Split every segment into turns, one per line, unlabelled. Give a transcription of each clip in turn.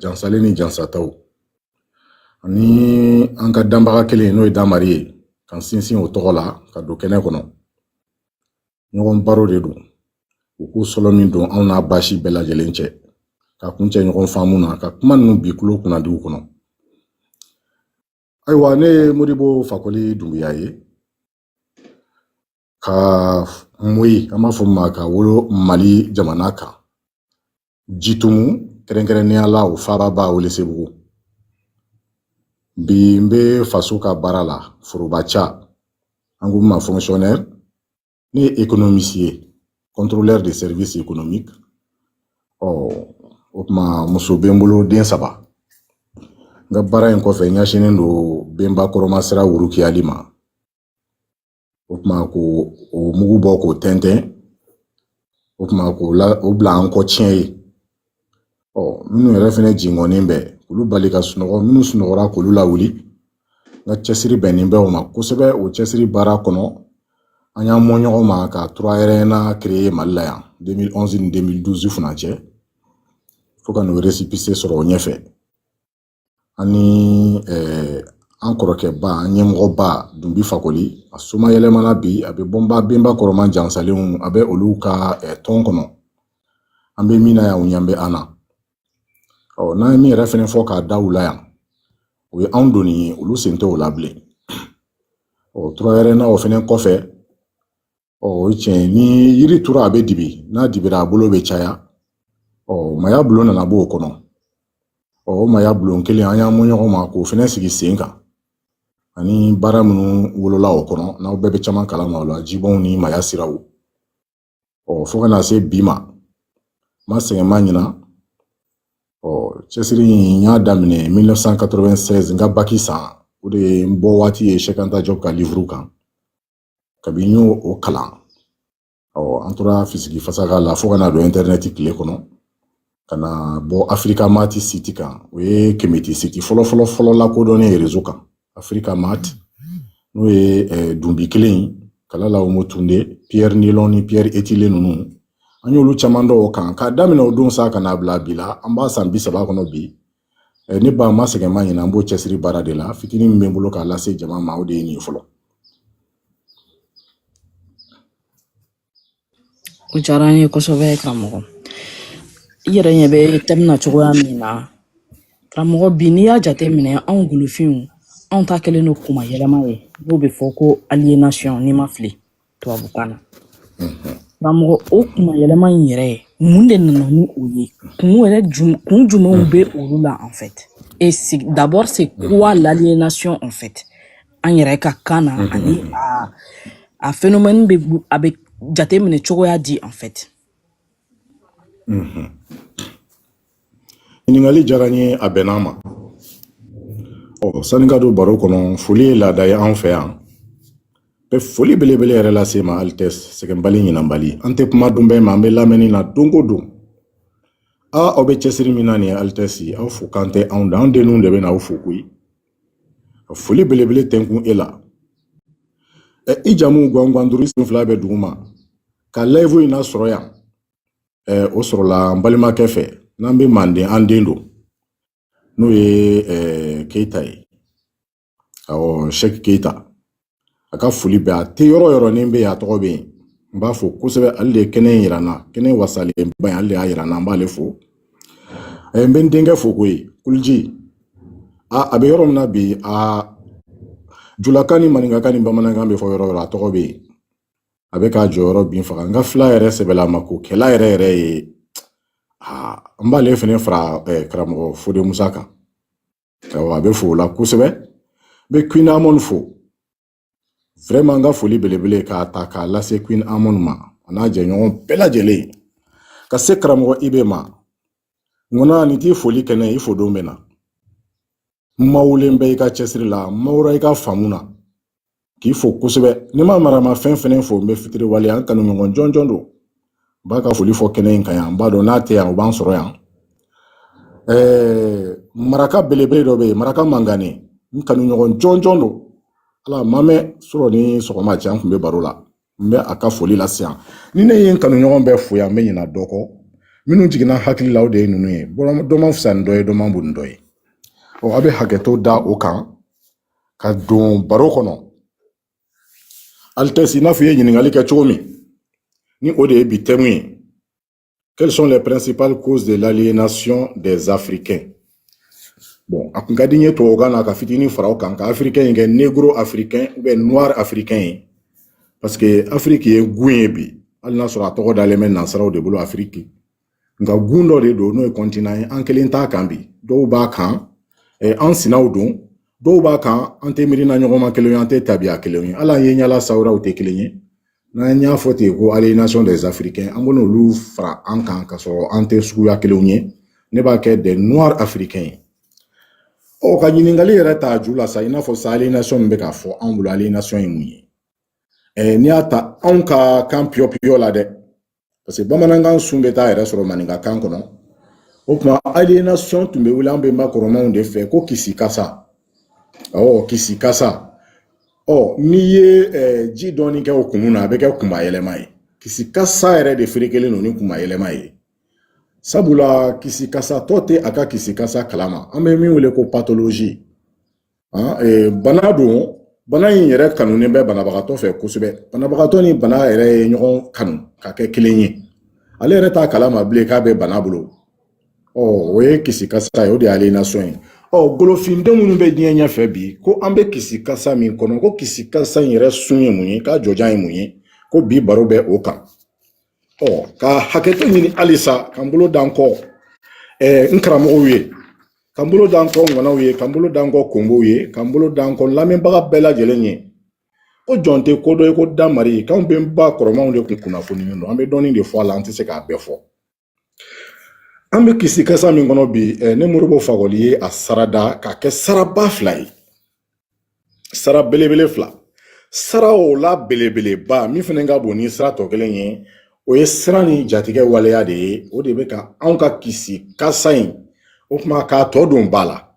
jansale ni jansataw ani an ka danbaga kelen n'o ye Damari ye kan sinsin o tɔgɔ la ka don kɛnɛ kɔnɔ ɲɔgɔn baro de don u k'u sɔlɔ min don anw n'a basi bɛɛ lajɛlen cɛ ka kun cɛ ɲɔgɔn faamu na ka kuma ninnu bi kulo kunnadiw kɔnɔ ayiwa ne ye Modibo Fakoli Dunbiya ye ka moyi an b'a fɔ ma ka wolo Mali jamana kan jitumu kɛrɛnkɛrɛnnenya la o faababa Welesebugu bi n bɛ faso ka baara la forobaca an ko ma fonctionnaire ne ye économiste ye contrôleur de services économiques o kuma muso bɛ n bolo den 3 n ka baara in kɔfɛ n ɲɛsinnen don Benba Kɔrɔmasira wurukiyali ma o kuma ko o mugu bɔ k'o tɛntɛn o kuma k'o bila an kɔ tiɲɛ ye minnu yɛrɛ fɛnɛ jingɔnnen bɛ olu bali ka sunɔgɔ minnu sunɔgɔra k'olu lawuli n ka cɛsiri bɛnnen bɛ o ma kosɛbɛ o cɛsiri baara kɔnɔ an y'an mɔ ɲɔgɔn ma ka 3RN créer Mali la yan 2011 ni 2012 fana cɛ fo ka n'o récépissé sɔrɔ o ɲɛfɛ ani an kɔrɔkɛba an ɲɛmɔgɔba Dunbi Fakoli a soma yɛlɛmana bi a bɛ Benba Kɔrɔma jansalenw a bɛ olu ka tɔn kɔnɔ an bɛ min na yan u ɲɛ bɛ an na n'an ye min yɛrɛ fɛnɛ fɔ k'a da u la yan o ye anw donni ye olu sen tɛ o la bilen 3RN o fɛnɛ kɔfɛ o ye tiɲɛ ni yiri tura a bɛ dibi n'a dibira a bolo bɛ caya maya bulon nana bɔ o kɔnɔ o maya bulon kelen an y'an mɔ ɲɔgɔn ma k'o fɛnɛ sigi sen kan ani baara minnu wolola o kɔnɔ n'aw bɛɛ bɛ caman kalama o la jibɔnw ni maya siraw fo ka na se bi ma ma sɛgɛn ma ɲina cɛsiri in y'a daminɛ 1996 n ka baki san o de ye n bɔ waati ye Cheikh Anta Diop ka livre kan kabi n y'o o kalan an tora fisigi fasaka la fo ka na don internet tile kɔnɔ ka na bɔ Africa Mart site kan o ye Kemeti site fɔlɔ lakodɔnnen réseau kan Africa Mart n'o ye Dunbi kelen kala la Omo Tunde Pierre Nilon ni Pierre Etile ninnu an y'olu caman dɔn o kan k'a daminɛ o don sa ka n'a bila bi la an b'a san 30 kɔnɔ bi ne ba ma sɛgɛn ma ɲina an b'o cɛsiri baara de la fitinin min bɛ n bolo k'a lase jama ma o de ye nin fɔlɔ.
O diyara n ye kosɛbɛ karamɔgɔ i yɛrɛ ɲɛ bɛ thème na cogoya min na karamɔgɔ bi n'i y'a jate minɛ anw golofinw anw ta kɛlen don kuma yɛlɛma ye n'o bɛ fɔ ko aliénation n'i ma fili tubabukan na karamɔgɔ o kuma yɛlɛma in yɛrɛ mun de nana ni o ye kun jumɛnw bɛ olu la en fait et d'abord c'est quoi l'aliénation en fait an yɛrɛ ka kan na ani a phénomène bɛ a bɛ jate minɛ cogoya di en fait.
Ɲininkali diyara n ye a bɛnna ma sani ka don baro kɔnɔ foli ye laada ye an fɛ yan bɛ foli belebele yɛrɛ lase ma Altesse sɛgɛnbali ɲinanbali an tɛ kuma dun bɛɛ ma an bɛ lamɛnni na don o don aw bɛ cɛsiri min na nin ye Altesse aw fo kan tɛ anw da an denninw de bɛ na aw fo koyi ka foli belebele tɛnkun e la i jamu Gwangwanduru sen 2 bɛ dugu ma ka live in na sɔrɔ yan o sɔrɔla n balimakɛ fɛ n'an bɛ Manden an den don n'o ye Keita ye Cheikh Keita a ka foli bɛ a tɛ yɔrɔ yɔrɔ ni bɛ a tɔgɔ bɛ yen n b'a fɔ kosɛbɛ ale de kɛnɛ in yira n na kɛnɛ wasalen ba ale de y'a yira n na n b'ale fo n bɛ n denkɛ fo koyi Kuliji a bɛ yɔrɔ min na bi Julakan ni Maninkakan ni Bamanankan bɛ fɔ yɔrɔ yɔrɔ a tɔgɔ bɛ yen a bɛ k'a jɔyɔrɔ bin faga n ka fila yɛrɛ sɛbɛla a ma ko kɛla yɛrɛ ye n b'ale fɛnɛ fara karamɔgɔ Fode Musa kan a bɛ fo o la kosɛbɛ n bɛ Queen Amon fo vraiment n ka foli belebele k'a ta k'a lase Queen Amon ma a n'a jɛɲɔgɔn bɛɛ lajɛlen ka se karamɔgɔ Ibe ma ŋɔna nin t'i foli kɛnɛ i fo don bɛ na n mawulen bɛ i ka cɛsiri la n mawura i ka faamu na k'i fo kosɛbɛ ni ma marama fɛn fɛnɛ fo n bɛ fitiri wale an kanu ɲɔgɔn jɔnjɔn don n b'a ka foli fɔ kɛnɛ in kan yan n b'a dɔn n'a tɛ yan o b'an sɔrɔ yan maraka belebele dɔ bɛ yen maraka Mangane n kanu ɲɔgɔn jɔnjɔn don ala ma mɛn sɔrɔ ni sɔgɔma cɛ an tun bɛ baro la n bɛ a ka foli lase yan ni ne ye n kanu ɲɔgɔn bɛɛ fo yan n bɛ ɲina dɔ kɔ minnu jiginna hakililaw de ye ninnu ye dɔ man fisa ni dɔ ye dɔ man bon ni dɔ ye a bɛ hakɛto da o kan ka don baro kɔnɔ Altesse i n'a fɔ i ye ɲininkali kɛ cogo min ni o de ye bi thème ye. Quelles sont les principales causes de l'aliénation des Africains? Bon, a kun ka di n ye tubabukan na ka fitinin fara o kan ka africain kɛ négro africain ou bien noir africain ye parce que Afrique ye gun ye bi hali n'a sɔrɔ a tɔgɔ dalen bɛ nansaraw de bolo Afrique nka gun dɔ de don n'o ye continent ye an kelen t'a kan bi dɔw b'a kan an sinaw don dɔw b'a kan an tɛ miirina ɲɔgɔn ma kelen ye an tɛ tabiya kelen ye hali an ye ɲala sawuraw tɛ kelen ye n'an y'a fɔ ten ko aliénation des Africains an bɛna olu fara an kan ka sɔrɔ an tɛ suguya kelenw ye ne b'a kɛ des noirs africains ye ka ɲininkali yɛrɛ ta ju la sa i n'a fɔ sa aliénation min bɛ k'a fɔ anw bolo aliénation ye mun ye n'i y'a ta anw ka kan piyɔ la dɛ parce que bamanankan sun bɛ taa yɛrɛ sɔrɔ maninka kan kɔnɔ o tuma aliénation tun bɛ wele an bɛnba kɔrɔmanw de fɛ ko kisi kasa kisi kasa n'i ye ji dɔɔni kɛ o kun na a bɛ kɛ kunba yɛlɛma ye kisi kasa yɛrɛ de ferekelen don ni kunba yɛlɛma ye sabula kisi kasa tɔ tɛ a ka kisi kasa kalama an bɛ min wele ko pathologie bana don bana in yɛrɛ kanunen bɛ banabagatɔ fɛ kosɛbɛ banabagatɔ ni bana yɛrɛ ye ɲɔgɔn kanu ka kɛ kelen ye ale yɛrɛ t'a kalama bilen k'a bɛ bana bolo o ye kisi kasa ye o de ye aliénation ye golofindenw minnu bɛ diɲɛ ɲɛfɛ bi ko an bɛ kisi kasa min kɔnɔ ko kisi kasa in yɛrɛ sun ye mun ye k'a jɔjan ye mun ye ko bi baro bɛ o kan ka hakɛto ɲini halisa k'an bolo da n kɔ n karamɔgɔw ye k'an bolo da n kɔ ŋɔnaw ye k'an bolo da n kɔ kongow ye k'an bolo da n kɔ lamɛnbaga bɛɛ lajɛlen ye ko jɔn tɛ ko dɔ ye ko damari k'anw bɛ ba kɔrɔmanw de kun kunnafonilen don an bɛ dɔɔnin de fɔ a la an tɛ se k'a bɛɛ fɔ an bɛ kisi kasa min kɔnɔ bi ne Moribo Fakoli ye a sarada k'a kɛ saraba fila ye sara belebele fila sara o la belebeleba min fana ka bon ni sara tɔ kelen ye o ye sira ni jatigɛ waleya de ye o de bɛ ka anw ka kisi kasa in o tuma k'a tɔ don ba la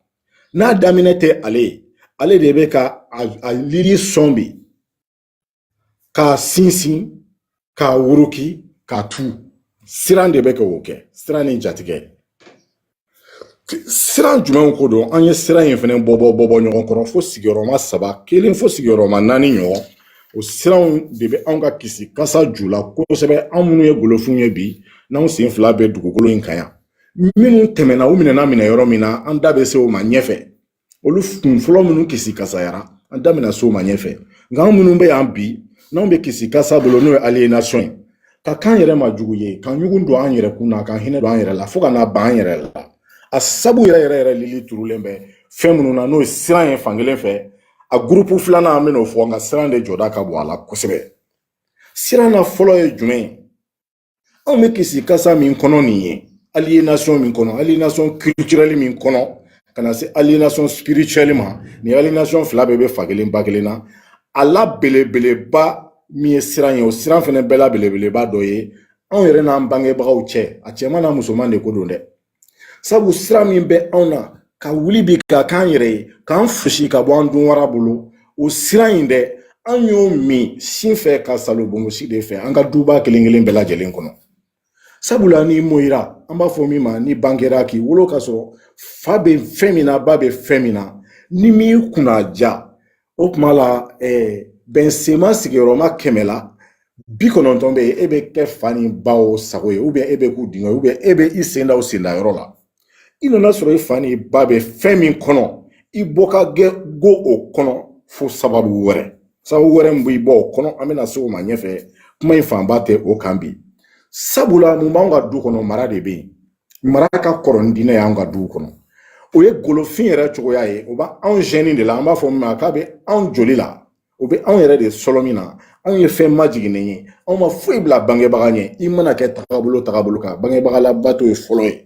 n'a daminɛ tɛ ale de bɛ ka a liri sɔn bi k'a sinsin k'a wuruki k'a tu siran de bɛ kɛ o kɛ siran ni jatigɛ siran jumɛnw ko don an ye siran in fana bɔ ɲɔgɔn kɔrɔ fo sigiyɔrɔma 3 kelen fo sigiyɔrɔma 4 ɲɔgɔn o siranw de bɛ anw ka kisi kasa ju la kosɛbɛ anw minnu ye golofinw ye bi n'anw sen fila bɛ dugukolo in kan yan minnu tɛmɛna u minɛ yɔrɔ min na an da bɛ se o ma ɲɛfɛ olu kun fɔlɔ minnu kisi kasayara an da bɛna se o ma ɲɛfɛ nka anw minnu bɛ yan bi n'anw bɛ kisi kasa bolo n'o ye aliénation ye ka kan yɛrɛ ma jugu ye ka ɲugun don an yɛrɛ kun na ka hinɛ don an yɛrɛ la fo ka n'a ban an yɛrɛ la a sabu yɛrɛ lili turulen bɛ fɛn minnu na n'o ye siran ye fankelen fɛ a groupe filanan an bɛn'o fɔ nka siran de jɔda ka bon a la kosɛbɛ siran na fɔlɔ ye jumɛn ye anw bɛ kisi kasa min kɔnɔ nin ye aliénation min kɔnɔ aliénation culturelle min kɔnɔ ka na se aliénation spirituelle ma ni aliénation fila bɛɛ bɛ fakelen ba kelen na a la belebeleba min ye siran ye o siran fana bɛɛ la belebeleba dɔ ye anw yɛrɛ n'an bangebagaw cɛ a cɛman n'a musoman de ko don dɛ sabu siran min bɛ anw na ka wuli bi ka k'an yɛrɛ ye k'an fosi ka bɔ an dunwara bolo o siran in dɛ an y'o min sin fɛ ka salo bongosi de fɛ an ka duba kelen kelen bɛɛ lajɛlen kɔnɔ sabula ni moyira an b'a fɔ min ma ni bangera k'i wolo ka sɔrɔ fa bɛ fɛn min na ba bɛ fɛn min na ni min kunna ja o tuma la bɛnsema sigiyɔrɔma 100 la 90 bɛ yen e bɛ kɛ fa ni ba o sago ye e bɛ k'u dingɛ e bɛ i sen da o sendayɔrɔ la i nana sɔrɔ i fa ni ba bɛ fɛn min kɔnɔ i bɔ ka go o kɔnɔ fo sababu wɛrɛ min b'i bɔ o kɔnɔ an bɛna se o ma ɲɛfɛ kuma in fanba tɛ o kan bi sabula mun b'anw ka du kɔnɔ mara de bɛ yen mara ka kɔrɔ ni diinɛ y'anw ka du kɔnɔ o ye golofin yɛrɛ cogoya ye o b'a anw jɛni de la an b'a fɔ min ma k'a bɛ anw joli la o bɛ anw yɛrɛ de sɔlɔ min na anw ye fɛn majiginnen ye anw ma foyi bila bangebaga ɲɛ i mana kɛ tagabolo kan bangebaga la bato ye fɔlɔ ye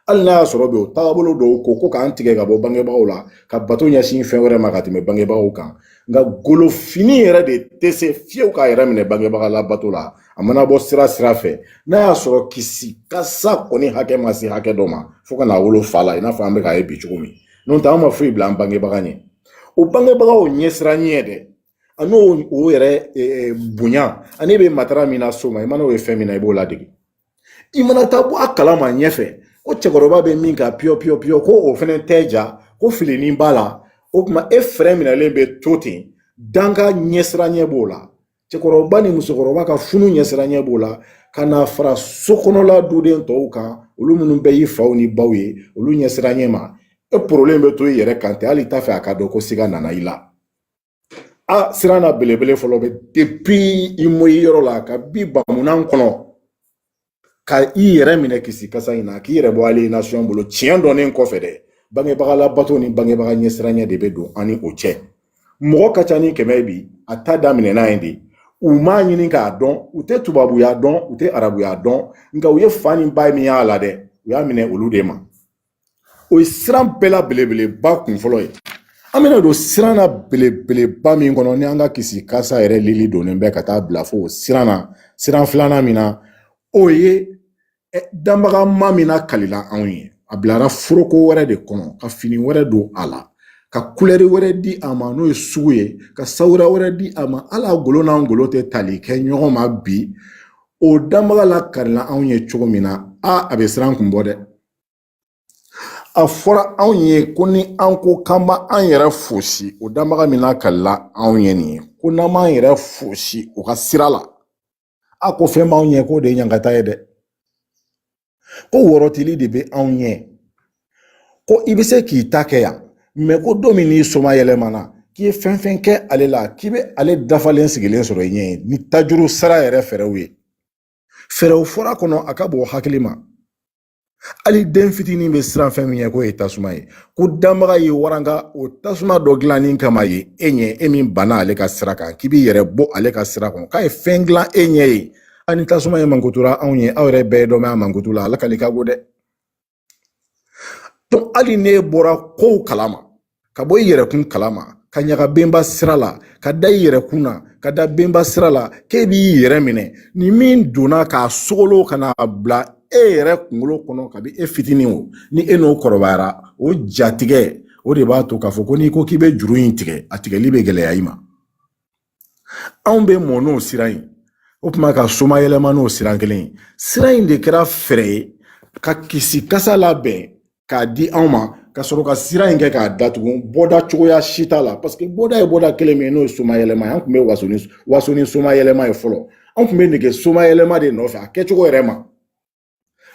hali n'a y'a sɔrɔ bɛ o tagabolo dɔw ko k'an tigɛ ka bɔ bangebagaw la ka bato ɲɛsin fɛn wɛrɛ ma ka tɛmɛ bangebagaw kan nka golofini yɛrɛ de tɛ se fiyewu k'a yɛrɛ minɛ bangebaga la bato la a mana bɔ sira fɛ n'a y'a sɔrɔ kisi kasa kɔni hakɛ ma se hakɛ dɔ ma fo ka n'a wolo fa la i n'a fɔ an bɛ k'a ye bi cogo min n'o tɛ an ma foyi bila an bangebaga ɲɛ o bangebagaw ɲɛsira ɲɛ dɛ a n'o yɛrɛ bonya ani bɛ matara min na so ma i mana o ye fɛn min na i b'o ladege i mana taa bɔ a kalama ɲɛfɛ ko cɛkɔrɔba bɛ min ka piyɔ ko o fɛnɛ tɛ ja ko filinin b'a la o tuma e fɛrɛ minɛlen bɛ to ten danga ɲɛsiranya b'o la cɛkɔrɔba ni musokɔrɔba ka funu ɲɛsiranya b'o la ka na fara sokɔnɔla duden tɔw kan olu minnu bɛ y'i faw ni baw ye olu ɲɛsiranya ma e porolen bɛ to i yɛrɛ kan tɛ hali t'a fɛ a ka dɔn ko siga nana i la a siran na belebele fɔlɔ bɛ depuis i mɔ i yɔrɔ la ka bi bamunan kɔnɔ ka i yɛrɛ minɛ kisi kasa in na k'i yɛrɛ bɔ aliénation bolo tiɲɛ dɔnnen kɔfɛ dɛ bangebaga labato ni bangebaga ɲɛsiranya de bɛ don ani o cɛ mɔgɔ ka ca ni kɛmɛ bi a ta daminɛ n'a ye de u m'a ɲini k'a dɔn u tɛ tubabuya dɔn u tɛ arabuya dɔn nka u ye fa ni ba min y'a la dɛ u y'a minɛ olu de ma o ye siran bɛɛ la belebeleba kun fɔlɔ ye an bɛna don siran na belebeleba min kɔnɔ ni an ka kisi kasa yɛrɛ lili donnen bɛ ka taa bila fo siran na siran filanan min na o ye danbaga ma min na kalila anw ye a bilara foroko wɛrɛ de kɔnɔ ka fini wɛrɛ don a la ka kulɛri wɛrɛ di a ma n'o ye sugu ye ka sawura wɛrɛ di a ma ala golo n'an golo tɛ tali kɛ ɲɔgɔn ma bi o danbaga la karila anw ye cogo min na a bɛ siran kun bɔ dɛ a fɔra anw ye ko ni an ko k'an b'an yɛrɛ fosi o danbaga min na kalila anw ye nin ye ko n'an b'an yɛrɛ fosi o ka sira la a ko fɛn b'anw ɲɛ k'o de ye ɲankata ye dɛ ko wɔrɔtili de bɛ anw ɲɛ ko i bɛ se k'i ta kɛ yan mɛ ko don min n'i soma yɛlɛmana k'i ye fɛn fɛn kɛ ale la k'i bɛ ale dafalen sigilen sɔrɔ i ɲɛ ni tajuru sara yɛrɛ fɛɛrɛw ye fɛɛrɛw fɔra kɔnɔ a ka bɔ hakili ma hali den fitinin bɛ siran fɛn min ye k'o ye tasuma ye ko danbaga ye waranga o tasuma dɔ dilanni kama ye e ɲɛ e min banna ale ka sira kan k'i b'i yɛrɛ bɔ ale ka sira kɔnɔ k'a ye fɛn dilan e ɲɛ ye ani tasuma ye mankutura anw ye aw yɛrɛ bɛɛ dɔ mɛn a mankutu la ala ka ka go dɛ donc hali ne bɔra kow kalama ka bɔ i yɛrɛkun kalama ka ɲaga benba sira la ka da i yɛrɛkun na ka da benba sira la k'e b'i yɛrɛ minɛ ni min donna k'a sogolo ka na bila e yɛrɛ kunkolo kɔnɔ kabi e fitinin o ni e n'o kɔrɔbayara o jatigɛ o de b'a to k'a fɔ ko n'i ko k'i bɛ juru in tigɛ a tigɛli bɛ gɛlɛya i ma anw bɛ mɔ n'o sira in o tuma ka soma yɛlɛma n'o siran kelen ye sira in de kɛra fɛɛrɛ ye ka kisi kasa labɛn k'a di anw ma ka sɔrɔ ka sira in kɛ k'a datugu bɔda cogoya si t'a la parce que bɔda ye bɔda kelen min ye n'o ye soma yɛlɛma ye an tun bɛ waso ni soma yɛlɛma ye fɔlɔ an tun bɛ nege soma yɛlɛma de nɔfɛ a kɛcogo yɛrɛ ma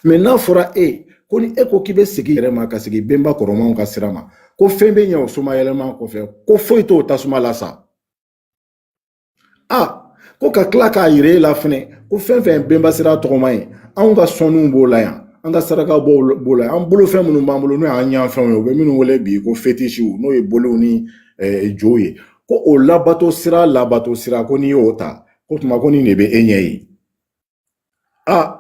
mɛ n'a fɔra e ko ni e ko k'i bɛ segin yɛrɛ ma ka segin benba kɔrɔmanw ka sira ma ko fɛn bɛ ɲɛ o soma yɛlɛma kɔfɛ ko foyi t'o tasuma la sa ko ka tila k'a yira e la fɛnɛ ko fɛn fɛn benba sira tɔgɔma ye anw ka sɔnniw b'o la yan an ka saraka b'o la an bolo fɛn minnu b'an bolo n'o y'an ɲanfɛnw ye u bɛ minnu wele bi ko fétichiw n'o ye bolow ni jow ye ko o labato sira ko n'i y'o ta ko tuma ko nin de bɛ e ɲɛ ye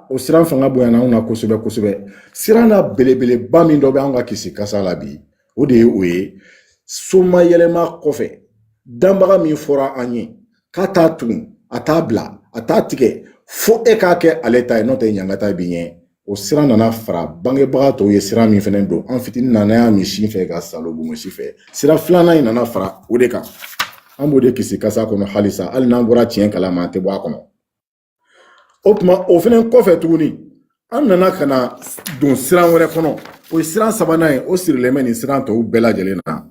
o siran fanga bonyana anw na kosɛbɛ kosɛbɛ siran na belebeleba min dɔ bɛ anw ka kisi kasa la bi o de ye o ye soma yɛlɛma kɔfɛ danbaga min fɔra an ye k'a t'a tugun a t'a bila a t'a tigɛ fo e k'a kɛ ale ta ye n'o tɛ ɲankata bi ɲɛ o siran nana fara bangebaga tɔw ye siran min fɛnɛ don an fitinin nana y'a min si fɛ ka salo bomo si fɛ sira filanan in nana fara o de kan an b'o de kisi kasa kɔnɔ halisa hali n'an bɔra tiɲɛ kalama an tɛ bɔ a kɔnɔ o tuma o fɛnɛ kɔfɛ tuguni an nana ka na don siran wɛrɛ kɔnɔ o ye siran sabanan ye o sirilen bɛ nin siran tɔw bɛɛ lajɛlen na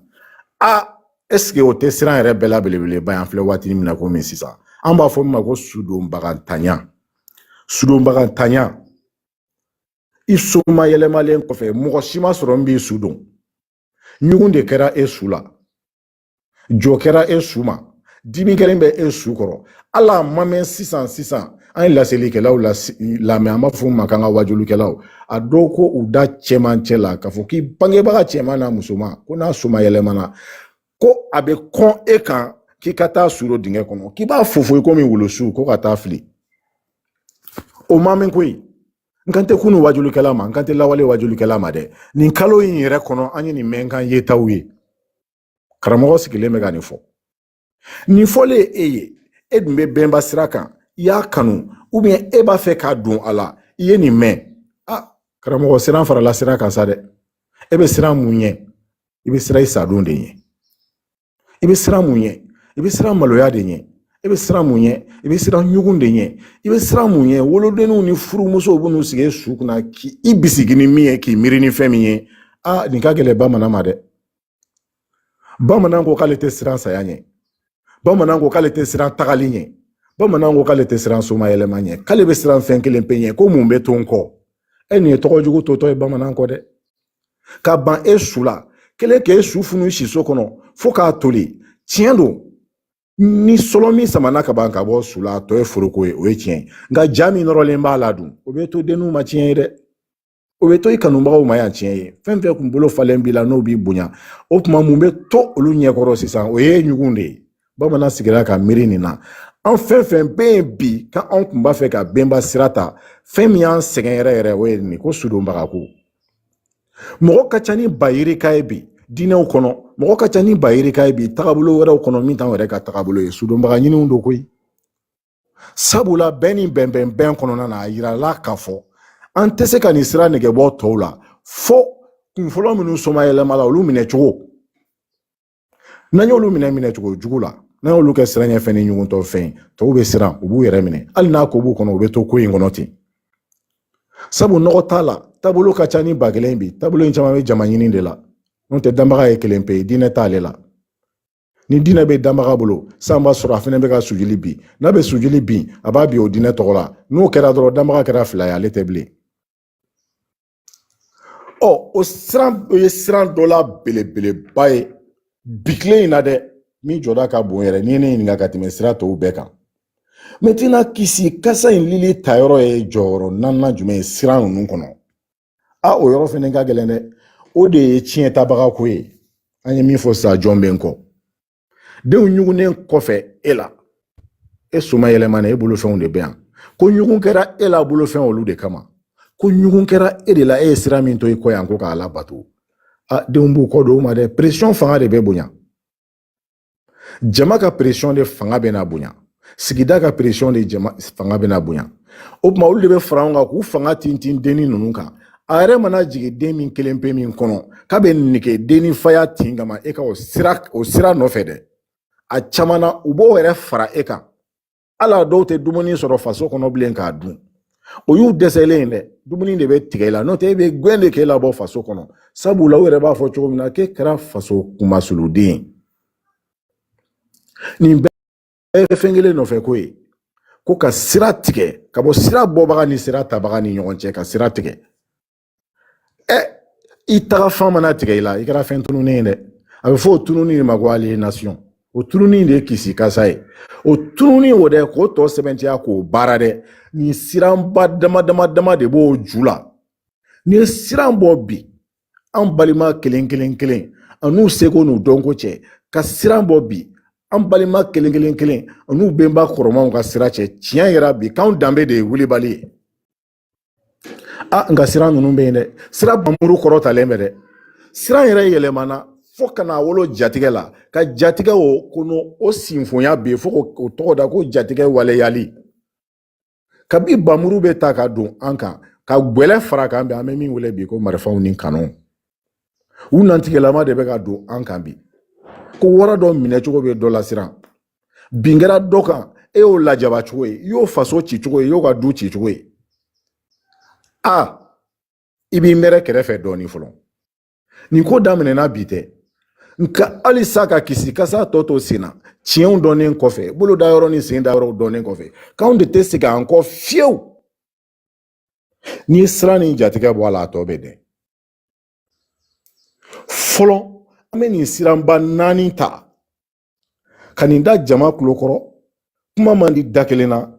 est-ce que o tɛ siran yɛrɛ bɛɛ la belebeleba ye an filɛ waati min na komi sisan an b'a fɔ min ma ko sudonbagantanya sudonbagantanya i soma yɛlɛmalen kɔfɛ mɔgɔ si ma sɔrɔ n b'i su don ɲugun de kɛra e su la jɔ kɛra e su ma dimi kelen bɛ e su kɔrɔ ala ma mɛn sisan an ye laselikɛlaw lamɛn an b'a fɔ ma k'an ka wajulikɛlaw a dɔw ko u da cɛmancɛ la k'a fɔ k'i bangebaga cɛman n'a musoman ko n'a soma yɛlɛmana ko a bɛ kɔn e kan k'i ka taa su dɔ dingɛ kɔnɔ k'i b'a fofo komi wolosu ko ka taa fili o ma mɛn koyi n kan tɛ kunu wajulikɛla ma n kan tɛ lawale wajulikɛla ma dɛ nin kalo in yɛrɛ kɔnɔ an ye nin mɛn kan yetaw ye karamɔgɔ sigilen bɛ ka nin fɔ nin fɔlen ye e ye e dun bɛ bɛnba sira kan i y'a kanu ou bien e b'a fɛ k'a don a la i ye nin mɛn karamɔgɔ siran farala sira kan sa dɛ e bɛ siran mun ɲɛ i bɛ siran i sadon de ɲɛ i bɛ siran mun ɲɛ i bɛ siran maloya de ɲɛ i bɛ siran mun ɲɛ i bɛ siran ɲugun de ɲɛ i bɛ siran mun ɲɛ wolodenninw ni furumusow bɛ n'u sigi su kunna k'i bisigi ni min ye k'i miiri ni fɛn min ye nin ka gɛlɛn bamanan ma dɛ bamanan ko k'ale tɛ siran saya ɲɛ bamanan ko k'ale tɛ siran tagali ɲɛ bamanan ko k'ale tɛ siran soma yɛlɛma ɲɛ k'ale bɛ siran fɛn kelen pe ɲɛ ko mun bɛ to n kɔ nin ye tɔgɔ jugu totɔ ye bamanan kɔ dɛ ka ban su la kelen k'e su funu siso kɔnɔ fo k'a toli tiɲɛ don ni sɔlɔ min samana ka ban ka bɔ su la tɔ ye foroko ye o ye tiɲɛ nka ja min nɔrɔlen b'a la dun o bɛ to denninw ma tiɲɛ ye dɛ o bɛ to i kanubagaw ma yan tiɲɛ ye fɛn fɛn kun bolo falen b'i la n'o b'i bonya o tuma mun bɛ to olu ɲɛkɔrɔ sisan o ye ɲugun de ye bamanan sigira ka miiri nin na an fɛn fɛn bɛ yen bi k'an kun b'a fɛ ka bɛnba sira ta fɛn min y'an sɛgɛn yɛrɛ yɛrɛ o ye nin ko sudonbagako mɔgɔ ka ca ni bayirika ye bi diinɛw kɔnɔ mɔgɔ ka ca ni bayirika ye bi tagabolo wɛrɛw kɔnɔ min t'an yɛrɛ ka tagabolo ye sudonbaga ɲiniw don koyi sabula bɛn ni bɛn kɔnɔna na a yirala k'a fɔ an tɛ se ka nin sira nɛgɛbɔ tɔw la fo kunfɔlɔ minnu soma yɛlɛma la olu minɛ cogo n'an y'olu minɛ cogo jugu la n'an y'olu kɛ siran ɲɛfɛn ni ɲuguntɔ fɛn tɔw bɛ siran u b'u yɛrɛ minɛ hali n'a ko b'u kɔnɔ u bɛ to ko in kɔnɔ ten sabu nɔgɔ t'a la taabolo ka ca ni ba kelen bi taabolo in caman bɛ jama ɲini de la n'o tɛ danbaga ye kelen pe diinɛ t'ale la ni diinɛ bɛ danbaga bolo san b'a sɔrɔ a fana bɛ ka sujuli bin n'a bɛ sujuli bin a b'a bin o diinɛ tɔgɔ la n'o kɛra dɔrɔn danbaga kɛra fila ye ale tɛ bilen o ye siran dɔ la belebeleba ye bi tile in na dɛ min jɔda ka bon yɛrɛ n'i ye ne ɲininka ka tɛmɛ sira tɔw bɛɛ kan maintenant kisi kasa in lili tayɔrɔ ye jɔyɔrɔ naaninan jumɛn ye siran ninnu kɔnɔ o yɔrɔ fɛnɛ ka gɛlɛn dɛ o de ye tiɲɛ tabaga ko ye an ye min fɔ sa jɔn bɛ n kɔ denw ɲugunnen kɔfɛ e la e soma yɛlɛmana e bolofɛnw de bɛ yan ko ɲugun kɛra e la bolofɛn olu de kama ko ɲugun kɛra e de la e ye sira min to i kɔ yan ko k'a labato denw b'u kɔ don o ma dɛ pression fanga de bɛ bonya jama ka pression de fanga bɛ na bonya sigida ka pression de jama fanga bɛ na bonya o tuma olu de bɛ fara ɲɔgɔn kan k'u fanga tintin denni ninnu kan a yɛrɛ mana jigin den min kelen pe min kɔnɔ k'a bɛ nege denni faya tin kama e ka o sira nɔfɛ dɛ a caman na u b'o yɛrɛ fara e kan ala dɔw tɛ dumuni sɔrɔ faso kɔnɔ bilen k'a dun o y'u dɛsɛlen dɛ dumuni de bɛ tigɛ i la n'o tɛ e bɛ gɛn de k'e la bɔ faso kɔnɔ sabula u yɛrɛ b'a fɔ cogo min na k'e kɛra faso kunmasuluden nin bɛɛ ye fɛn kelen nɔfɛ ko ye ko ka sira tigɛ ka bɔ sira bɔbaga ni sira tabaga ni ɲɔgɔn cɛ ka sira tigɛ i taga fan mana tigɛ i la i kɛra fɛn tununnen ye dɛ a bɛ fɔ o tununni de ma ko aliénation o tununni de ye kisi kasa ye o tununni o dɛ k'o tɔ sɛbɛntiya k'o baara dɛ nin siranba dama de b'o ju la ni ye siran bɔ bi an balima kelen an n'u seko n'u dɔnko cɛ ka siran bɔ bi an balima kelen an n'u bɛnba kɔrɔmanw ka sira cɛ tiɲɛ yɛrɛ bi k'anw danbe de ye wulibali ye nka siran ninnu bɛ yen dɛ sira bamuru kɔrɔtalen bɛ dɛ siran yɛrɛ yɛlɛmana fo ka na wolo jatigɛ la ka jatigɛ o kɔnɔ o sinfonya bɛ yen fo k'o tɔgɔ da ko jatigɛ waleyali kabi bamuru bɛ ta ka don an kan ka gwɛlɛ fara kan bi an bɛ min wele bi ko marifaw ni kanu u nantigɛlama de bɛ ka don an kan bi ko wara dɔ minɛ cogo bɛ dɔ la siran bin kɛra dɔ kan e y'o lajaba cogo ye i y'o faso ci cogo ye i y'o ka du ci cogo ye i b'i mɛrɛ kɛrɛfɛ dɔɔnin fɔlɔ nin ko daminɛna bi tɛ nka halisa ka kisi kasa tɔ to sen na tiɲɛw dɔnnen kɔfɛ boloda yɔrɔ ni sen da yɔrɔ dɔnnen kɔfɛ k'anw de tɛ segin an kɔ fiyewu n'i ye siran ni jatigɛ bɔ a la a tɔ bɛ dɛ fɔlɔ an bɛ nin siranba naani ta ka nin da jama kulo kɔrɔ kuma man di da kelen na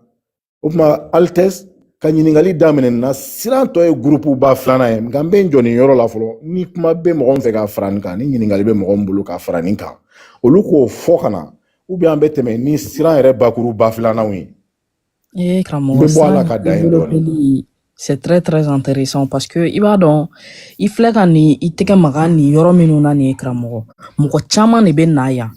o tuma altesse ka ɲininkali daminɛ na siran tɔ ye gurupu ba filanan ye nka n bɛ n jɔ nin yɔrɔ la fɔlɔ ni kuma bɛ mɔgɔ min fɛ ka fara nin kan ni ɲininkali bɛ mɔgɔ min bolo ka fara nin kan olu k'o fɔ ka na an bɛ tɛmɛ ni siran yɛrɛ bakuru ba filananw ye
karamɔgɔ c'est très très intéressant parce que i b'a dɔn i filɛ ka nin i tɛgɛ maga nin yɔrɔ minnu na nin ye karamɔgɔ mɔgɔ caman de bɛ na yan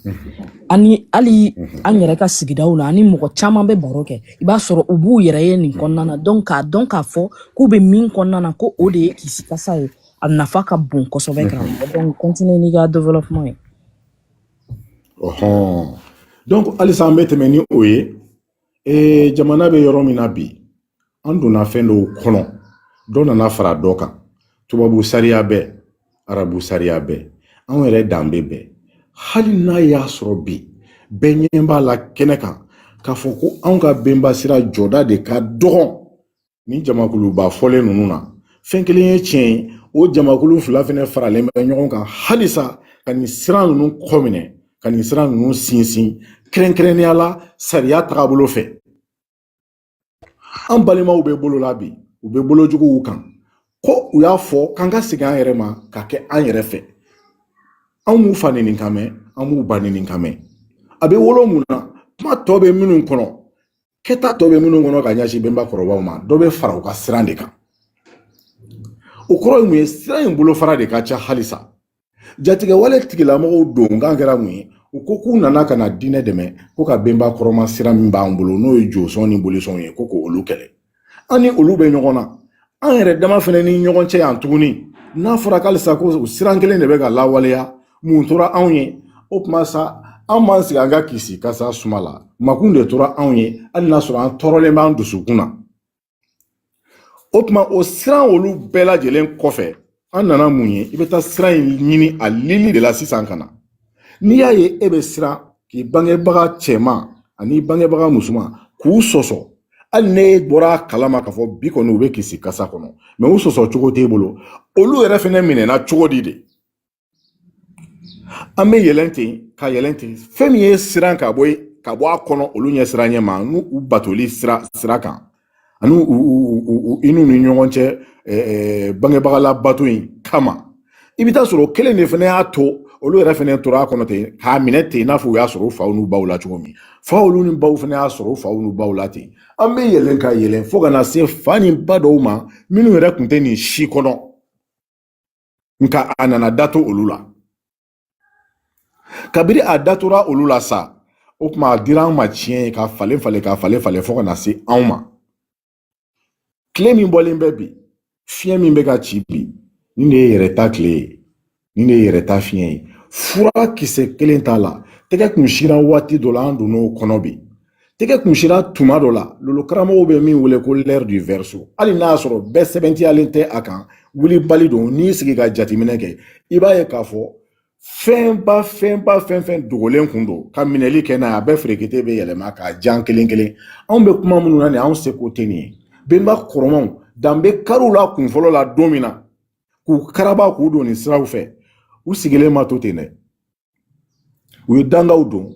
hali an yɛrɛ ka sigidaw la ani mɔgɔ caman bɛ baro kɛ i b'a sɔrɔ u b'u yɛrɛ ye nin kɔnɔna na donc k'a dɔn k'a fɔ k'u bɛ min kɔnɔna na ko o de ye kisi kasa ye a nafa ka bon kosɛbɛ karamɔgɔ donc continue n'i ka développement ye
Donc alisa an bɛ tɛmɛ ni o ye jamana bɛ yɔrɔ min na bi an donna fɛn dɔw kɔnɔ dɔ nana fara dɔ kan tubabu sariya bɛɛ arabu sariya bɛɛ anw yɛrɛ danbe bɛɛ hali n'a y'a sɔrɔ bi bɛɛ ɲɛ b'a la kɛnɛ kan k'a fɔ ko anw ka bɛnba sira jɔda de ka dɔgɔn ni jamakuluba fɔlen ninnu na fɛn kelen ye tiɲɛ ye o jamakulu fila fɛnɛ faralen bɛ ɲɔgɔn kan halisa ka nin sira ninnu kɔ minɛ ka nin sira ninnu sinsin kɛrɛnkɛrɛnnenya la sariya tagabolo fɛ an balimaw bɛ bolola bi u bɛ bolojuguw kan ko u y'a fɔ k'an ka segin an yɛrɛ ma ka kɛ an yɛrɛ fɛ an b'u fa nin kan mɛn an b'u ba nin kan mɛn a bɛ wolo mun na kuma tɔ bɛ minnu kɔnɔ kɛta tɔ bɛ minnu kɔnɔ ka ɲɛsin bɛnba kɔrɔbaw ma dɔ bɛ fara u ka siran de kan o kɔrɔ ye mun ye sira in bolofara de ka ca halisa jatigɛwale tigilamɔgɔw don kan kɛra mun ye u ko k'u nana ka na diinɛ dɛmɛ ko ka bɛnba kɔrɔma sira min b'an bolo n'o ye josɔn ni bolisɔn ye ko k'olu kɛlɛ an ni olu bɛ ɲɔgɔn na an yɛrɛ dama fɛnɛ ni ɲɔgɔn cɛ yan tuguni n'a fɔra k'alisa ko siran kelen de bɛ ka lawaleya mun tora anw ye o tuma sa an m'an sigi an ka kisi kasa suma la makun de tora anw ye hali n'a sɔrɔ an tɔɔrɔlen b'an dusukun na o tuma o siran olu bɛɛ lajɛlen kɔfɛ an nana mun ye i bɛ taa siran in ɲini a lili de la sisan ka na n'i y'a ye e bɛ siran k'i bangebaga cɛman ani bangebaga musoman k'u sɔsɔ hali ne bɔra kalama k'a fɔ bi kɔni u bɛ kisi kasa kɔnɔ mɛ u sɔsɔ cogo t'e bolo olu yɛrɛ fɛnɛ minɛna cogo di de an bɛ yɛlɛn ten ka yɛlɛn ten fɛn min ye siran ka bɔ a kɔnɔ olu ɲɛ siran ɲɛ ma n'u batoli sira kan ani i n'u ni ɲɔgɔn cɛ bangebagala bato in kama i bɛ taa sɔrɔ kelen de fɛnɛ y'a to olu yɛrɛ fɛnɛ tora a kɔnɔ ten k'a minɛ ten i n'a fɔ u y'a sɔrɔ u faw n'u baw la cogo min fa olu ni baw fɛnɛ y'a sɔrɔ u faw n'u baw la ten an bɛ yɛlɛn ka yɛlɛn fo ka na se fa ni ba dɔw ma minnu yɛrɛ tun tɛ nin si kɔnɔ nka a nana dato olu la kabiri a datora olu la sa o tuma a dira an ma tiɲɛ ye ka falen falen fo ka na se anw ma tile min bɔlen bɛ bi fiɲɛ min bɛ ka ci bi nin de ye yɛrɛta tile ye nin de ye yɛrɛta fiɲɛ ye fura kisɛ kelen t'a la tɛgɛ kun sira waati dɔ la an donn'o kɔnɔ bi tɛgɛ kun sira tuma dɔ la lolo karamɔgɔw bɛ min wele ko l'ère du verseau hali n'a y'a sɔrɔ bɛɛ sɛbɛntiyalen tɛ a kan wulibali don n'i sigi ka jateminɛ kɛ i b'a ye k'a fɔ fɛn dogolen kun don ka minɛli kɛ n'a ye a bɛɛ ferekete bɛ yɛlɛma k'a jan kelen kelen anw bɛ kuma minnu na nin anw seko tɛ nin ye bɛnba kɔrɔmaw danbe kariw la kun fɔlɔ la don min na k'u karaba k'u don nin siraw fɛ u sigilen ma to ten dɛ u ye dangaw don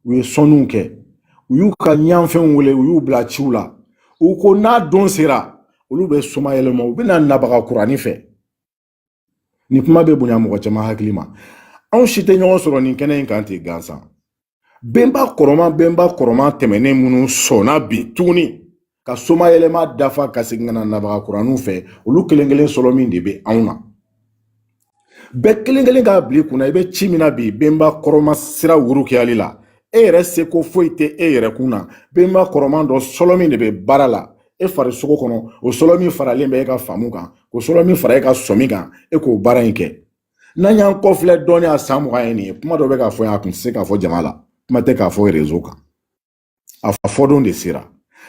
u ye sɔnniw kɛ u y'u ka ɲanfɛnw wele u y'u bila ciw la u ko n'a don sera olu bɛ soma yɛlɛma u bɛna nabaga kurani fɛ nin kuma bɛ bonya mɔgɔ caman hakili ma anw si tɛ ɲɔgɔn sɔrɔ nin kɛnɛ in kan ten gansan bɛnba kɔrɔma tɛmɛnen minnu sɔnna bi tuguni ka soma yɛlɛma dafa ka segin ka na nabaga kuraniw fɛ olu kelen kelen sɔrɔ min de bɛ anw na bɛɛ kelen kelen k'a bila i kunna i bɛ ci min na bi bɛnba kɔrɔma sira wurukiyali la e yɛrɛ seko foyi tɛ e yɛrɛ kun na bɛnba kɔrɔma dɔ sɔlɔ min de bɛ baara la e farisogo kɔnɔ o sɔlɔ min faralen bɛ e ka faamu kan k'o sɔlɔ min fara e ka sɔmi kan e k'o baara in kɛ n'an y'an kɔfilɛ dɔɔnin a san 20 ye nin ye kuma dɔ bɛ k'a fɔ yan a tun tɛ se k'a fɔ jama la kuma tɛ k'a fɔ réseau kan a fɔdon de sera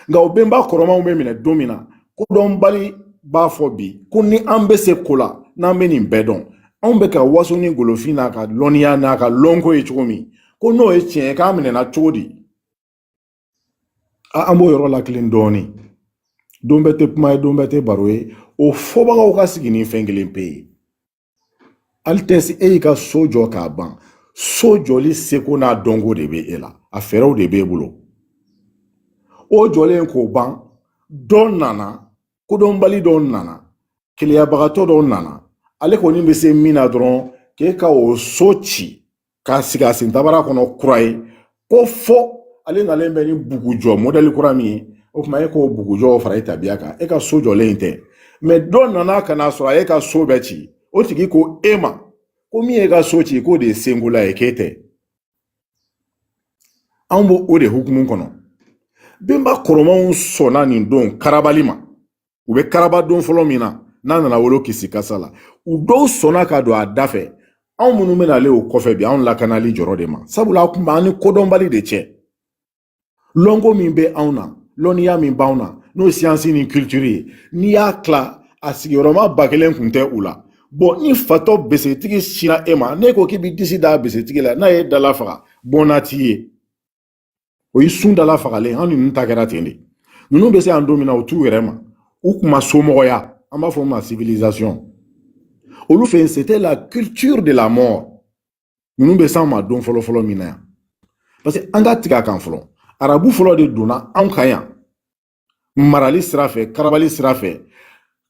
nka o bɛnba kɔrɔmaw bɛ minɛ don min na kodɔnbali b'a fɔ bi ko ni an bɛ se ko la n'an bɛ nin bɛɛ dɔn anw bɛ ka waso ni golofin n'a ka lɔnniya n'a ka lɔnko ye cogo min ko n'o ye tiɲɛ ye k'an minɛna cogo di an b'o yɔrɔ lakilen dɔɔnin don bɛɛ tɛ kuma ye don bɛɛ tɛ baro ye o fɔbagaw ka sigi ni fɛn kelen pe ye hali tɛ se e y'i ka so jɔ k'a ban so jɔli seko n'a dɔnko de bɛ e la a fɛɛrɛw de b'e bolo o jɔlen k'o ban dɔ nana kodɔnbali dɔ nana keleyabagatɔ dɔ nana ale kɔni bɛ se min na dɔrɔn k'e ka o so ci k'a sigi a sentabara kɔnɔ kura ye ko fɔ ale nalen bɛ ni bugujɔ modèle kura min ye o tuma e k'o bugujɔ fara e tabiya kan e ka so jɔlen tɛ mɛ dɔ nana ka na sɔrɔ a ye ka so bɛɛ ci o tigi ko e ma ko min ye ka so ci k'o de ye senkola ye k'e tɛ anw b'o de hukumu kɔnɔ bɛnba kɔrɔmaw sɔnna nin don karabali ma u bɛ karaba don fɔlɔ min na n'a nana wolo kisi kasa la u dɔw sɔnna ka don a da fɛ anw minnu bɛna ale o kɔfɛ bi anw lakanali jɔrɔ de ma sabula kun b'an ni kodɔnbali de cɛ lɔnko min bɛ anw na lɔnniya min b'anw na n'o siyansi ni culture ye n'i y'a tila a sigiyɔrɔma 1000 kun tɛ u la bon ni fatɔ besetigi sira e ma ne ko k'i b'i disi da besetigi la n'a ye dala faga bon n'a t'i ye o ye sun dala fagalen anw ni ninnu ta kɛra ten de ninnu bɛ se an don min na u t'u yɛrɛ ma u kun ma somɔgɔya an b'a fɔ o ma civilisation olu fɛ yen c'était la culture de la mort ninnu bɛ s'an ma don fɔlɔ-fɔlɔ min na yan parce que an ka tigɛ a kan fɔlɔ arabu fɔlɔ de donna anw kan yan marali sira fɛ karabali sira fɛ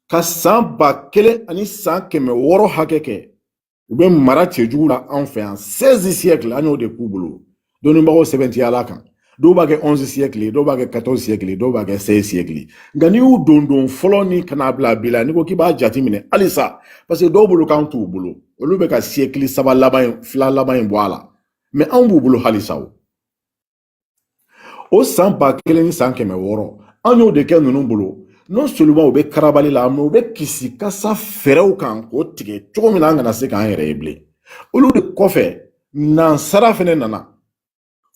ka san 1000 ani san 600 hakɛ kɛ u bɛ mara cɛjugu la anw fɛ yan 16 siècle an y'o de k'u bolo dɔnnibagaw sɛbɛntiya la kan dɔw b'a kɛ 11 siècle dɔw b'a kɛ 14 siècle dɔw b'a kɛ 16 siècle nka n'i y'u don fɔlɔ ni kana bila bi la n'i ko k'i b'a jate minɛ halisa parce que dɔw bolo k'an t'u bolo olu bɛ ka siècle 3 laban 2 laban in bɔ a la mais anw b'u bolo halisa o san 1000 ni san 600 an y'o de kɛ ninnu bolo non seulement u bɛ karabali la mais u bɛ kisi kasa fɛrɛw kan k'o tigɛ cogo min na an kana se k'an yɛrɛ ye bilen olu de kɔfɛ nansara fɛnɛ nana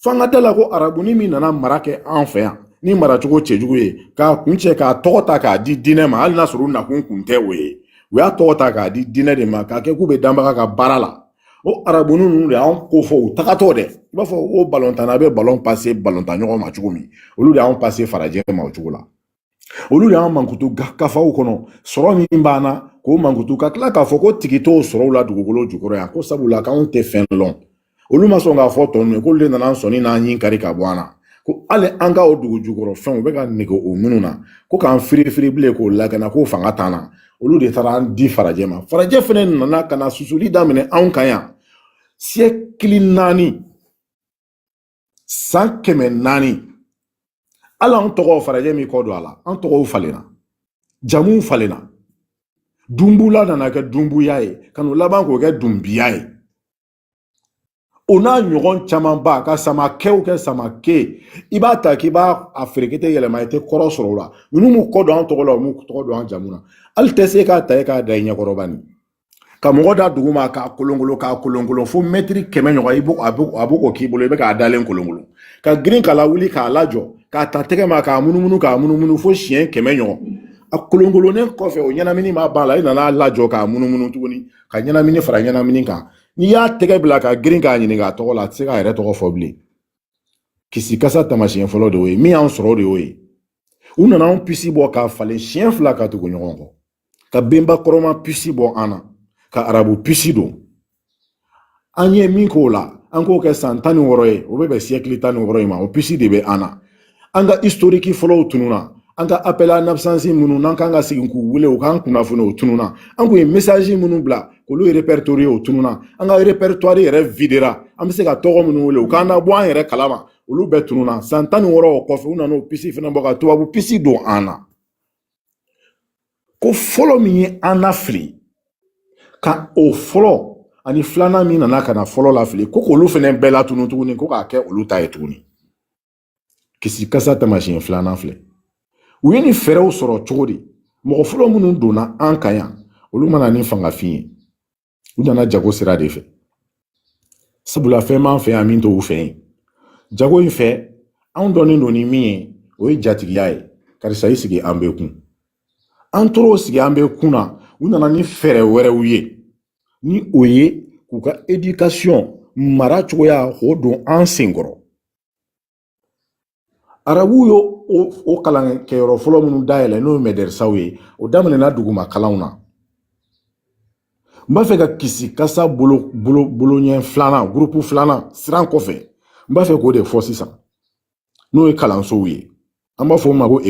f'an ka da la ko arabuni min nana mara kɛ an fɛ yan ni maracogo cɛjugu ye k'a kun cɛ k'a tɔgɔ ta k'a di diinɛ ma hali n'a sɔrɔ u nakun kun tɛ o ye u y'a tɔgɔ ta k'a di diinɛ de ma k'a kɛ k'u bɛ danbaga ka baara la o arabuni ninnu de y'anw ko fɔ u tagatɔ dɛ i b'a fɔ o balontan a bɛ balon pase balontan ɲɔgɔn ma cogo min olu de y'anw pase farajɛ ma o cogo la olu de y'an mankutu kafaw kɔnɔ sɔrɔ min b'an na k'o mankutu ka tila k'a fɔ ko tigi t'o sɔrɔw la dugukolo jukɔrɔ yan ko sabula k'anw tɛ fɛn lɔn olu ma sɔn k'a fɔ tɔ ninnu ye k'olu de nana an sɔnni n'an ɲin kari ka bɔ an na ko hali an ka o dugu jukɔrɔ fɛnw u bɛ ka nege o minnu na ko k'an firifiri bilen k'o lakana k'o fanga t'an na olu de taara an di farajɛ ma farajɛ fɛnɛ nana ka na susuli daminɛ anw kan yan siècle 4 san 400 hali an tɔgɔ farajɛ min kɔ don a la an tɔgɔw falenna jamuw falenna dunbula nana kɛ dunbuya ye ka n'o laban k'o kɛ dunbiya ye o n'a ɲɔgɔn caman ba ka samakɛw kɛ samake i b'a ta k'i b'a a ferekete yɛlɛma i tɛ kɔrɔ sɔrɔ o la ninnu m'u kɔ don an tɔgɔ la u m'u tɔgɔ don an jamu na hali tɛ se k'a ta e k'a da i ɲɛkɔrɔba nin ka mɔgɔ da dugu ma k'a kolonkolon fo mɛtiri 100 ɲɔgɔn a b'o k'i bolo i bɛ k'a dalen kolonkolon ka girin k'a lawuli k'a lajɔ k'a ta tɛgɛ ma k'a munumunu fo siɲɛ 100 ɲɔgɔn a kolonkolonlen kɔfɛ o ɲɛnamini ma ban la i nana lajɔ k'a munumunu tuguni ka ɲɛnamini fara ɲɛnamini kan n'i y'a tɛgɛ bila ka girin k'a ɲininka a tɔgɔ la a tɛ se k'a yɛrɛ tɔgɔ fɔ bilen kisi kasa tamasiyɛn fɔlɔ de y'o ye min y'an sɔrɔ de y'o ye u nana anw pisi bɔ k'a falen siɲɛ 2 ka tugu ɲɔgɔn kɔ ka benba kɔrɔma pisi bɔ an na ka arabu pisi don an ye min k'o la an k'o kɛ san 16 ye o bɛ bɛn siècle 16 ma o pisi de bɛ an na an ka historique fɔlɔw tununa an ka appel à l'absence minnu n'an kan ka segin k'u wele u k'an kunnafoni o tununa an kun ye message minnu bila k'olu répertorier o tununa an ka répertoire yɛrɛ videra an bɛ se ka tɔgɔ minnu wele u k'an labɔ an yɛrɛ kalama olu bɛɛ tununa san 16 o kɔfɛ u nana o pisi fana bɔ ka tubabu pisi don an na ko fɔlɔ min ye an lafili ka o fɔlɔ ani filanan min nana ka na fɔlɔ lafili ko k'olu fana bɛɛ latunu tuguni ko k'a kɛ olu ta ye tuguni kisi kasa tamasiyɛn filanan filɛ u ye ni fɛɛrɛw sɔrɔ cogo di mɔgɔ fɔlɔ minnu donna an kan yan olu mana ni fangafin ye u nana jago sira de fɛ sabula fɛn m'an fɛ yan min t'u fɛ yen jago in fɛ anw dɔnnen don ni min ye o ye jatigiya ye karisa i sigi an bɛ kun an tora o sigi an bɛ kun na u nana ni fɛɛrɛ wɛrɛw ye ni o ye k'u ka éducation mara cogoya k'o don an senkɔrɔ arabuw yo o kalankɛyɔrɔ fɔlɔ minnu dayɛlɛ n'o ye mɛdɛrisaw ye o daminɛna duguma kalanw na n b'a fɛ ka kisi kasa boloɲɛ filanan groupe filanan siran kɔfɛ n b'a fɛ k'o de fɔ sisan n'o ye kalansow ye an b'a fɔ o ma ko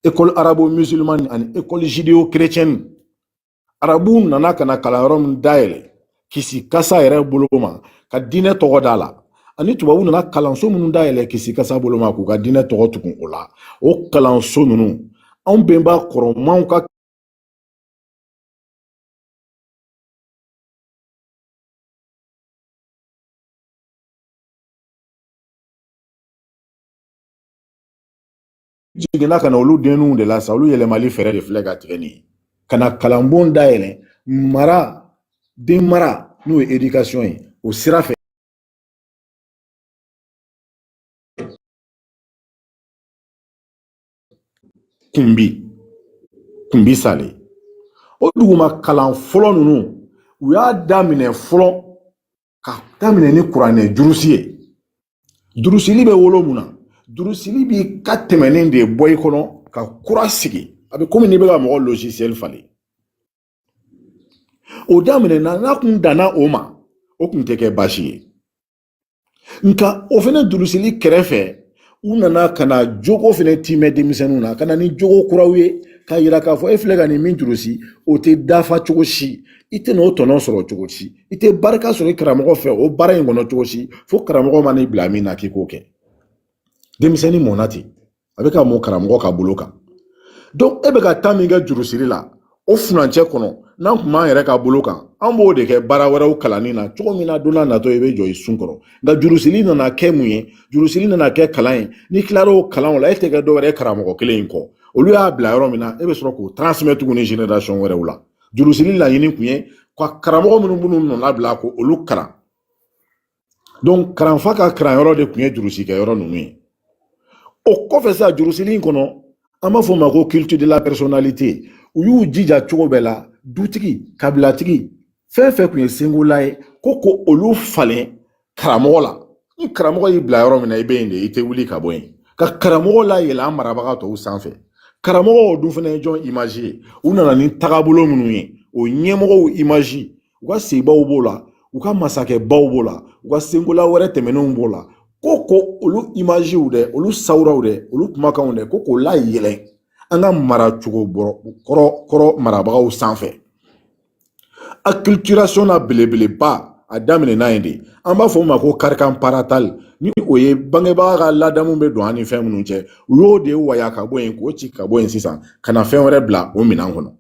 école arabo musulmane ani école judéo chrétienne arabuw nana ka na kalanyɔrɔ min dayɛlɛ kisi kasa yɛrɛ bolo ma ka diinɛ tɔgɔ d'a la ani tubabu nana kalanso minnu dayɛlɛ kisi kasa bolo ma k'u ka diinɛ tɔgɔ tugun o la o kalanso ninnu anw bɛnba kɔrɔmanw ka jiginna ka na olu denninw de la sa olu yɛlɛmali fɛɛrɛ de filɛ ka tigɛ nin ye ka na kalanbon dayɛlɛ mara den mara n'o ye éducation ye o sira fɛ kunbi sale o duguma kalan fɔlɔ ninnu u y'a daminɛ fɔlɔ ka daminɛ ni kuranɛ jurusi ye jurusili bɛ wolo mun na jurusili bi ka tɛmɛnen de bɔ i kɔnɔ ka kura sigi a bɛ komi n'i bɛ ka mɔgɔ logiciel falen o daminɛna n'a kun danna o ma o kun tɛ kɛ baasi ye nka o fana jurusili kɛrɛfɛ u nana ka na jogo fana timɛ denmisɛnninw na ka na ni jogo kuraw ye k'a yira k'a fɔ e filɛ ka nin min jurusi o tɛ dafa cogo si i tɛ n'o tɔnɔ sɔrɔ cogo si i tɛ barika sɔrɔ i karamɔgɔ fɛ o baara in kɔnɔ cogo si fo karamɔgɔ ma n'i bila min na k'i k'o kɛ denmisɛnnin mɔnna ten a bɛ ka mɔ karamɔgɔ ka bolo kan donc e bɛ ka taa min kɛ jurusiri la o furancɛ kɔnɔ n'an tun b'an yɛrɛ ka bolo kan an b'o de kɛ baara wɛrɛw kalanni na cogo min na don n'a natɔ i bɛ jɔ i sun kɔrɔ nka jurusili nana kɛ mun ye jurusili nana kɛ kalan ye n'i tilara o kalanw la e tɛ kɛ dɔwɛrɛ ye karamɔgɔ kelen in kɔ olu y'a bila yɔrɔ min na e bɛ sɔrɔ k'o transmettre tuguni génération wɛrɛw la jurusili laɲini kun ye ka karamɔgɔ minnu nana bila ko olu kalan donc kalanfa ka kalanyɔrɔ de tun ye jurusikɛyɔrɔ ninnu ye o kɔfɛ sa jurusili in kɔnɔ an b'a fɔ o ma ko culture de la personnalité u y'u jija cogo bɛɛ la dutigi kabilatigi fɛn fɛn tun ye senkola ye ko olu falen karamɔgɔ la ni karamɔgɔ y'i bila yɔrɔ min na i bɛ yen de i tɛ wuli ka bɔ yen ka karamɔgɔ la yɛlɛ an marabaga tɔw sanfɛ karamɔgɔw dun fana ye jɔn image ye u nana ni tagabolo minnu ye o ɲɛmɔgɔw image u ka sebaw b'o la u ka masakɛbaw b'o la u ka senkola wɛrɛ tɛmɛnenw b'o la ko olu imagew dɛ olu sawuraw dɛ olu kumakanw dɛ ko k'o la yɛlɛ an ka mara cogo kɔrɔ marabagaw sanfɛ acculturation na belebeleba a daminɛna yen de an b'a fɔ o ma ko karikan paratal ni o ye bangebaga ka ladamu bɛ don an ni fɛn minnu cɛ u y'o de waya ka bɔ yen k'o ci ka bɔ yen sisan ka na fɛn wɛrɛ bila o minɛn kɔnɔ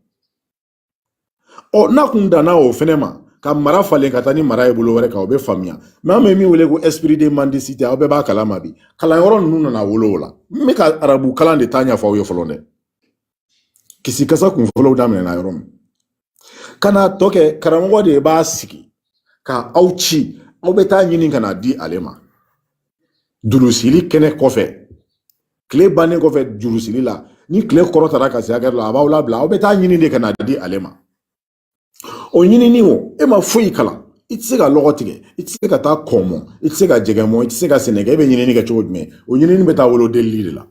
ɔ n'a kun danna o fɛnɛ ma ka mara falen ka taa ni mara ye bolo wɛrɛ kan o bɛ faamuya mɛ an bɛ min wele ko esprit de mendicité aw bɛɛ b'a kalama bi kalanyɔrɔ ninnu nana wolo o la n bɛ ka arabu kalan de taa ɲɛfɔ aw ye fɔlɔ dɛ kisi kasa kun fɔlɔw daminɛna yɔrɔ min ka na tɔ kɛ karamɔgɔ de b'a sigi ka aw ci aw bɛ taa ɲini ka na di ale ma jurusili kɛnɛ kɔfɛ tile bannen kɔfɛ jurusili la ni tile kɔrɔtara ka se hakɛ dɔ la a b'aw labila aw bɛ taa ɲini de ka na di ale ma o ɲinini o e ma foyi kalan i tɛ se ka lɔgɔ tigɛ i tɛ se ka taa kɔn mɔ i tɛ se ka jɛgɛ mɔ i tɛ se ka sɛnɛ kɛ e bɛ ɲinini kɛ cogo jumɛn o ɲinini bɛ taa wolo delili de la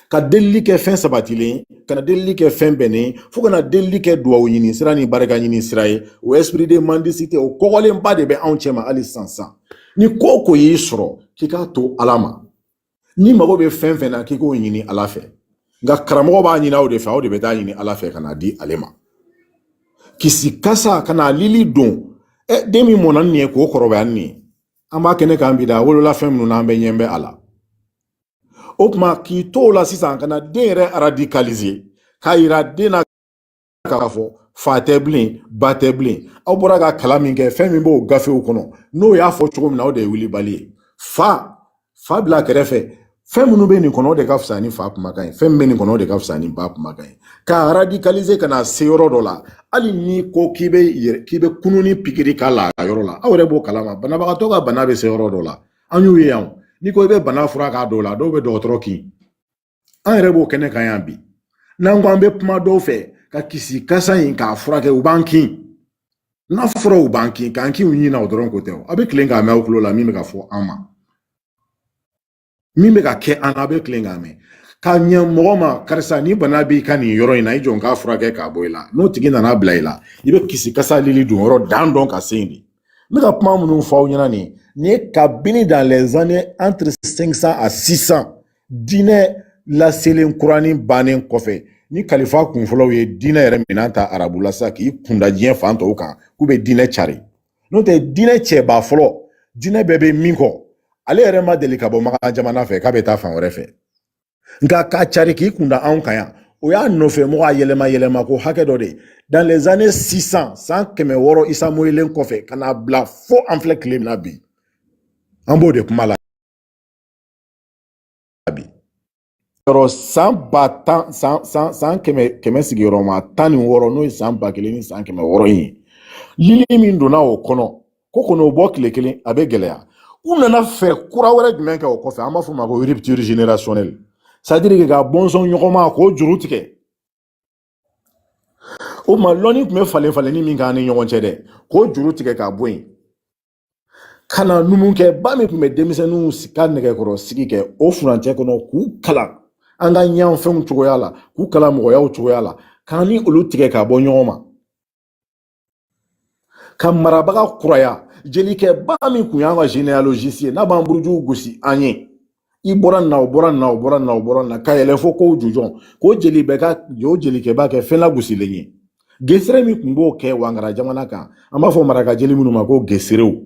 ka delili kɛ fɛn sabatilen ka na delili kɛ fɛn bɛnnen fo ka na delili kɛ duwawu ɲini sira ni barika ɲini sira ye o esprit de mendicité o kɔgɔlenba de bɛ anw cɛ ma hali sisan ni ko o ko y'i sɔrɔ k'i k'a to ala ma ni mago bɛ fɛn fɛn na k'i k'o ɲini ala fɛ nka karamɔgɔ b'a ɲini aw de fɛ aw de bɛ taa ɲini ala fɛ ka na di ale ma kisi kasa ka na lili don den min mɔnna nin ye k'o kɔrɔbaya nin ye an b'a kɛnɛ kan bi da wolola fɛn minnu na an bɛ ɲɛ bɛ a la o tuma k'i to o la sisan ka na den yɛrɛ radicaliser k'a yira den na k'a fɔ fa tɛ bilen ba tɛ bilen aw bɔra ka kalan min kɛ fɛn min b'o gafew kɔnɔ n'o y'a fɔ cogo min na o de ye wulibali ye fa bila kɛrɛfɛ fɛn minnu bɛ nin kɔnɔ o de ka fisa ni fa kumakan ye fɛn min bɛ nin kɔnɔ o de ka fisa ni ba kumakan ye k'a radicaliser ka na se yɔrɔ dɔ la hali ni ko k'i bɛ kununi pikiri k'a la a yɔrɔ la aw yɛrɛ b'o kalama banabagatɔ ka bana bɛ se yɔrɔ dɔ la an y'u ye yan n'i ko i bɛ bana fura k'a dɔw la dɔw bɛ dɔgɔtɔrɔ kin an yɛrɛ b'o kɛnɛ kan yan bi n'an ko an bɛ kuma dɔw fɛ ka kisi kasa in k'a furakɛ u b'an kin n'a fɔra u b'an kin k'an kin u ɲinina o dɔrɔn ko tɛ a bɛ tilen k'a mɛn aw tulo la min bɛ ka fɔ an ma min bɛ ka kɛ an na a bɛ tilen k'a mɛn ka ɲɛ mɔgɔ ma karisa ni bana b'i ka nin yɔrɔ in na i jɔ k'a furakɛ k'a bɔ i la n'o tigi nana bila i la i bɛ kisi kasa lili don yɔrɔ dan dɔn ka se yen de n bɛ ka kuma minnu fɔ aw ɲɛna nin ye kabini dans les années entre 500 à 600 diinɛ laselen kuranin bannen kɔfɛ ni kalifa kunfɔlɔw ye diinɛ yɛrɛ minɛn ta arabu la sisan k'i kunda diɲɛ fan tɔw kan k'u bɛ diinɛ cari n'o tɛ diinɛ cɛba fɔlɔ diinɛ bɛɛ bɛ min kɔ ale yɛrɛ ma deli ka bɔ makan jamana fɛ k'a bɛ taa fan wɛrɛ fɛ nka k'a cari k'i kunda anw kan yan o y'a nɔfɛ mɔgɔ a yɛlɛma ko hakɛ dɔ de dans les années 600 san 600 Isa moyelen kɔfɛ ka n'a bila fo an filɛ tile min na bi an b'o de kuma la bi yɔrɔ san kɛmɛ sigiyɔrɔma 16 n'o ye san 1000 ni san 600 ye lili min donna o kɔnɔ ko kɔnɔ bɔ tile kelen a bɛ gɛlɛya u nana fɛ kura wɛrɛ jumɛn kɛ o kɔfɛ an b'a fɔ ma ko rupture générationnelle c'est à dire que ka bɔnsɔn ɲɔgɔnma k'o juru tigɛ o ma lɔnni tun bɛ falen falenni min k'an ni ɲɔgɔn cɛ dɛ k'o juru tigɛ ka bɔ yen ka na numukɛba min tun bɛ denmisɛnninw ka nɛgɛkɔrɔ sigi kɛ o furancɛ kɔnɔ k'u kalan an ka ɲɛnfɛnw cogoya la k'u kalan mɔgɔyaw cogoya la k'an ni olu tigɛ ka bɔ ɲɔgɔn ma ka marabaga kuraya jelikɛba min kun y'an ka généalogiste ye n'a b'an burujuw gosi an ye i bɔra nin na o bɔra nin na o bɔra nin na o bɔra nin na ka yɛlɛ fo kow jujɔn k'o jeli bɛ ka o jelikɛba kɛ fɛn lagosilen ye gesere min kun b'o kɛ wangara jamana kan an b'a fɔ maraka jeli minnu ma ko geserew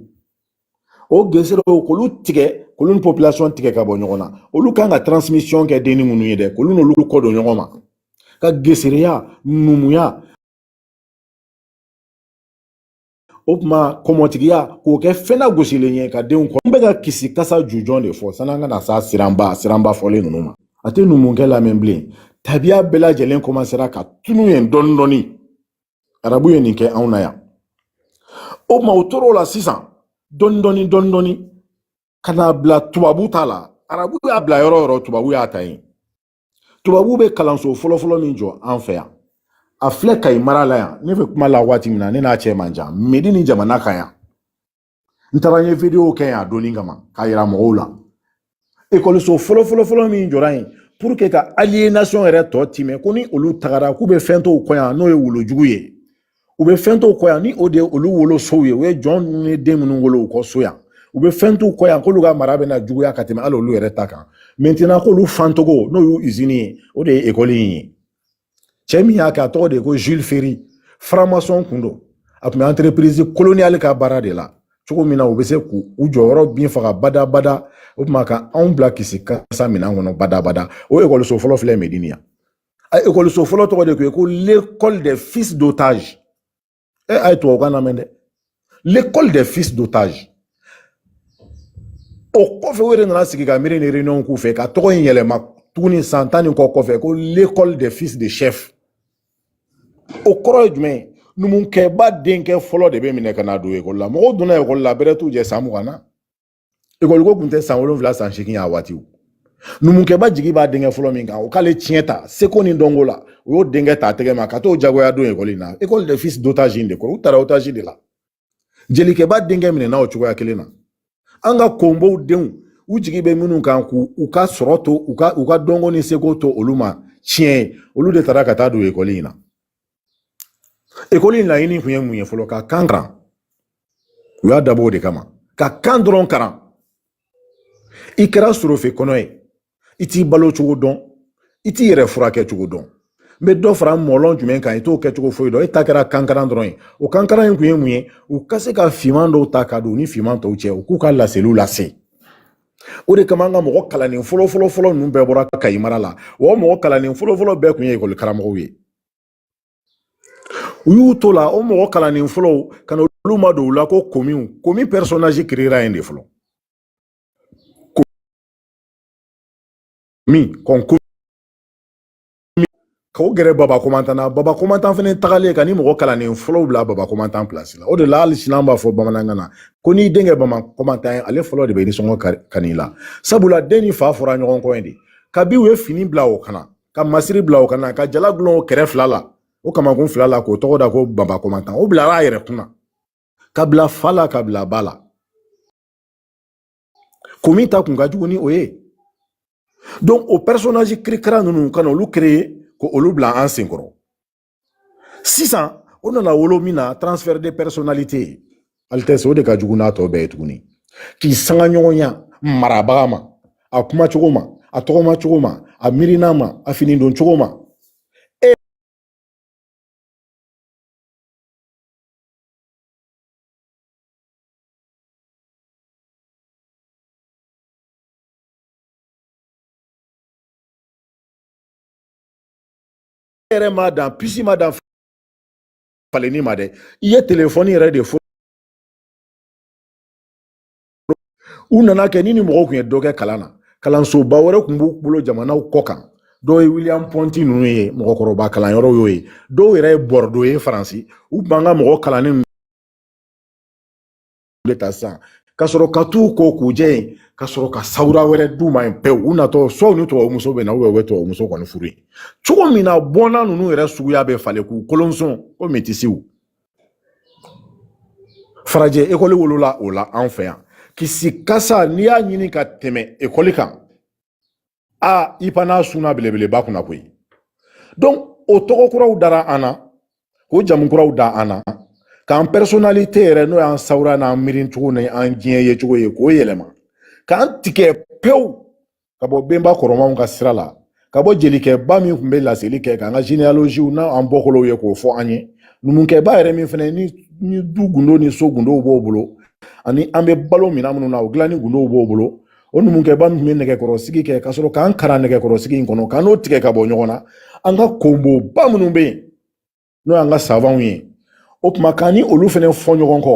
o geserew k'olu tigɛ k'olu ni population tigɛ ka bɔ ɲɔgɔn na olu kan ka transmission kɛ denni minnu ye dɛ k'olu n'olu kɔ don ɲɔgɔn ma ka gesereya numuya o tuma kɔmɔtigiya k'o kɛ fɛn lagosilen ye ka denw kɔ n bɛ ka kisi kasa jujɔn de fɔ san'an ka na sa siranba fɔlen ninnu ma a tɛ numukɛ lamɛn bilen tabiya bɛɛ lajɛlen commencera ka tunu yen dɔɔni dɔɔni arabu ye nin kɛ anw na yan o tuma o tor'o la sisan dɔɔni dɔɔni ka na bila tubabu ta la arabu y'a bila yɔrɔ yɔrɔ tubabu y'a ta yen tubabu bɛ kalanso fɔlɔfɔlɔ min jɔ an fɛ yan a filɛ Kayi mara la yan ne bɛ kuma la waati min na ne n'a cɛ man jan Medi ni jamana kan yan n taara n ye vidéo kɛ yan a donni kama k'a yira mɔgɔw la ekɔliso fɔlɔfɔlɔ min jɔra yen pour que ka aliénation yɛrɛ tɔ timɛ ko ni olu tagara k'u bɛ fɛn t'o kɔ yan n'o ye wolojugu ye u bɛ fɛn t'o kɔ yan ni o de ye olu wolosow ye o ye jɔn ni den minnu wolo u kɔ so yan u bɛ fɛn t'u kɔ yan k'olu ka mara bɛna juguya ka tɛmɛ hali olu yɛrɛ ta kan maintenant k'olu fantogo n'o y'u usine ye o de ye école in ye cɛ min y'a kɛ a tɔgɔ de ye ko Jules Ferry franc-maçon kun don a tun bɛ entreprise coloniale ka baara de la cogo min na u bɛ se k'u jɔyɔrɔ bin faga badabada o tuma ka anw bila kisi kasa minɛn kɔnɔ badabada o ekɔliso fɔlɔ filɛ Medini yan a ekɔliso fɔlɔ tɔgɔ de tun ye ko l'école des fils d'otage a ye tubabukan lamɛn dɛ l'école des fils d'otage o kɔfɛ o yɛrɛ nana sigi ka miiri ni réunion k'u fɛ ka tɔgɔ in yɛlɛma tuguni san 10 nin kɔ kɔfɛ ko l'école des fils de chef o kɔrɔ ye jumɛn ye numukɛba denkɛ fɔlɔ de bɛ minɛ ka na don ekɔli la mɔgɔw donna ekɔli la bɛrɛ t'u jɛ san 20 na école ko tun tɛ san 7 san 8 y'a waati o numukɛba jigi b'a denkɛ fɔlɔ min kan o k'ale tiɲɛ ta seko ni dɔnko la o y'o denkɛ ta tɛgɛ ma ka t'o jagoya don ekɔli in na école des fils d'otage in de kɔrɔ u taara otage de la jelikɛba denkɛ minɛna o cogoya kelen na an ka konbow denw u jigi bɛ minnu kan k'u ka sɔrɔ to u ka dɔnko ni seko to olu ma tiɲɛ olu de taara ka taa don ekɔli in na ekɔli in laɲini tun ye mun ye fɔlɔ ka kan karan u y'a dabɔ o de kama ka kan dɔrɔn karan i kɛra sorofe kɔnɔ ye i t'i balo cogo dɔn i t'i yɛrɛ furakɛ cogo dɔn n bɛ dɔ fara mɔlɔn jumɛn kan i t'o kɛ cogo foyi dɔn e ta kɛra kankaran dɔrɔn ye o kankaran in tun ye mun ye u ka se ka finman dɔw ta ka don u ni finman tɔw cɛ u k'u ka laseliw lase o de kama an ka mɔgɔ kalannen fɔlɔ ninnu bɛɛ bɔra Kayi mara la o mɔgɔ kalannen fɔlɔ bɛɛ tun ye ekɔli karamɔgɔw ye u y'u to la o mɔgɔ kalannen fɔlɔw ka na olu ma don u la ko komi personnage créera yen de fɔlɔ k'o gɛrɛ Baba Komantan na Baba Komantan fana tagalen ka ni mɔgɔ kalannen fɔlɔw bila Baba Komantan place la o de la hali sini an b'a fɔ bamanankan na ko n'i denkɛ Baba Komantan ye ale fɔlɔ de bɛ nisɔngɔ kan'i la sabula den ni fa fɔra ɲɔgɔn kɔ ye de kabi u ye fini bila o kana ka masiri bila o kana ka jala gulon o kɛrɛ fila la o kamakun fila la k'o tɔgɔ da ko Baba Komantan o bilara a yɛrɛ kunna ka bila fa la ka bila ba la ko min ta kun ka jugu ni o ye donc o personnage kirikara ninnu ka na olu créer ko olu bila an senkɔrɔ sisan o nana wolo min na transfert de personnalité Altesse o de ka jugu n'a tɔ bɛɛ ye tuguni k'i sanga ɲɔgɔnya marabaga ma a kuma cogo ma a tɔgɔma cogo ma a miirina ma a fini don cogo ma yɛrɛ ma dan pisi ma dan falenni ma dɛ i ye telefɔni yɛrɛ de fɔ u nana kɛ ni mɔgɔw tun ye dɔ kɛ kalan na kalansoba wɛrɛ tun b'u bolo jamanaw kɔ kan dɔw ye William Ponty ninnu ye mɔgɔkɔrɔba kalanyɔrɔw y'o ye dɔw yɛrɛ ye Bordeaux ye Faransi u tun b'an ka mɔgɔ kalannen ta san ka sɔrɔ ka t'u ko k'u jɛ yen ka sɔrɔ ka sawura wɛrɛ d'u ma yen pewu u natɔ soit u ni tubabumuso bɛ na u bɛ tubabumuso kɔni furu yen cogo min na bɔnna ninnu yɛrɛ suguya bɛ falen k'u kolonsɔn ko métisiw farajɛ école wolola o la an fɛ yan kisi kasa n'i y'a ɲini ka tɛmɛ école kan i pana suna belebeleba kunna koyi donc o tɔgɔ kuraw dara an na k'o jamu kuraw da an na k'an personnalité yɛrɛ n'o y'an sawura n'an miiricogo ni an diɲɛ ye cogo ye k'o yɛlɛma k'an tigɛ pewu ka bɔ benba kɔrɔmanw ka sira la ka bɔ jelikɛba min tun bɛ laseli kɛ k'an ka généalogie n'an bɔkolow ye k'o fɔ an ye numukɛba yɛrɛ min fɛnɛ ni du gundo ni so gundow b'o bolo ani an bɛ balo minna minnu na o dilanni gundow b'o bolo o numukɛba min tun bɛ nɛgɛkɔrɔsigi kɛ ka sɔrɔ k'an kalan nɛgɛkɔrɔsigi in kɔnɔ k'an n'o tigɛ ka bɔ ɲɔgɔn na an ka konboba minnu bɛ yen n'o y'an ka savanw ye o tuma k'an ni olu fɛnɛ fɔ ɲɔgɔn kɔ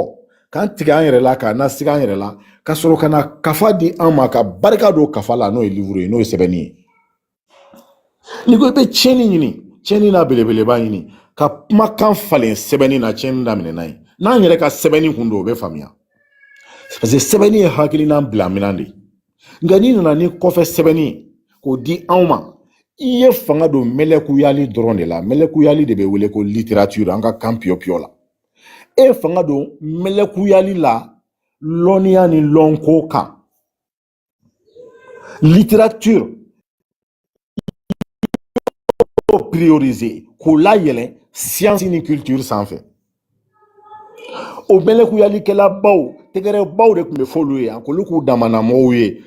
k'an tigɛ an yɛrɛ la k'an nasigi an yɛrɛ la ka sɔrɔ ka na kafa di an ma ka barika don kafa la n'o ye livre ye n'o ye sɛbɛnni ye n'i ko i bɛ tiɲɛni ɲini tiɲɛni n'a belebeleba ɲini ka kumakan falen sɛbɛnni na tiɲɛni daminɛ n'a ye n'an yɛrɛ ka sɛbɛnni kun don o bɛ faamuya parce que sɛbɛnni ye hakilina bila minɛn de nka n'i nana ni kɔfɛ sɛbɛnni k'o di anw ma i ye fanga don mɛlɛkuyali dɔrɔn de la mɛlɛkuyali de bɛ wele ko littérature an ka kan piyɔpiyɔ la e fanga don mɛlɛkuyali la lɔnniya ni lɔnko kan littérature o prioriser k'o layɛlɛn science ni culture sanfɛ o mɛlɛkuyalikɛlabaw tɛgɛrɛbaw de tun bɛ f'olu ye k'olu k'u damanamɔgɔw ye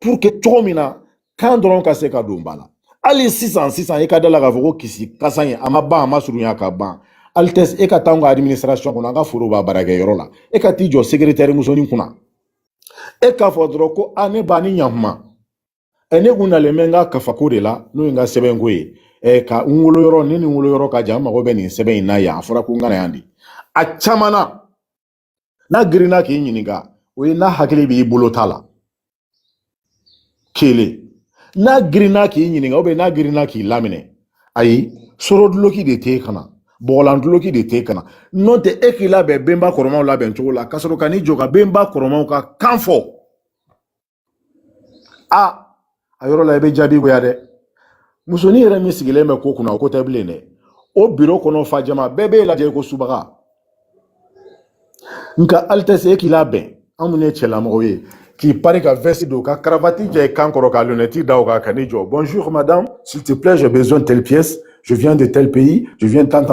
pour que cogo min na kan dɔrɔn ka se ka don ba la hali sisan i ka da la k'a fɔ ko kisi kasa in a ma ban a ma surunya ka ban hali tɛ e ka taa an ka administration kɔnɔ an ka foro b'a baarakɛyɔrɔ la e ka t'i jɔ secrétaire musonin kunna e k'a fɔ dɔrɔn ko ne ba ni ɲakuma ne kun nalen bɛ n ka kafako de la n'o ye n ka sɛbɛnko ye ka n woloyɔrɔ ne ni n woloyɔrɔ ka jan n mago bɛ nin sɛbɛn in na yan a fɔra ko n kana yan de a caman na n'a girinna k'i ɲininka o ye n'a hakili b'i bolo t'a la kelen n'a girinna k'i ɲininka n'a girinna k'i laminɛ ayi soroduloki de t'e kana bɔgɔlanduloki de t'e kana n'o tɛ e k'i labɛn benba kɔrɔmaw labɛn cogo la ka sɔrɔ ka n'i jɔ ka benba kɔrɔmaw ka kan fɔ a yɔrɔ la i bɛ jaabi goya dɛ musonin yɛrɛ min sigilen bɛ ko kunna o ko tɛ bilen dɛ o biro kɔnɔ fajama bɛɛ b'e lajɛ ko subaga nka hali tɛ se e k'i labɛn an minnu ye cɛlamɔgɔw ye k'i pari ka veste don ka cravate jɛ kan kɔrɔ ka lunette da o kan ka n'i jɔ bonjour madame s'il te plaît j'ai besoin de telle pièce je viens de tel pays je viens tant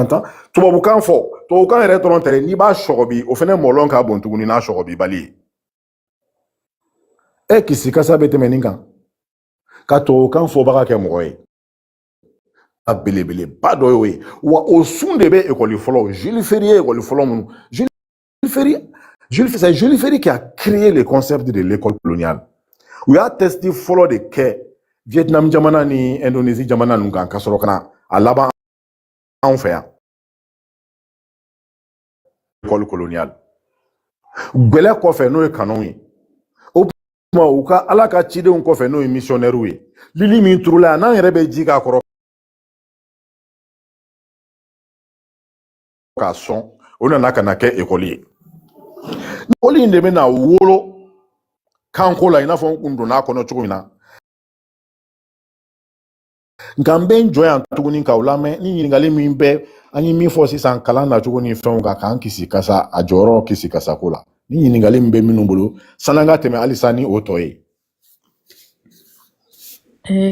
tubabukan fɔ tubabukan yɛrɛ dɔrɔn tɛ n'i b'a sɔgɔbi o fɛnɛ mɔlɔn ka bon tuguni n'a sɔgɔbi bali ye kisi kasa bɛ tɛmɛ nin kan ka tubabukan fɔbaga kɛ mɔgɔ ye a belebeleba dɔ y'o ye wa o sun de bɛ école fɔlɔ Jules Ferry ye école fɔlɔ minnu c'est Jules Ferry qui a créé le concept de l'école coloniale. U y'a testi fɔlɔ de kɛ Vietnam jamana ni Indonésie jamana ninnu kan ka sɔrɔ ka na a laban anw fɛ yan. École coloniale. Gbɛlɛ kɔfɛ n'o ye kanɔnw ye. O tuma u ka Ala ka cidenw kɔfɛ n'o ye missionnaires ye. Lili min turula yan n'an yɛrɛ bɛ ji k'a kɔrɔ k'a sɔn o nana ka na kɛ école ye. École in de bɛ na wolo kanko la i n'a fɔ n kun donna a kɔnɔ cogo min na nka n bɛ n jɔ yan tuguni k'aw lamɛn ni ɲininkali min bɛ an ye min fɔ sisan kalan nacogo ni fɛnw kan k'an kisi kasa a jɔyɔrɔ kisi kasako la ni ɲininkali min bɛ minnu bolo san'an ka tɛmɛ halisa ni o tɔ ye.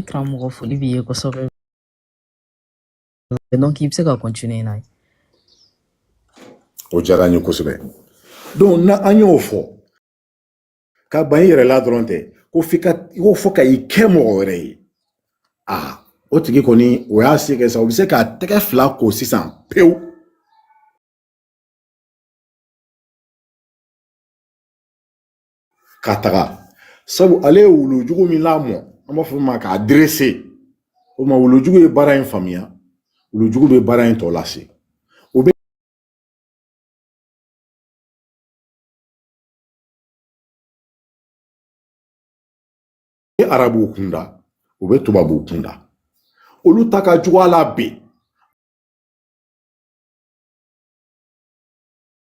karamɔgɔ foli b'i ye kosɛbɛ donc i bɛ se ka continuer n'a ye.
O diyara n ye kosɛbɛ donc n'an y'o fɔ ka ban i yɛrɛ la dɔrɔn tɛ ko fɔ ka i kɛ mɔgɔ wɛrɛ ye o tigi kɔni o y'a se kɛ sa o bɛ se k'a tɛgɛ fila ko sisan pewu ka taga sabu ale ye wulujugu min lamɔ an b'a fɔ ma k'a dresser o ma wulujugu ye baara in faamuya wulujugu bɛ baara in tɔ lase o bɛ arabuw kunda o bɛ tubabuw kunda olu ta ka jugu a la bi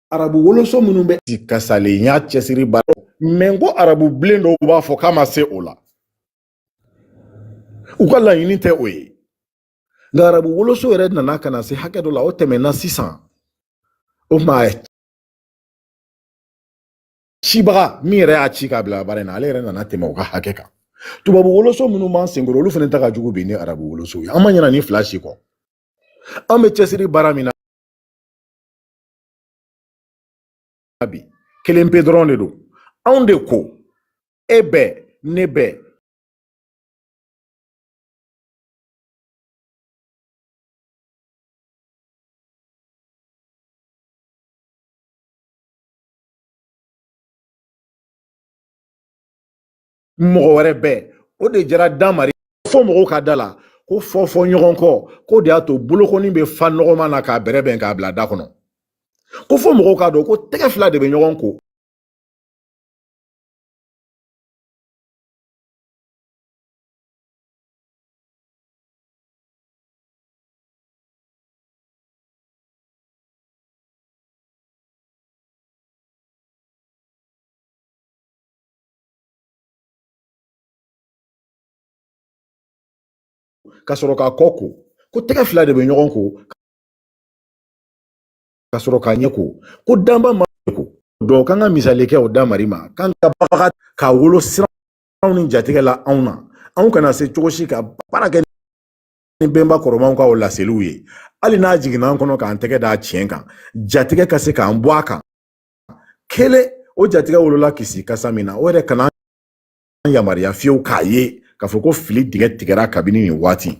arabu woloso minnu bɛ kasalen y'a cɛsiri baara mais n ko arabu bilen dɔw b'a fɔ k'a ma se o la u ka laɲini tɛ o ye nka arabu woloso yɛrɛ nana ka na se hakɛ dɔ la o tɛmɛna sisan o tuma cibaga min yɛrɛ y'a ci k'a bila baara in na ale yɛrɛ nana tɛmɛ o ka hakɛ kan tubabu woloso minnu b'an senkɔrɔ olu fana ta ka jugu bi ni arabu woloso ye an ma ɲɛna ni fila si kɔ an bɛ cɛsiri baara min na bi kelen pe dɔrɔn de don anw de ko e bɛɛ ne bɛɛ mɔgɔ wɛrɛ bɛɛ o de jɛra damari fo mɔgɔw ka da la ko fɔ ɲɔgɔn kɔ ko de y'a to bolokɔni bɛ fa nɔgɔman na k'a bɛrɛ bɛn k'a bila da kɔnɔ ko fo mɔgɔw k'a dɔn ko tɛgɛ fila de bɛ ɲɔgɔn ko ka sɔrɔ ka kɔ ko tɛgɛ fila de bɛ ɲɔgɔn ko ka sɔrɔ ka ɲɛ ko danba ma ko dɔw kan ka misali kɛ o damari ma kan ka baga ka wolo siranw ni jatigɛ la anw na anw kana se cogo si ka baara kɛ ni bɛnba kɔrɔmanw ka o laseliw ye hali n'a jiginna an kɔnɔ k'an tɛgɛ d'a tiɲɛ kan jatigɛ ka se k'an bɔ a kan kelen o jatigɛ wolola kisi kasa min na o yɛrɛ kana yamaruya fiyewu k'a ye k'a fɔ ko fili digɛ tigɛra kabini nin waati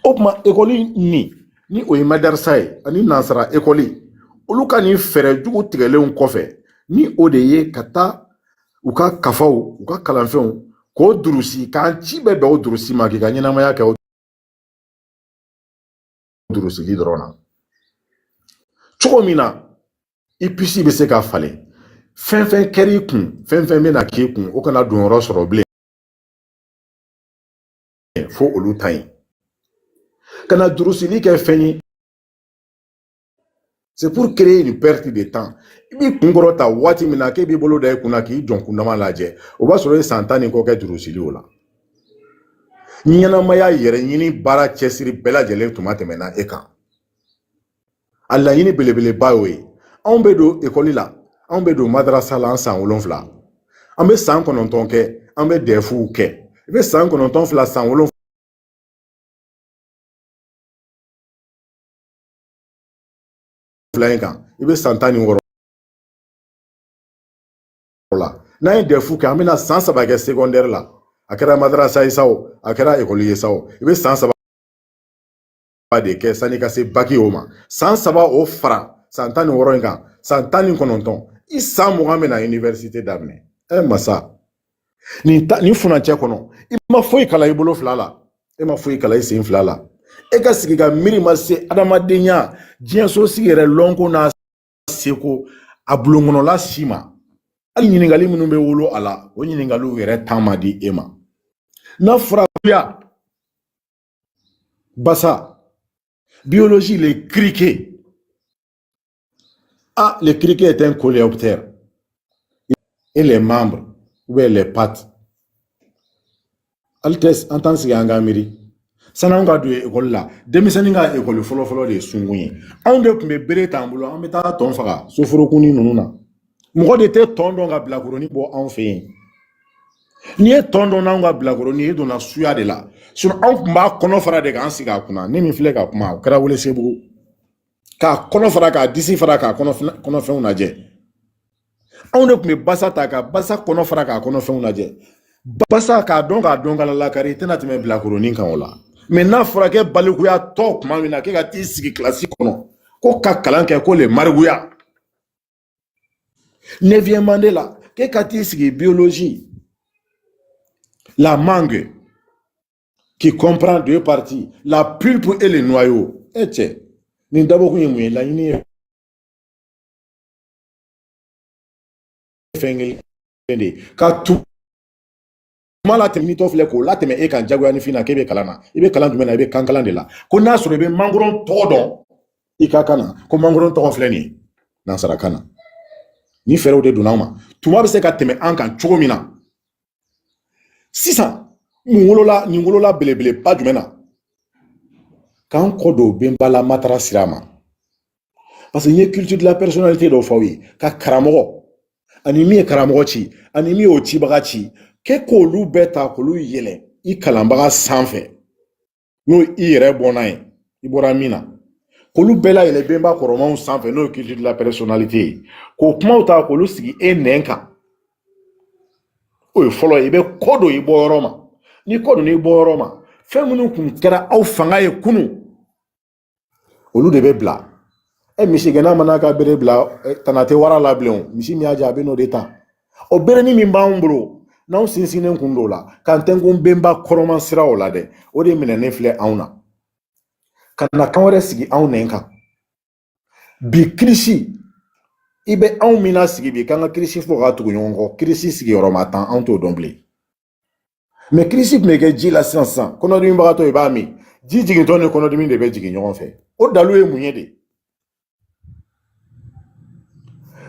o tuma ekɔli ni o ye madarasa ye ani nansara ekɔli olu ka nin fɛɛrɛ jugu tigɛlenw kɔfɛ ni o de ye ka taa u ka kafaw u ka kalanfɛnw k'o durusi k'an ci bɛɛ bɛn o durusi ma k'i ka ɲɛnamaya kɛ o durusili dɔrɔn na cogo min na i pisi bɛ se ka falen fɛn fɛn kɛr'i kun fɛn fɛn bɛ na k'i kun o kana don yɔrɔ sɔrɔ bilen fo olu ta ye kana durusili kɛ fɛn ye c'est pour créer une perte de temps i b'i kunkɔrɔ ta waati min na k'e b'i bolo da i kunna k'i jɔn kundama lajɛ o b'a sɔrɔ e san 10 ni kɔ kɛ durusili o la ɲɛnamaya yɛrɛ ɲini baara cɛsiri bɛɛ lajɛlen tuma tɛmɛna e kan a laɲini belebeleba y'o ye anw bɛ don ekɔli la anw bɛ don madarasa la an san 7 an bɛ san 9 kɛ an bɛ DEF kɛ i bɛ san 9 fila san 7 fila in kan i bɛ san 16 la n'an ye DEF kɛ an bɛna san 3 kɛ secondaire la a kɛra madarasa ye sa o a kɛra ekɔli ye sa o i bɛ san 3 de kɛ sani ka se baki o ma san 3 o fara san 16 in kan san 19 i san 20 bɛna université daminɛ masa nin furancɛ kɔnɔ i ma foyi kala i bolo fila la e ma foyi kala i sen fila la e ka sigi ka miiri ma se adamadenya diɲɛ so sigi yɛrɛ lɔnko n'a seko a bulon si ma hali ɲininkali minnu bɛ wolo a la o ɲininkaliw yɛrɛ temps ma di e ma n'a fɔra basa biologie les criquets les criquets est un coléoptère et les membres ou bien les pattes altes en tant que angamiri san'anw ka don ekɔli la denmisɛnnin ka ekɔli fɔlɔfɔlɔ de ye sunkun ye anw de tun bɛ bere t'an bolo an bɛ taa tɔn faga soforokunni ninnu na mɔgɔ de tɛ tɔn dɔn ka bilakoroni bɔ anw fɛ yen n'i ye tɔn dɔn n'anw ka bilakoroni e donna suya de la anw tun b'a kɔnɔ fara de k'an sigi a kunna ne min filɛ ka kuma o kɛra Welesebugu k'a kɔnɔ fara k'a disi fara k'a kɔnɔfɛnw lajɛ anw de tun bɛ basa ta ka basa kɔnɔ fara k'a kɔnɔfɛnw lajɛ basa k'a dɔn k'a lakari i tɛna tɛmɛ bilakoroni kan o la mais n'a fɔra k'e balikuya tɔ tuma min na k'e ka t'i sigi kilasi kɔnɔ ko ka kalan kɛ ko le mariguya 9e année la k'e ka t'i sigi biologie la mangue qui comprend 2 parties la pulpe et le noyau cɛ nin dabɔkun ye mun ye laɲini ye fɛn kelen de ka kuma la tɛmɛ nitɔ filɛ k'o la tɛmɛ e kan jagoya ni fina k'e bɛ kalan na i bɛ kalan jumɛn na i bɛ kan kalan de la ko n'a sɔrɔ i bɛ mangoron tɔgɔ dɔn i ka kan na ko mangoron tɔgɔ filɛ nin ye nansara kan na ni fɛɛrɛw de donna anw ma tuma bɛ se ka tɛmɛ an kan cogo min na sisan nin wolola belebeleba jumɛn na k'an kɔ don benbala matara sira ma parce que n ye culture de la personnalité dɔ fɔ aw ye ka karamɔgɔ ani min ye karamɔgɔ ci ani min y'o cibaga ci k'e k'olu bɛɛ ta k'olu yɛlɛ i kalanbaga sanfɛ n'o i yɛrɛ bɔ n'a ye i bɔra min na k'olu bɛɛ la yɛlɛ benba kɔrɔmanw sanfɛ n'o ye culture de la personnalité ye k'o kumaw ta k'olu sigi e nɛn kan o ye fɔlɔ ye i bɛ kɔ don i bɔyɔrɔ ma ni kɔ donna i bɔyɔrɔ ma fɛn minnu kun kɛra aw fanga ye kunun olu de bɛ bila misi gɛnna mana ka bere bila tana tɛ wara la bilen o misi min y'a jɛ a bɛ n'o de ta o bereni min b'anw bolo n'anw sinsinnen kun don o la k'an tɛnkun benba kɔrɔman siraw la dɛ o de minɛnen filɛ anw na ka na kan wɛrɛ sigi anw nɛn kan bi kirisi i bɛ anw min na sigi bi k'an ka kirisi fɔ ka tugu ɲɔgɔn kɔ kirisi sigiyɔrɔma 10 anw t'o dɔn bilen mais kirisi tun bɛ kɛ ji la sisan kɔnɔdimibagatɔ i b'a min ji jigintɔ ni kɔnɔdimi de bɛ jigin ɲɔgɔn fɛ o dalu ye mun ye de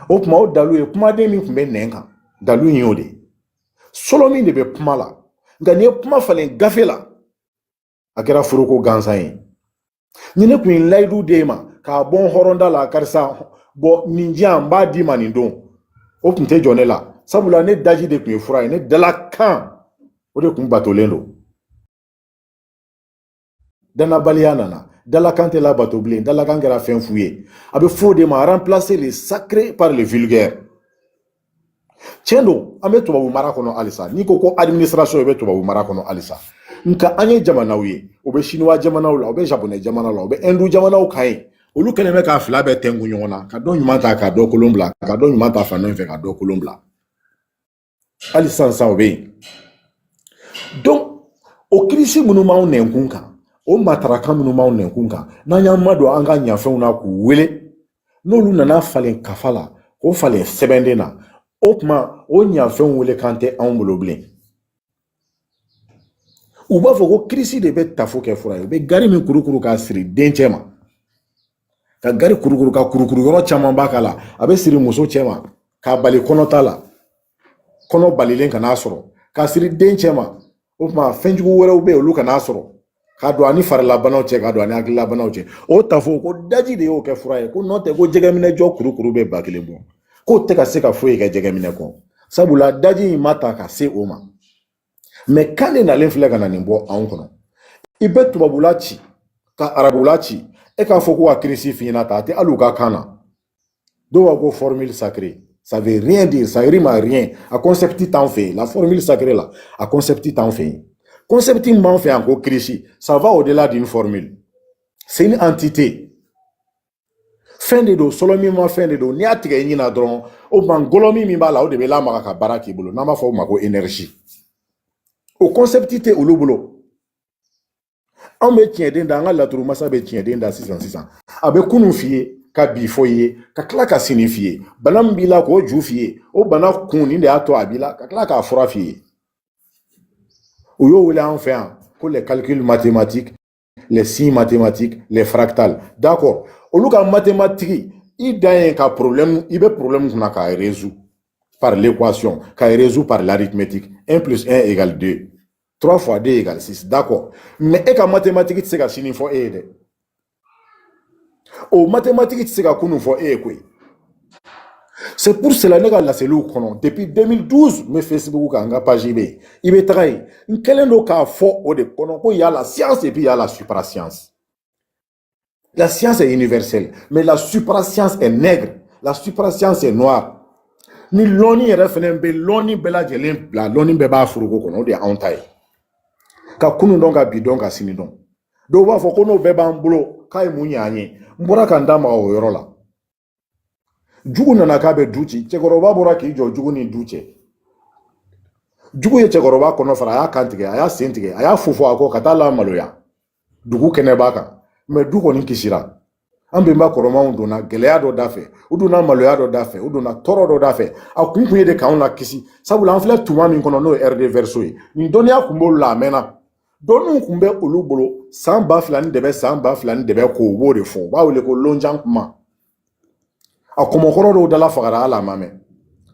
o tuma o dalu ye kumaden min tun bɛ nɛn kan dalu in y'o de solo min de bɛ kuma la nka n'i ye kuma falen gafe la a kɛra foroko gansan ye ni ne kun ye layidu d'e ma k'a bɔ n hɔrɔnda la karisa bɔ nin diyan n b'a d'i ma nin don o tun tɛ jɔ ne la sabula ne daji de tun ye fura ye ne dala kan o de tun batolen don danabaliya nana dalakan tɛ la bato bilen dalakan kɛra fɛn fu ye a bɛ fɔ o de ma remplacer le sacré par le vulgaire tiɲɛ don an bɛ tubabu mara kɔnɔ halisa n'i ko administration bɛ tubabu mara kɔnɔ halisa nka an ye jamanaw ye o bɛ chinois jamanaw la o bɛ japonais jamanaw la o bɛ hindu jamanaw kan ye olu kɛlen bɛ k'a fila bɛɛ tɛnku ɲɔgɔn na ka dɔ ɲuman ta ka dɔ kolon bila ka dɔ ɲuman ta fan dɔ in fɛ ka dɔ kolon bila hali sisan o bɛ yen donc o kirisi minnu b'anw nɛnkun kan o matarakan minnu b'anw nɛnkun kan n'an y'an madon an ka ɲafɛnw na k'u wele n'olu nana falen kafa la k'o falen sɛbɛnden na o tuma o ɲafɛnw wele kan tɛ anw bolo bilen u b'a fɔ ko kirisi de bɛ tafo kɛ fura ye u bɛ gari min kurukuru k'a siri dencɛ ma ka gari kurukuru ka kurukuru yɔrɔ caman b'a k'a la a bɛ siri muso cɛ ma k'a bali kɔnɔ ta la kɔnɔ balilen kan'a sɔrɔ k'a siri dencɛ ma o tuma fɛnjugu wɛrɛw bɛ yen olu kan'a sɔrɔ k'a don ani farilabanaw cɛ k'a don ani hakililabanaw cɛ o tafo ko daji de y'o kɛ fura ye ko n'o tɛ ko jɛgɛminɛjɔ kurukuru bɛ ba kelen bɔ k'o tɛ ka se ka foyi kɛ jɛgɛminɛ kɔ sabula daji in ma ta ka se o ma mais kan de nalen filɛ ka na nin bɔ anw kɔnɔ i bɛ tubabula ci ka arabula ci e k'a fɔ ko ka kirisi f'i ɲɛna ta a tɛ hali u ka kan na dɔw b'a ko formule sacrée ça veut rien dire ça rime à rien a concept t'anw fɛ yen la formule sacrée la a concept t'anw fɛ yen concept min b'anw fɛ yan ko kirisi ça va au-delà d'une formule c'est une entité fɛn de don sɔlɔ min ma fɛn de don n'i y'a tigɛ i ɲina dɔrɔn o tuma ngɔlɔmi min b'a la o de bɛ lamaga ka baara k'i bolo n'an b'a fɔ o ma ko énergie o concept tɛ olu bolo anw bɛ tiɲɛden da an ka laturu masa bɛ tiɲɛden da sisan a bɛ kunun f'i ye ka bi fɔ i ye ka tila ka sini f'i ye bana min b'i la k'o ju f'i ye o bana kun nin de y'a to a b'i la ka tila k'a fura f'i ye o y'o wele an fɛ yan ko les calculs mathématiques les signes mathématiques les fractales d'accord olu ka mathématique i dan ye ka problème i bɛ problème kunna k'a résoudre par l'équation k'a résoudre par l'arithmétique 1 plus 1 égale 2 3 fois 2 égale 6 d'accord mais e ka mathématique tɛ se ka sini fɔ e ye dɛ o mathématique tɛ se ka kunun fɔ e ye koyi c'est pour cela ne ka laseliw kɔnɔ depuis 2012 n bɛ Facebook kan n ka page bɛ yen i bɛ taga yen n kɛlen don k'a fɔ o de kɔnɔ ko y a la science et puis y a la suprascience la science est universelle mais la suprascience est nègre la suprascience est noire ni lɔnni yɛrɛ fɛnɛ bɛ lɔnni bɛɛ lajɛlen bila lɔnni bɛɛ b'a foroko kɔnɔ o de ye anw ta ye ka kunun dɔn ka bi dɔn ka sini dɔn dɔw b'a fɔ ko n'o bɛɛ b'an bolo k'a ye mun ɲɛ an ye n bɔra ka n da maga o yɔrɔ la jugu nana k'a bɛ du ci cɛkɔrɔba bɔra k'i jɔ jugu ni du cɛ jugu ye cɛkɔrɔba kɔnɔ fara a y'a kan tigɛ a y'a sen tigɛ a y'a fofo a kɔ ka taa la maloya dugu kɛnɛ b'a kan mais du kɔni kisira an bɛnba kɔrɔmanw donna gɛlɛya dɔ da fɛ u donna maloya dɔ da fɛ u donna tɔɔrɔ dɔ da fɛ a kun ye de k'anw la kisi sabula an filɛ tuma min kɔnɔ n'o ye RD verso ye nin dɔnniya kun b'olu la a mɛnna dɔnniw kun bɛ olu bolo san 2000 ni dɛbɛ san 2000 ni dɛbɛ k'o b'o de fɔ u b'a wele ko lonjan kuma a kɔmɔkɔrɔ dɔw dala fagara ala ma mɛn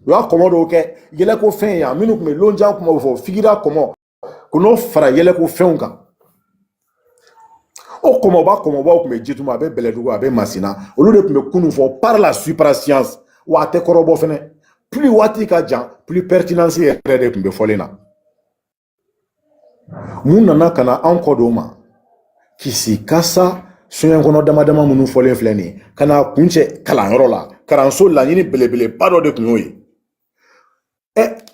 u y'a kɔmɔ dɔw kɛ yɛlɛko fɛn yan minnu tun bɛ lonjan kuma fɔ figira kɔmɔ ko n'o fara yɛlɛko fɛnw kan o kɔmɔbaw tun bɛ jituma a bɛ bɛlɛdugu a bɛ masina olu de tun bɛ kunun fɔ par la suprascience wa a tɛ kɔrɔbɔ fɛnɛ plus waati ka jan plus pertinence yɛrɛ de tun bɛ fɔlen na mun nana ka na anw kɔ don ma kisi kasa soɲɛ kɔnɔ dama dama minnu fɔlen filɛ nin ye ka na kuncɛ kalanyɔrɔ la kalanso laɲini belebeleba dɔ de tun y'o ye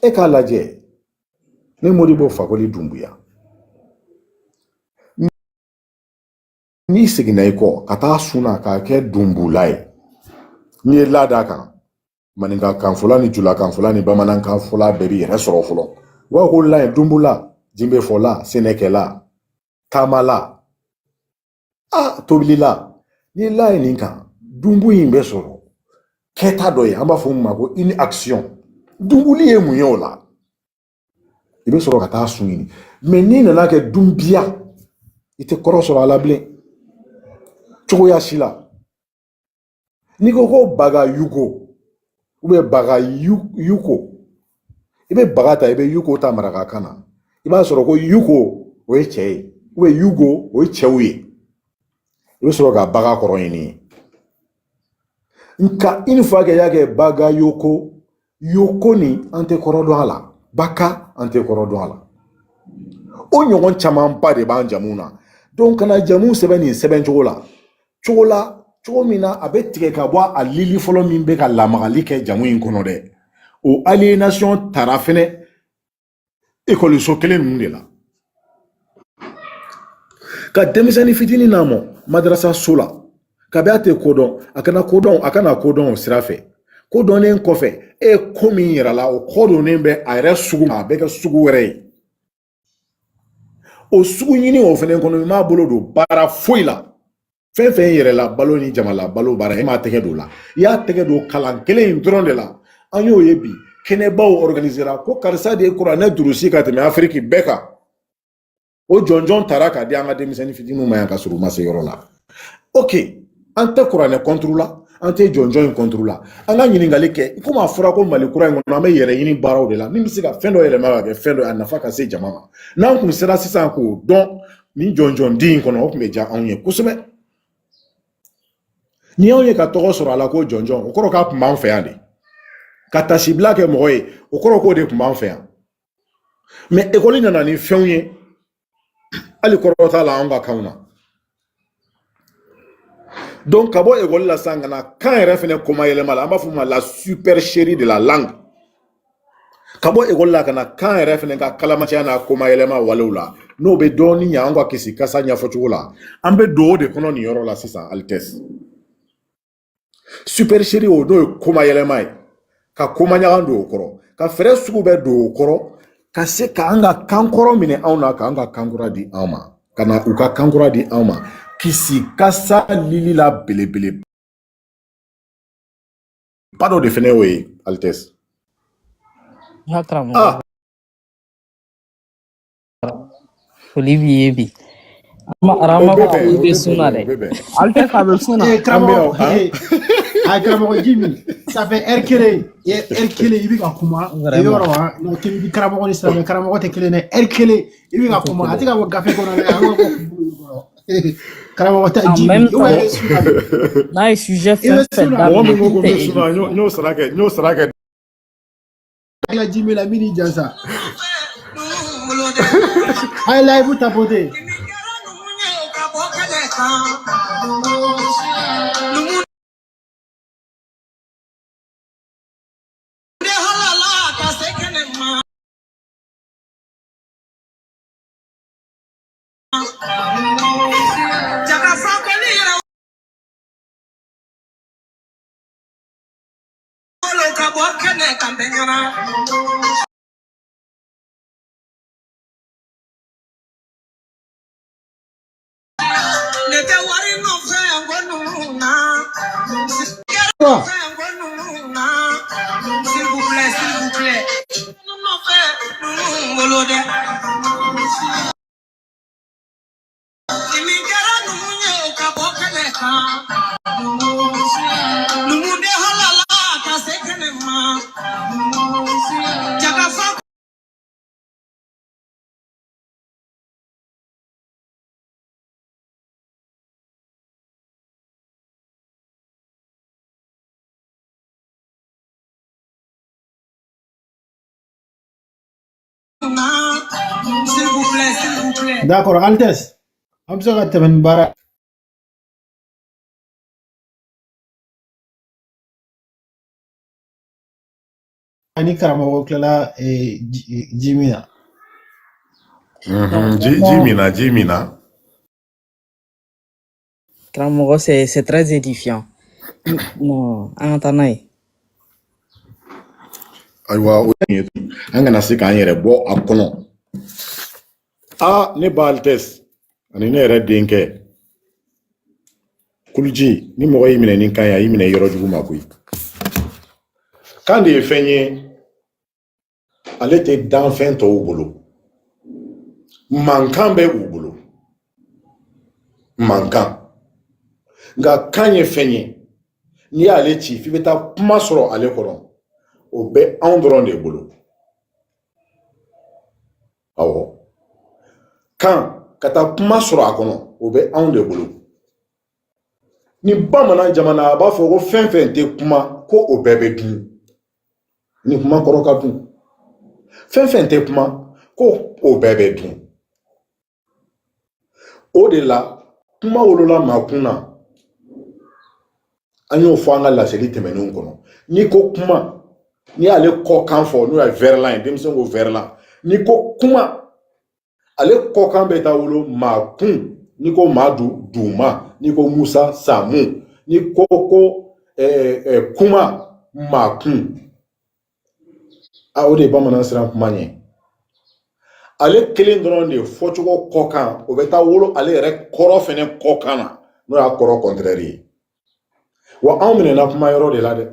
e k'a lajɛ ne Modibo Fakoli Dunbuya n'i seginna i kɔ ka taa sunna k'a kɛ Dunbula ye n'i ye la d'a kan maninka kanfɔla ni jula kanfɔla ni bamanankan fɔla bɛɛ b'i yɛrɛ sɔrɔ fɔlɔ u b'a ko la ye Dunbula jinbefɔla sɛnɛkɛla taamala tobilila ni la ye nin kan dunbu in bɛ sɔrɔ kɛta dɔ ye an b'a fɔ min ma ko une action dunbuli ye mun ye o la i bɛ sɔrɔ ka taa sun ɲini mais n'i nana kɛ dunbiya i tɛ kɔrɔ sɔrɔ a la bilen cogoya si la n'i ko ko baga yuko ou bien baga yuko i bɛ baga ta i bɛ yuko ta marakakan na i b'a sɔrɔ ko yuko o ye cɛ ye ou bien yugo o ye cɛw ye i bɛ sɔrɔ ka baga kɔrɔ ɲini nka une fois que y'a kɛ baga yoko ni an tɛ kɔrɔ dɔn a la baka an tɛ kɔrɔ dɔn a la o ɲɔgɔn camanba de b'an jamu na donc kana jamu sɛbɛn nin sɛbɛn cogo min na a bɛ tigɛ ka bɔ a lili fɔlɔ min bɛ ka lamagali kɛ jamu in kɔnɔ dɛ o aliénation taara fɛnɛ ekɔliso kelen ninnu de la ka denmisɛnnin fitinin n'a mɔ madrasa so la kabi a tɛ kodɔn a kana kodɔn o sira fɛ kodɔnnen kɔfɛ e ye ko min yira la o kɔdonnen bɛ a yɛrɛ sugu ma a bɛ kɛ sugu wɛrɛ ye o sugu ɲini o fɛnɛ kɔnɔ i m'a bolo don baara foyi la fɛn fɛn yɛrɛ la balo ni jamana balo baara e m'a tɛgɛ don la i y'a tɛgɛ don kalan kelen in dɔrɔn de la an y'o ye bi kɛnɛbaw organisera ko karisa de ye kuranɛ durusi ka tɛmɛ Afiriki bɛɛ kan o jɔnjɔn taara ka di an ka denmisɛnnin fitininw ma yan ka sɔrɔ u ma se yɔrɔ la ok an tɛ kuranɛ contre la an tɛ jɔnjɔn in contre la an ka ɲininkali kɛ komi a fɔra ko Mali kura in kɔnɔ an bɛ yɛrɛ ɲini baaraw de la min bɛ se ka fɛn dɔ yɛlɛma ka kɛ fɛn dɔ a nafa ka se jama ma n'an kun sera sisan k'o dɔn nin jɔnjɔnden in kɔnɔ o tun bɛ diya anw ye kosɛbɛ ni anw ye ka tɔgɔ sɔrɔ a la ko jɔnjɔn o kɔrɔ k'a tun b'an fɛ yan de ka tasibila kɛ mɔgɔ ye o kɔrɔ k'o de tun b'an fɛ yan mais ekɔli nana ni fɛnw ye hali kɔrɔ t'a la anw ka kanw na donc ka bɔ ekɔli la sisan ka na kan yɛrɛ fɛnɛ koma yɛlɛma la an b'a fɔ ma la supercherie de la langue ka bɔ ekɔli la ka na kan yɛrɛ fɛnɛ ka kalamacaya n'a koma yɛlɛma walew la n'o bɛ dɔɔni ɲɛ an ka kisi kasa ɲɛfɔcogo la an bɛ don o de kɔnɔ nin yɔrɔ la sisan Altesse supercherie o n'o ye koma yɛlɛma ye ka koma ɲagan don o kɔrɔ ka fɛɛrɛ sugu bɛɛ don o kɔrɔ ka se ka an ka kan kɔrɔ minɛ anw na k'an ka kan kura di anw ma ka na u ka kan kura di anw ma kisi kasa lili la belebele ba dɔ de fɛnɛ y'o ye Altesse
foli b'i ye bi arama ko bɛ sunna dɛ Altesse a bɛ sunna
karamɔgɔ Jimi ça fait heure kelen i bɛ ka kuma yɔrɔ wa k'i bi karamɔgɔ ni silamɛ karamɔgɔ tɛ kelen dɛ heure kelen i bɛ ka kuma a tɛ ka bɔ gafe kɔnɔ dɛ a bɛ bɔ karamɔgɔ ta Jimi
n'a ye sujet fɛn fɛn
mɔgɔ min ko ko bɛ sunna n y'o sara kɛ
la Jimi la mini jansa ay la ibu tapote D'accord, Altesse. Am se ka tɛmɛ ni baara ani karamɔgɔ tilala ji min na.
Donc,
Jimina, Jimina.
Karamɔgɔ, c'est très édifiant. Non, an ka taa n'a ye.
Ayiwa o ye an kana se k'an yɛrɛ bɔ a kɔnɔ. Ne ba Altesse ani ne yɛrɛ denkɛ Kuluji ni mɔgɔ y'i minɛ ni kan ye a y'i minɛ yɔrɔ jugu ma koyi. Kan de ye fɛn ye ale tɛ danfɛn tɔw bolo. Mankan bɛ u bolo. Mankan. Nka kan ye fɛn ye n'i y'ale ci f'i bɛ taa kuma sɔrɔ ale kɔrɔ. O bɛ anw dɔrɔn de bolo. Awɔ. Kan ka taa kuma sɔrɔ a kɔnɔ o bɛ anw de bolo. Ni bamanan jamana a b'a fɔ ko fɛn fɛn tɛ kuma ko o bɛɛ bɛ dun. Ni kuma kɔrɔ ka dun. Fɛn fɛn tɛ kuma ko o bɛɛ bɛ dun. O de la kuma wolola maa kun na. An y'o fɔ an ka laseli tɛmɛnenw kɔnɔ. N'i ko kuma n'i y'ale kɔkan fɔ n'o ye verlan ye denmisɛnw ko verlan. N'i ko kuma ale kɔkan bɛ taa wolo maa kun. N'i ko Madu Duma, n'i ko Musa Samu, n'i ko kuma maa kun. O de ye bamanan siran kuma ɲɛ. Ale kelen dɔrɔn de fɔcogo kɔkan o bɛ taa wolo ale yɛrɛ kɔrɔ fɛnɛ kɔkan na n'o y'a kɔrɔ contraire ye. Wa anw minɛna kuma yɔrɔ de la dɛ.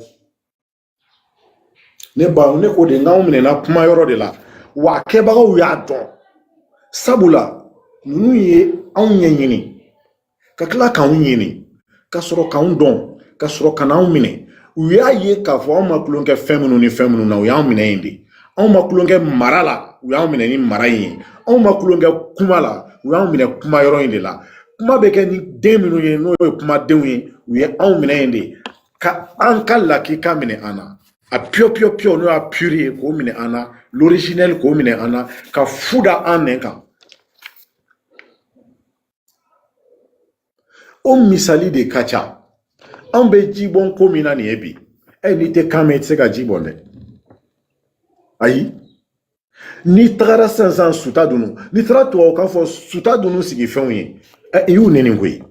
Ne ko de n'anw minɛna kuma yɔrɔ de la. Wa kɛbagaw y'a dɔn. Sabula ninnu ye anw ɲɛɲini ka tila k'anw ɲini ka sɔrɔ k'anw dɔn ka sɔrɔ ka n'anw minɛ. U y'a ye k'a fɔ anw ma tulonkɛ fɛn minnu ni fɛn minnu na u y'anw minɛ yen de. Anw ma tulonkɛ mara la u y'anw minɛ ni mara in ye. Anw ma tulonkɛ kuma la u y'anw minɛ kuma yɔrɔ in de la. Kuma bɛ kɛ ni den minnu ye n'o ye kumadenw ye u ye anw minɛ yen de ka an ka lakika minɛ an na. A piyɔ n'o y'a pure ye k'o minɛ an na. L'originel k'o minɛ an na ka fu da an nɛn kan. O misali de ka ca. An bɛ ji bɔn ko min na nin ye bi. N'i tɛ kan mɛn i tɛ se ka ji bɔn dɛ. Ayi. N'i tagara sisan suta dunun n'i taara tubabukan fɔ suta dunun sigifɛnw ye i y'u nɛni koyi.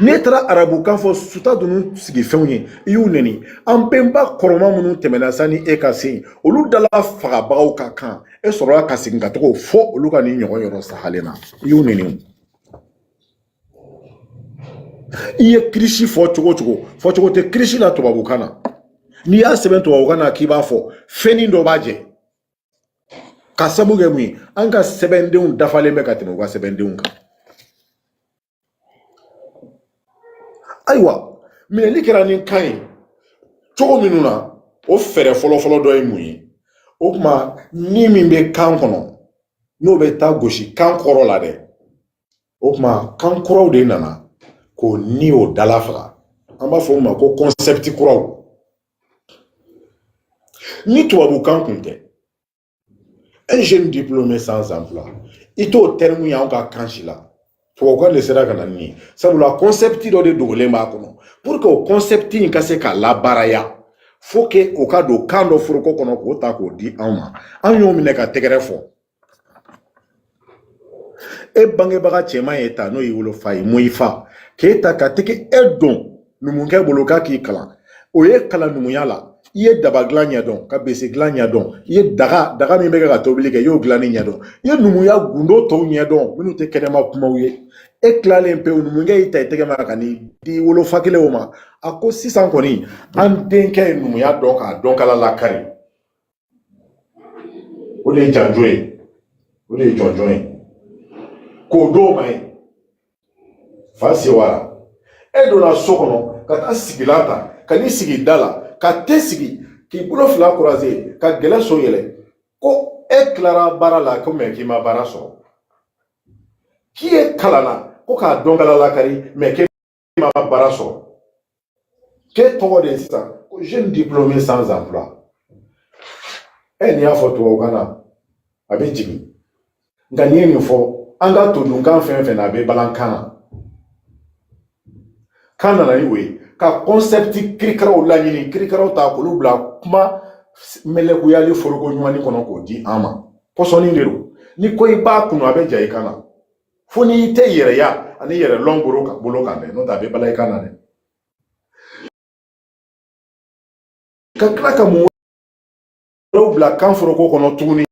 N'i taara arabukan fɔ suta dunun sigifɛnw ye i y'u nɛni. An bɛnba kɔrɔma minnu tɛmɛna sani e ka se yen olu dala fagabagaw ka kan e sɔrɔla ka segin ka tɔgɔ fɔ olu ka nin ɲɔgɔn yɔrɔ sahalen na i y'u nɛni. I ye kirisi fɔ cogo cogo tɛ kirisi la tubabukan na. N'i y'a sɛbɛn tubabukan na k'i b'a fɔ fɛnnin dɔ b'a jɛ. Ka sabu kɛ mun ye an ka sɛbɛndenw dafalen bɛ ka tɛmɛ u ka sɛbɛndenw kan. Ayiwa minɛli kɛra ni kan ye cogo minnu na o fɛɛrɛ fɔlɔfɔlɔ dɔ ye mun ye. O tuma ni min bɛ kan kɔnɔ n'o bɛ taa gosi kan kɔrɔ la dɛ. O tuma kan kɔrɔw de nana k'o ni o dala faga. An b'a fɔ o ma ko concept kuraw. Ni tubabukan kun tɛ. Un jeune diplômé sans emploi. I t'o terme y'anw ka kan si la. Tubabukan de sera ka na ni ye. Sabula concept dɔ de dogolen b'a kɔnɔ. Pour que o concept in ka se ka labaaraya faut que o ka don kan dɔ foroko kɔnɔ k'o ta k'o di anw ma. Anw y'o minɛ ka tɛgɛrɛ fɔ. E bangebaga cɛman ye ta n'o y'i wolofa ye mo i fa k'e ta ka tigi e dɔn numukɛ bolo k'a k'i kalan. O ye kalan numuya la. I ye daba dilan ɲɛdɔn ka bese dilan ɲɛdɔn. I ye daga min bɛ kɛ ka tobili kɛ i y'o dilanni ɲɛdɔn. I ye numuya gundo tɔw ɲɛdɔn minnu tɛ kɛnɛma kumaw ye. E tilalen pewu numukɛ y'i ta i tɛgɛ ma ka n'i di wolofa kelenw ma. A ko sisan kɔni an denkɛ ye numuya dɔn k'a dɔn kala lakari. O de ye janjo ye. O de ye jɔnjɔn ye. K'o d'o ma ye. Fa sewara. E donna so kɔnɔ ka taa sigilan ta ka n'i sigi da la. Ka te sigi k'i bolo fila croiser ka gɛlɛ so yɛlɛ ko e tilara baara la ko mais k'i ma baara sɔrɔ. K'i ye kalanna ko k'a dɔn kala lakari mais k'i ma baara sɔrɔ. K'e tɔgɔ de ye sisan ko jeune diplômé sans emploi. N'i y'a fɔ tubabukan na a bɛ jigin nka n'i ye nin fɔ an ka todunkan fɛn fɛn na a bɛ balankan na kan nana ni o ye ka kɔnsɛpti kirikaraw laɲini kirikaraw ta k'olu bila kuma mɛlɛkuyali foroko ɲumanni kɔnɔ k'o di an ma pɔsɔnni de don ni ko i b'a kunu a bɛ ja i kan na fo n'i tɛ yɛrɛya ani yɛrɛ lɔn bolo kan dɛ n'o tɛ a bɛ bala i kan na dɛ ka tila ka mun wɛrɛw bila kan foroko kɔnɔ tuguni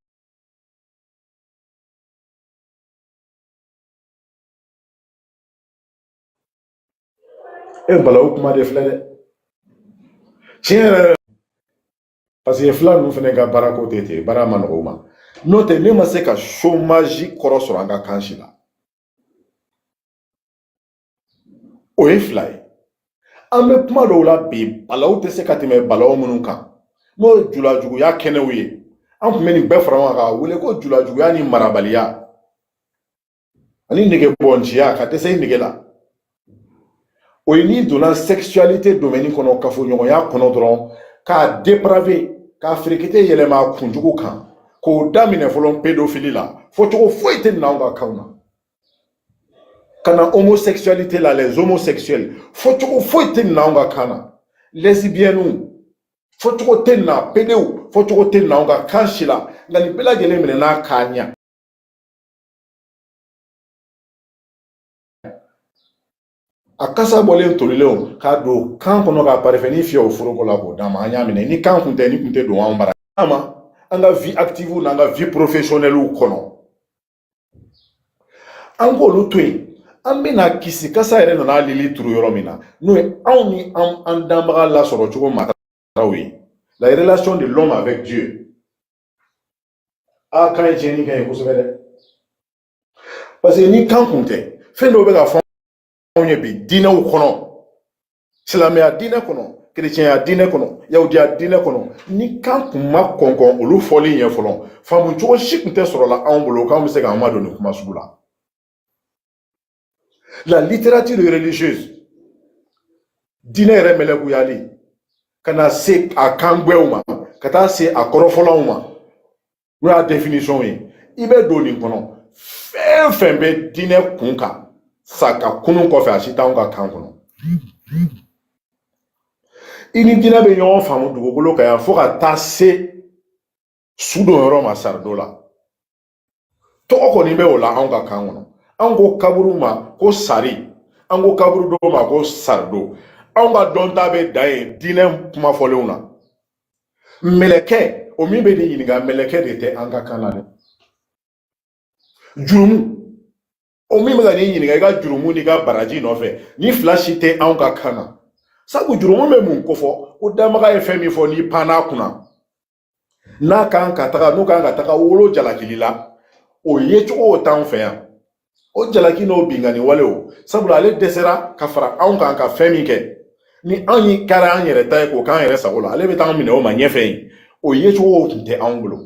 e bala o kuma de filɛ dɛ tiɲɛ yɛrɛ parce que fila ninnu fana ka baara ko tɛ ten baara ma nɔgɔ o ma n'o tɛ ne ma se ka chômage kɔrɔ sɔrɔ an ka kan si la o ye fila ye an bɛ kuma dɔw la bi balaw tɛ se ka tɛmɛ balaw minnu kan n'o ye julajuguya kɛnɛw ye an tun bɛ nin bɛɛ fara ɲɔgɔn kan k'a wele ko julajuguya ni marabaliya ani negebɔnciya ka dɛsɛ i nege la o ye n'i donna sexualité domaine kɔnɔ kafoɲɔgɔnya kɔnɔ dɔrɔn k'a dépraver k'a firikite yɛlɛma a kunjugu kan k'o daminɛ fɔlɔ pédophilie la fɔcogo foyi tɛ nin na anw ka kanw na ka na homosexualité la les homosexuels fɔcogo foyi tɛ nin na anw ka kan na lesbiennes fɔcogo tɛ nin na pédéw fɔcogo tɛ nin na anw ka kan si la nka nin bɛɛ lajɛlen minɛ n'a k'a ɲɛ a kasa bɔlen tolilenw k'a don kan kɔnɔ k'a parifɛ ni fiyɛ o foroko la k'o d'a ma an y'a minɛ ni kan kun tɛ ni kun tɛ don anw bara ama an ka vie active n'an ka vie professionnelle kɔnɔ an k'olu to yen an bɛna kisi kasa yɛrɛ nana lili turu yɔrɔ min na n'o ye anw ni an danbaga lasɔrɔ cogo mataraw ye la relation de l'homme avec Dieu a kan ye tiɲɛni kɛ ye kosɛbɛ dɛ parce que ni kan kun tɛ fɛn dɔw bɛ ka fɔ anw ye bi diinɛw kɔnɔ silamɛya diinɛ kɔnɔ kerecɛnya diinɛ kɔnɔ yahudiya diinɛ kɔnɔ ni kan kun ma kɔn olu fɔli ɲɛ fɔlɔ faamu cogo si kun tɛ sɔrɔ la anw bolo k'anw bɛ se k'an madon nin kuma sugu la la littérature religieuse diinɛ yɛrɛ mɛlɛkuyali ka na se a kangbɛw ma ka taa se a kɔrɔfɔlaw ma n'o y'a définition ye i bɛ don nin kɔnɔ fɛn fɛn bɛ diinɛ kun kan sa ka kunun kɔfɛ a si t'anw ka kan kɔnɔ i ni diinɛ bɛ ɲɔgɔn faamu dugukolo kan yan fo ka taa se sudon yɔrɔ ma sarido la tɔgɔ kɔni bɛ o la anw ka kan kɔnɔ an ko kaburu ma ko sari an ko kaburu dɔw ma ko sarido anw ka dɔnta bɛ dan ye diinɛ kuma fɔlenw na mɛlɛkɛ o min bɛ nin ɲininka mɛlɛkɛ de tɛ an ka kan na dɛ jurumu o min bɛ ka nin ɲininka i ka jurumu n'i ka baraji nɔfɛ ni fila si tɛ anw ka kan na sabu jurumu bɛ mun ko fɔ ko damaga ye fɛn min fɔ n'i panna kunna n'a kan ka taga n'o kan ka taga wolo jalakili la o ye cogo o t'anw fɛ yan o jalaki n'o bingani wale o sabula ale dɛsɛra ka fara anw kan ka fɛn min kɛ ni anw yi kɛra an yɛrɛ ta ye k'o k'an yɛrɛ sago la ale bɛ t'anw minɛ o ma ɲɛfɛ yen o ye cogo tun tɛ anw bolo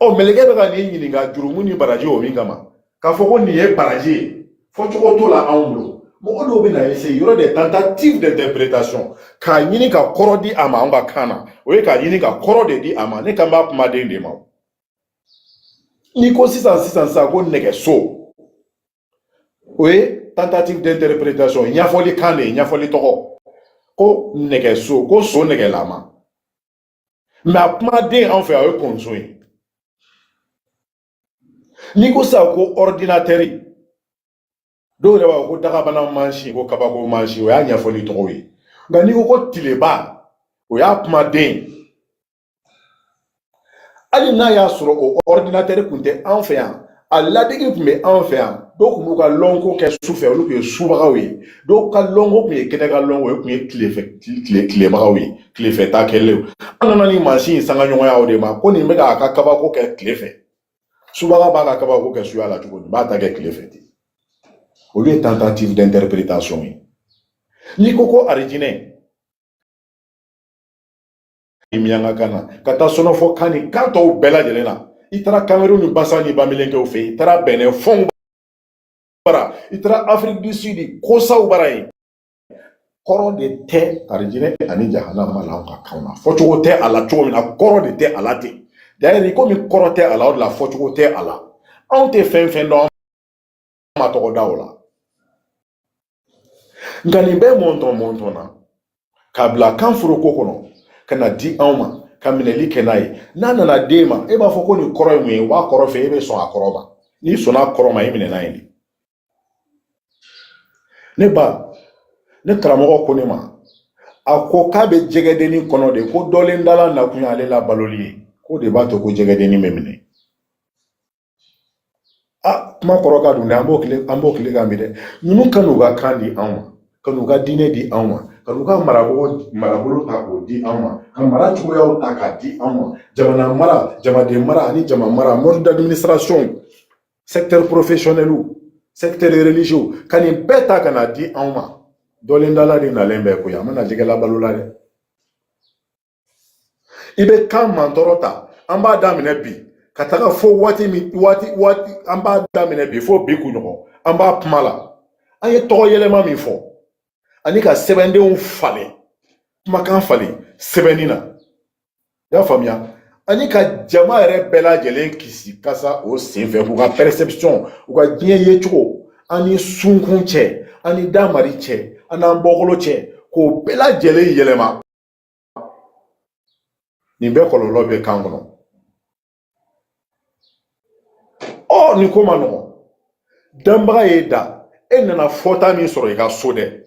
ɔ mɛlɛkɛ bɛ ka nin ɲininka jurumu ni baraji o min kama k'a fɔ ko nin ye baraji ye fɔ cogo t'o la anw bolo mɔgɔ dɔw bɛ na essayer yɔrɔ de tentative d'interprétation k'a ɲini ka kɔrɔ di a ma anw ka kan na o ye k'a ɲini ka kɔrɔ de di a ma ne kan b'a kumaden de ma n'i ko sisan ko nɛgɛso o ye tentative d'interprétation ɲɛfɔli kan de ye ɲɛfɔli tɔgɔ ko nɛgɛso ko so nɛgɛlama mais a kumaden anw fɛ o ye konso ye n'i ko sisan ko ordinateur dɔw yɛrɛ b'a fɔ ko dagabana mansin ko kabako mansin o y'a ɲɛfɔli tɔgɔ ye nka n'i ko ko tileba o y'a kumaden hali n'a y'a sɔrɔ o ordinateur kun tɛ anw fɛ yan a ladege tun bɛ anw fɛ yan dɔw tun b'u ka lɔnko kɛ su fɛ olu tun ye subagaw ye dɔw ka lɔnko tun ye kɛnɛ ka lɔnko o tun ye tilebagaw ye tilefɛta kɛlenw an nana ni mansin sanga ɲɔgɔnya o de ma ko nin bɛ k'a ka kabako kɛ tile fɛ subaga b'a ka kabako kɛ suya la cogo di b'a ta kɛ tile fɛ ten olu ye tentative d'interprétation ye n'i ko ko arijinɛ miyanka kan na ka taa sɔnɔfɔ kan ni kan tɔw bɛɛ lajɛlen na i taara Cameroun ni Bassa ni Bamelenkɛw fɛ yen i taara Benin fɔnw bara i taara Afrique du Sud kosaw bara yen kɔrɔ de tɛ arijinɛ ani jahanama la anw ka kan na fɔcogo tɛ a la cogo min na kɔrɔ de tɛ a la ten d'ailleurs comme il korote à la la faute côté à la on te fait dans ma togoda ola ngani be monton na kabla kan furo kokono kana di awma kamineli kenai nana na dema e ba foko ni koro mu wa koro fe e be so akoroba ni so na akoroba e mine na ni ne ba ne kramo ko ne ma ako ka be jegedeni kono de ko dole ndala na kunya ale la baloli ko de ba to ko jegedeni memine ma koro ka dun ambo kile ga mi de nunu kanu ga kandi awma kanu ga dine di awma kanu ga marabolo ta ko di awma kan mara chuya ta ka di awma jamana mara jamade mara ani jama mara mode d'administration secteur professionnel ou secteur religieux kan beta kana di awma dole ndala di na lembe ko ya mana jigela balula de ibe kan mantorota amba damine bi kataka fo wati amba damine bi fo bi kunyo amba pmala aye to yelema mi fo ani ka sebende un fale makan fale sebenina ya famia ani ka jama ere bela jelen kisi kasa o senfe ko ka perception o ka bien ye chuko ani sunkun che ani damari che ana mbokolo che ko bela jele yelema ni be ko lo be kangono o ni ko mano damba eda enna fota mi soro ka sode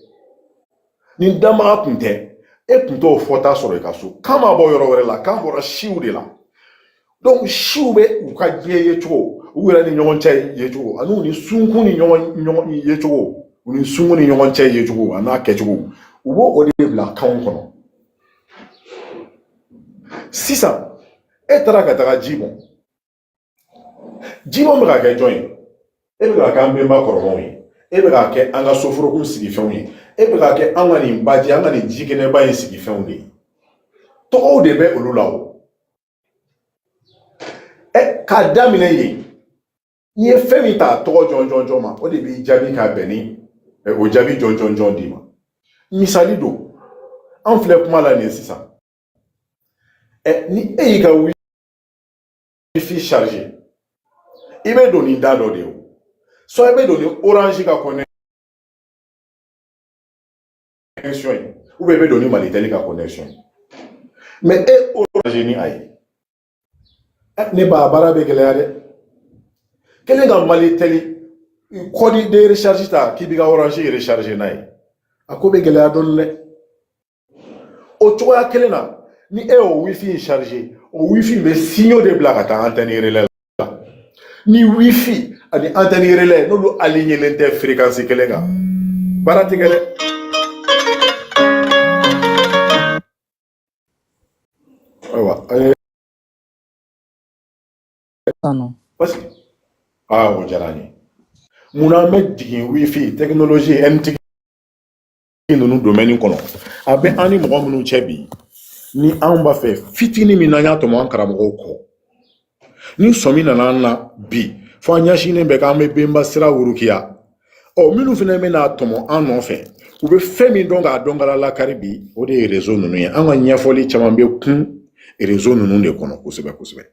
ni dama kunte e kunto fota soro ka so kama bo yoro were la kama bo shiu de la donc shiu be u ka je ye chuo u wera ni nyongon che ye chuo anu ni sunku ni nyongon ye chuo ni sunku ni nyongon che ye chuo ana ke chuo u bo o de bla kan kono sisa e tara ka taga jibo me ka ke join e be ka kan be ma koromo yi e be ka ke anga soforo kun sigi fɛnw ye e be ka ke anga ni baji anga ni jikene ba yi sigi fɛnw de to o de be olu la o e ka damine ye ni e fɛn mi ta to jonjonjo ma o de bi jabi ka beni e o jabi jonjonjo di ma misali do an filɛ kuma la ni sisan ni e yi ka wifi charger i be doni da dɔ de o so i be doni orange ka connexion ou be doni maliteli ka connexion mais e orange ni ayi ne ba bara be gɛlɛya dɛ kelen ka maliteli kɔdi de recharge ta k'i bi ka orange recharge n'a ye a ko be gɛlɛya dɔɔni dɛ o cogoya kelen na ni e o wifi charge o wifi be signaux de bila ka taa antenne relais la ni wifi ani antenne relais n'olu aligné tɛ fréquence kelen kan baara tɛ kɛ dɛ ayiwa parce que o diyara n ye munna an bɛ jigin wifi technologie NTG ninnu domaine kɔnɔ a bɛ an ni mɔgɔ minnu cɛ bi ni an b'a fɛ fitini min n'an y'a tɔmɔ an karamɔgɔw kɔ ni sɔmi nana an na bi fo an ɲɛsinnen bɛ k'an bɛ benba sira wurukiya minnu fana bɛ n'a tɔmɔ an nɔfɛ u bɛ fɛn min dɔn k'a dɔn kala lakari bi o de ye réseau ninnu ye an ka ɲɛfɔli caman bɛ kun réseau ninnu de kɔnɔ kosɛbɛ kosɛbɛ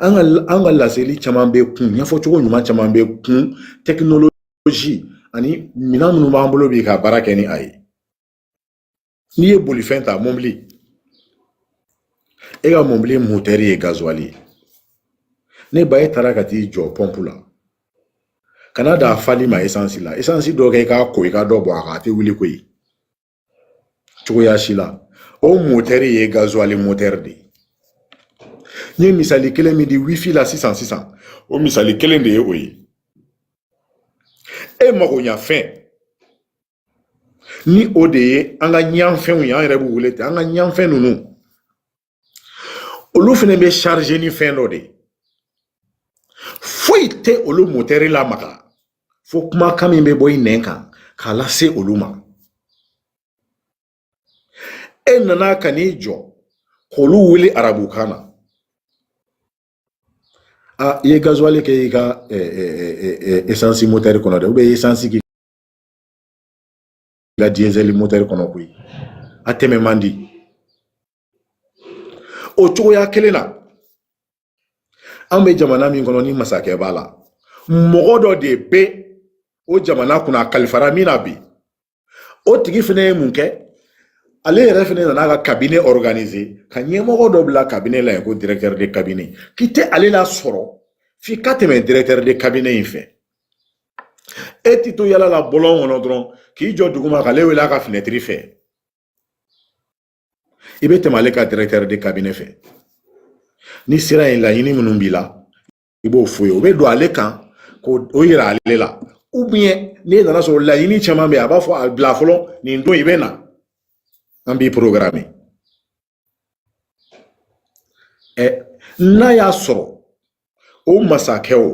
an ka laseli caman bɛ kun ɲɛfɔcogo ɲuman caman bɛ kun technologie ani minɛn minnu b'an bolo bi ka baara kɛ ni a ye n'i ye bolifɛn ta mobili e ka mobili moteur ye gasoil ye ne ba e taara ka t'i jɔ pompe la kana da fali ma essence la essence dɔ kɛ i k'a ko i ka dɔ bɔ a kan a tɛ wuli koyi cogoya si la o moteur ye gasoil moteur de n ye misali kelen min di wifi la sisan o misali kelen de ye o ye e magoɲafɛn ni o de ye an ka ɲanfɛnw ye an yɛrɛ b'u wele ten an ka ɲanfɛn ninnu olu fana bɛ charger ni fɛn dɔ de foyi tɛ olu moteur lamaga fo kumakan min bɛ bɔ i nɛn kan k'a lase olu ma e nana ka n'i jɔ k'olu wele arabukan na i ye gasoil kɛ i ka essence moteur kɔnɔ dɛ ou bien essence k'i ka diesel moteur kɔnɔ koyi a tɛmɛ man di o cogoya kelen na an bɛ jamana min kɔnɔ ni masakɛ b'a la mɔgɔ dɔ de bɛ o jamana kunna a kalifara min na bi o tigi fana ye mun kɛ ale yɛrɛ fana nana ka cabinet organiser ka ɲɛmɔgɔ dɔ bila cabinet la yen ko directeur de cabinet k'i tɛ ale la sɔrɔ f'i ka tɛmɛ directeur de cabinet in fɛ e ti to yala la bɔlɔn kɔnɔ dɔrɔn k'i jɔ duguma k'ale wele a ka fenêtre fɛ i bɛ tɛmɛ ale ka directeur de cabinet fɛ ni sera yen laɲini minnu b'i la i b'o f'o ye o bɛ don ale kan k'o yira ale la ou bien n'e nana sɔrɔ laɲini caman bɛ yen a b'a fɔ a bila fɔlɔ nin don i bɛ na an b'i programmer n'a y'a sɔrɔ o masakɛw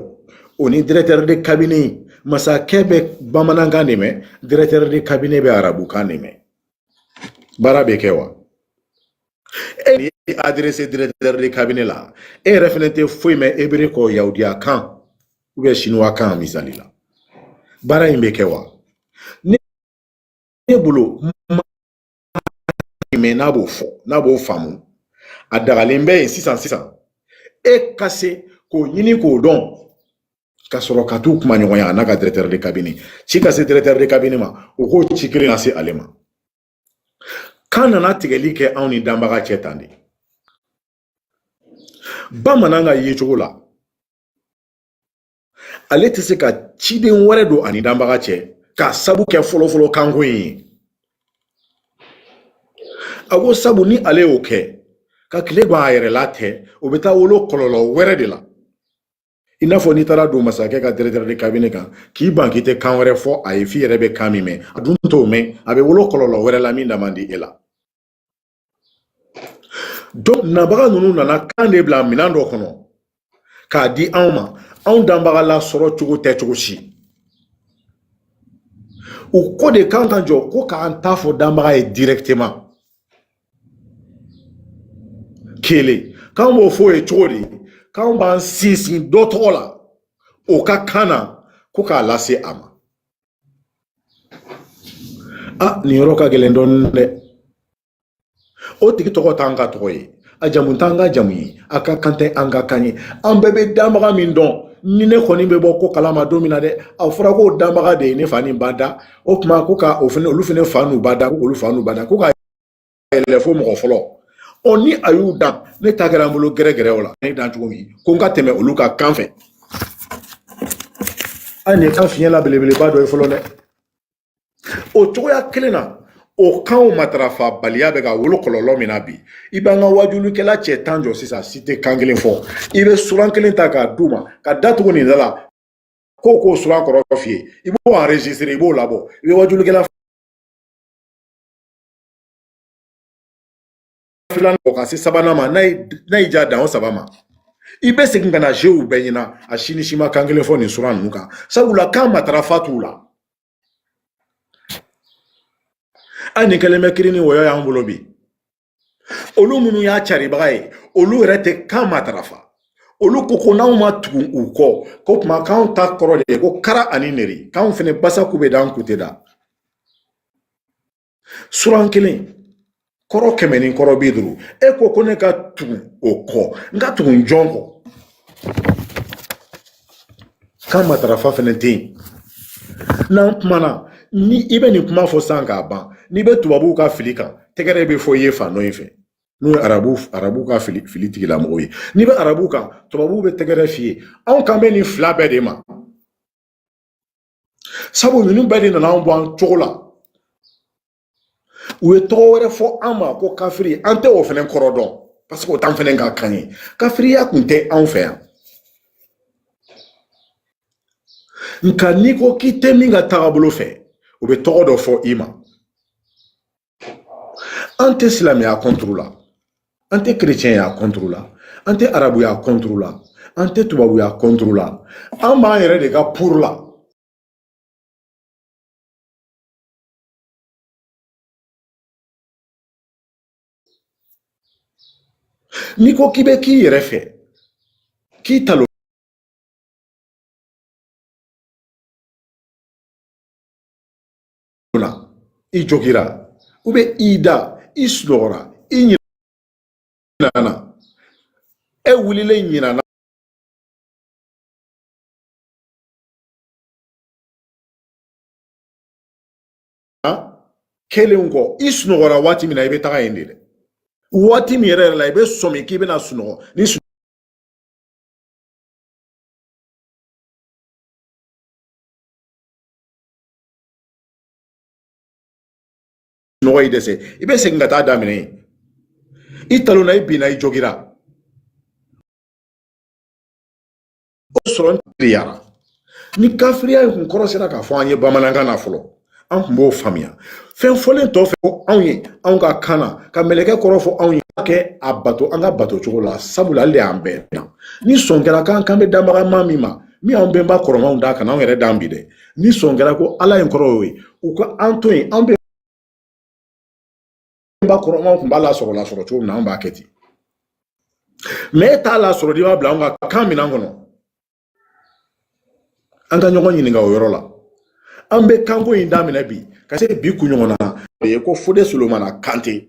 o ni directeur de cabinet masakɛ bɛ bamanankan de mɛn directeur de cabinet bɛ arabukan de mɛn baara bɛ kɛ wa e ni adressé directeur de cabinet la e yɛrɛ fɛnɛ tɛ foyi mɛn hébreu kɔ yahudiya kan ou bien chinois kan misali la baara in bɛ kɛ wa ne bolo mais n'a b'o fɔ n'a b'o faamu a dagalen bɛ yen sisan e ka se k'o ɲini k'o dɔn ka sɔrɔ ka t'u kuma ɲɔgɔnya a n'a ka directeur de cabinet ci ka se directeur de cabinet ma o k'o ci kelen lase ale ma kan nana tigɛli kɛ anw ni danbaga cɛ tan de bamanan ka yecogo la ale tɛ se ka ciden wɛrɛ don ani danbaga cɛ k'a sabu kɛ fɔlɔfɔlɔ kanko ye a ko sabu ni ale y'o kɛ ka tile bɔ a yɛrɛ la tɛ o bɛ taa wolo kɔlɔlɔ wɛrɛ de la i n'a fɔ n'i taara don masakɛ ka directeur de cabinet kan k'i ban k'i tɛ kan wɛrɛ fɔ a ye f'i yɛrɛ bɛ kan min mɛn a dun t'o mɛn a bɛ wolo kɔlɔlɔ wɛrɛ la min da man di e la donc nabaga ninnu nana kan de bila minɛn dɔ kɔnɔ k'a di anw ma anw danbaga la sɔrɔ cogo tɛ cogo si u ko de kan ka jɔ ko k'an ta fɔ danbaga ye directement kelen k'an b'o fɔ ye cogo di k'anw b'an sinsin dɔ tɔgɔ la o ka kan na ko k'a lase a ma nin yɔrɔ ka gɛlɛn dɔɔnin dɛ o tigi tɔgɔ t'an ka tɔgɔ ye a jamu t'an ka jamu ye a ka kan tɛ an ka kan ye an bɛɛ bɛ danbaga min dɔn ni ne kɔni bɛ bɔ ko kalama don min na dɛ a fɔra ko danbaga de ye ne fa ni ba da o tuma ko ka olu fana fa n'u ba da ko olu fa n'u ba da ko ka yɛlɛ fo mɔgɔ fɔlɔ ni a y'u dan ne ta kɛra an bolo gɛrɛgɛrɛ o la ne dan cogo min ko n ka tɛmɛ olu ka kan fɛ nin ye kan fiɲɛ la belebeleba dɔ ye fɔlɔ dɛ o cogoya kelen na o kanw matarafa baliya bɛ ka wolo kɔlɔlɔ min na bi i b'an ka wajulikɛla cɛ tan jɔ sisan si tɛ kan kelen fɔ i bɛ suran kelen ta k'a d'u ma ka datugu nin da la k'o suran kɔrɔ f'i ye i b'o enregistrer i b'o labɔ i bɛ wajulikɛla filanan ka se sabanan ma n'a y'i ja dan o saba ma i bɛ segin ka na jew bɛɛ ɲɛna a si ni si ma kan kelen fɔ nin suran ninnu kan sabula kan matarafa t'u la nin kɛlen bɛ kiiri ni wɔyɔ y'an bolo bi olu minnu y'a caribaga ye olu yɛrɛ tɛ kan matarafa olu ko n'anw ma tugu u kɔ ko tuma k'anw ta kɔrɔ de ye ko kara ani neri k'anw fana basaku bɛ d'an kun tɛ da suran kelen kɔrɔ 100 ni kɔrɔ 50 e ko ne ka tugu o kɔ n ka tugu n jɔn kɔ kan matarafa fana tɛ yen n'an kumana ni i bɛ nin kuma fɔ san k'a ban n'i bɛ tubabuw ka fili kan tɛgɛrɛ bɛ fɔ i ye fan dɔ in fɛ n'o ye arabu ka fili tigilamɔgɔw ye n'i bɛ arabu kan tubabuw bɛ tɛgɛrɛ f'i ye anw kan bɛ nin fila bɛɛ de ma sabu ninnu bɛɛ de nana anw bɔ an cogo la u ye tɔgɔ wɛrɛ fɔ an ma ko kafiri an tɛ o fana kɔrɔ dɔn parce que o t'an fana ka kan ye kafiriya tun tɛ anw fɛ yan nka n'i ko k'i tɛ min ka taabolo fɛ u bɛ tɔgɔ dɔ fɔ i ma an tɛ silamɛya contre la an tɛ kerecɛnya contre la an tɛ arabuya contre la an tɛ tubabuya contre la an b'an yɛrɛ de ka pour la n'i ko k'i bɛ k'i yɛrɛ fɛ k'i talo i jogira ou bien i da i sunɔgɔra i ɲinana e wulilen ɲinana kelen kɔ i sunɔgɔra waati min na i bɛ taga yen de dɛ waati min yɛrɛ la i bɛ sɔmi k'i bɛna sunɔgɔ ni sunɔgɔ y'i dɛsɛ i bɛ segin ka taa daminɛ yen i talonna i binna i jogira o sɔrɔ tiriyara ni kafiriya in kun kɔrɔ sera k'a fɔ an ye bamanankan na fɔlɔ an kun b'o faamuya fɛn fɔlen tɔ fɛ ko anw ye anw ka kan na ka mɛlɛkɛ kɔrɔ fɔ anw ye kɛ a bato an ka bato cogo la sabula ale de y'an bɛɛ dan ni sɔn kɛra k'an bɛ danbaga maa min ma min y'an bɛnba kɔrɔmanw d'a kan anw yɛrɛ dan bi dɛ ni sɔn kɛra ko ala in kɔrɔ y'o ye u ka an to yen an bɛnba kɔrɔmanw kun b'a lasɔrɔ cogo min na an b'a kɛ ten mɛ e t'a lasɔrɔ de b'a bila an ka kan minan kɔnɔ an ka ɲɔgɔn ɲininka o yɔrɔ la an bɛ kanko in daminɛ bi ka se bi kunɲɔgɔn na o ye ko Fode Solomana Kante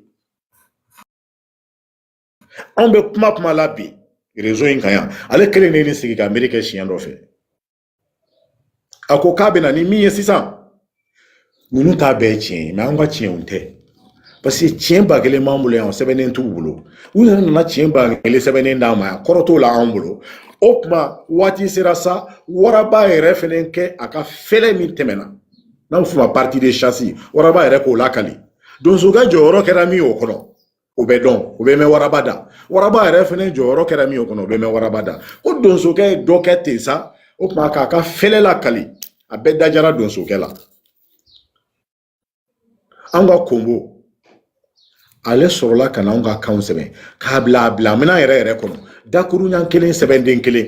an bɛ kuma la bi réseau in kan yan ale kelen de ni sigi ka miiri kɛ siɲɛ dɔ fɛ a ko k'a bɛna ni min ye sisan ninnu t'a bɛɛ tiɲɛ mɛ an ka tiɲɛw tɛ parce que tiɲɛ ba kelen b'an bolo yan sɛbɛnnen t'u bolo u yɛrɛ nana tiɲɛ ba kelen sɛbɛnnen d'an ma yan kɔrɔ t'o la an bolo o tuma waati sera sa waraba yɛrɛ fɛnɛ kɛ a ka fɛlɛ min tɛmɛna n'an f'o ma partie de chasse waraba yɛrɛ k'o lakali donsokɛ jɔyɔrɔ kɛra min o kɔnɔ o bɛ dɔn o bɛ mɛn waraba da waraba yɛrɛ fɛnɛ jɔyɔrɔ kɛra min o kɔnɔ o bɛ mɛn waraba da ko donsokɛ ye dɔ kɛ ten sa o tuma k'a ka fɛlɛ lakali a bɛɛ dajara donsokɛ la an ka konbo ale sɔrɔla ka na anw ka kanw sɛbɛn k'a bila a bila minɛn yɛrɛ kɔnɔ dakuru ɲɛ kelen sɛbɛnden kelen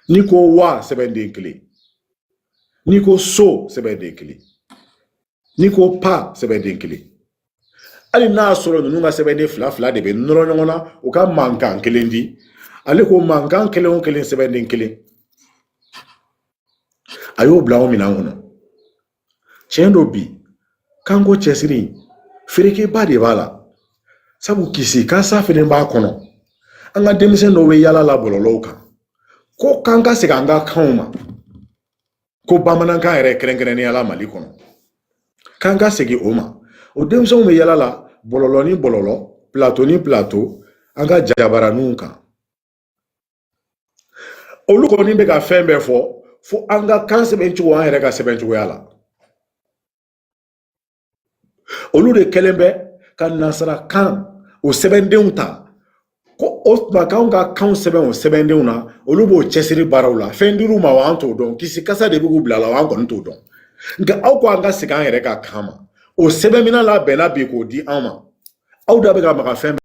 ni ko wa sɛbɛnden kelen ni ko so sɛbɛnden kelen ni ko pa sɛbɛnden kelen hali n'a sɔrɔ ninnu ka sɛbɛnden fila de bɛ nɔrɔ ɲɔgɔn na u ka mankan kelen di ale ko mankan kelen o kelen sɛbɛnden kelen a y'o bila o minɛn kɔnɔ tiɲɛ do bi kanko cɛsiri ferekeba de b'a la sabu kisi kasa fɛnɛ b'a kɔnɔ an ka denmisɛn dɔw bɛ yala la bɔlɔlɔw kan ko k'an ka segin an ka kanw ma ko bamanankan yɛrɛ kɛrɛnkɛrɛnnenya la Mali kɔnɔ k'an ka segin o ma o denmisɛnw bɛ yala la bɔlɔlɔ ni bɔlɔlɔ plateau ni plateau an ka jabaraninw kan olu kɔni bɛ ka fɛn bɛɛ fo an ka kan sɛbɛn cogo an yɛrɛ ka sɛbɛn cogoya la olu de kɛlen bɛ ka nasara kan o sɛbɛndenw ta ko o tuma k'anw ka kanw sɛbɛn o sɛbɛndenw na olu b'o cɛsiri baaraw la fɛn dir'u ma wa an t'o dɔn kisi kasa de bɛ k'u bila la wa an kɔni t'o dɔn nka aw ko an ka segin an yɛrɛ ka kan ma o sɛbɛnminɛ labɛnna bi k'o di an ma aw da bɛ ka maga fɛn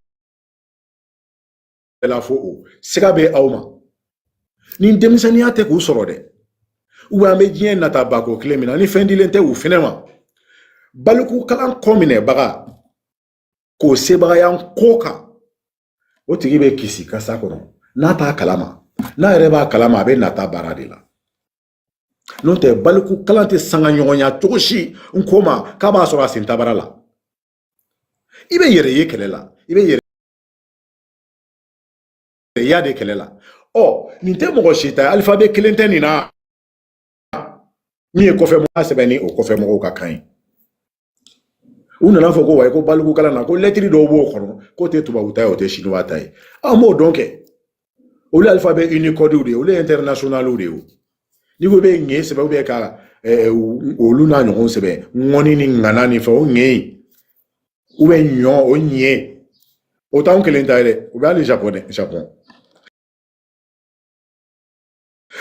bɛɛ la fo o siga bɛ aw ma ni denmisɛnninya tɛ k'u sɔrɔ dɛ an bɛ diɲɛ nata bako kelen min na ni fɛn dilen tɛ u fɛnɛ ma baliku kalan kɔ minɛbaga k'o sebagayan ko kan o tigi bɛ kisi kasa kɔnɔ n'a t'a kalama n'a yɛrɛ b'a kalama a bɛ nata baara de la n'o tɛ baliku kalan tɛ sanga ɲɔgɔnya cogo si n ko ma k'a b'a sɔrɔ a sen tabara la i bɛ yɛrɛ ye kɛlɛ la i bɛ yɛrɛ ya de kɛlɛ la nin tɛ mɔgɔ si ta ye alifabe kelen tɛ nin na min ye kɔfɛmɔgɔ sɛbɛn ni o kɔfɛmɔgɔw ka kan ye u nana fɔ ko wa ko baliku kalan na ko lɛtiri dɔw b'o kɔnɔ k'o tɛ tubabu ta ye o tɛ chinois ta ye an b'o dɔn kɛ olu alphabet unicode de ye olu international de ye ni ko bɛ ɲɛ sɛbɛn ou bien ka olu n'a ɲɔgɔn sɛbɛn ŋɔni ni ŋana ni fɛ o ɲɛ ou bien ɲɔ o ɲɛ o t'anw kelen ta ye dɛ o bɛ hali japon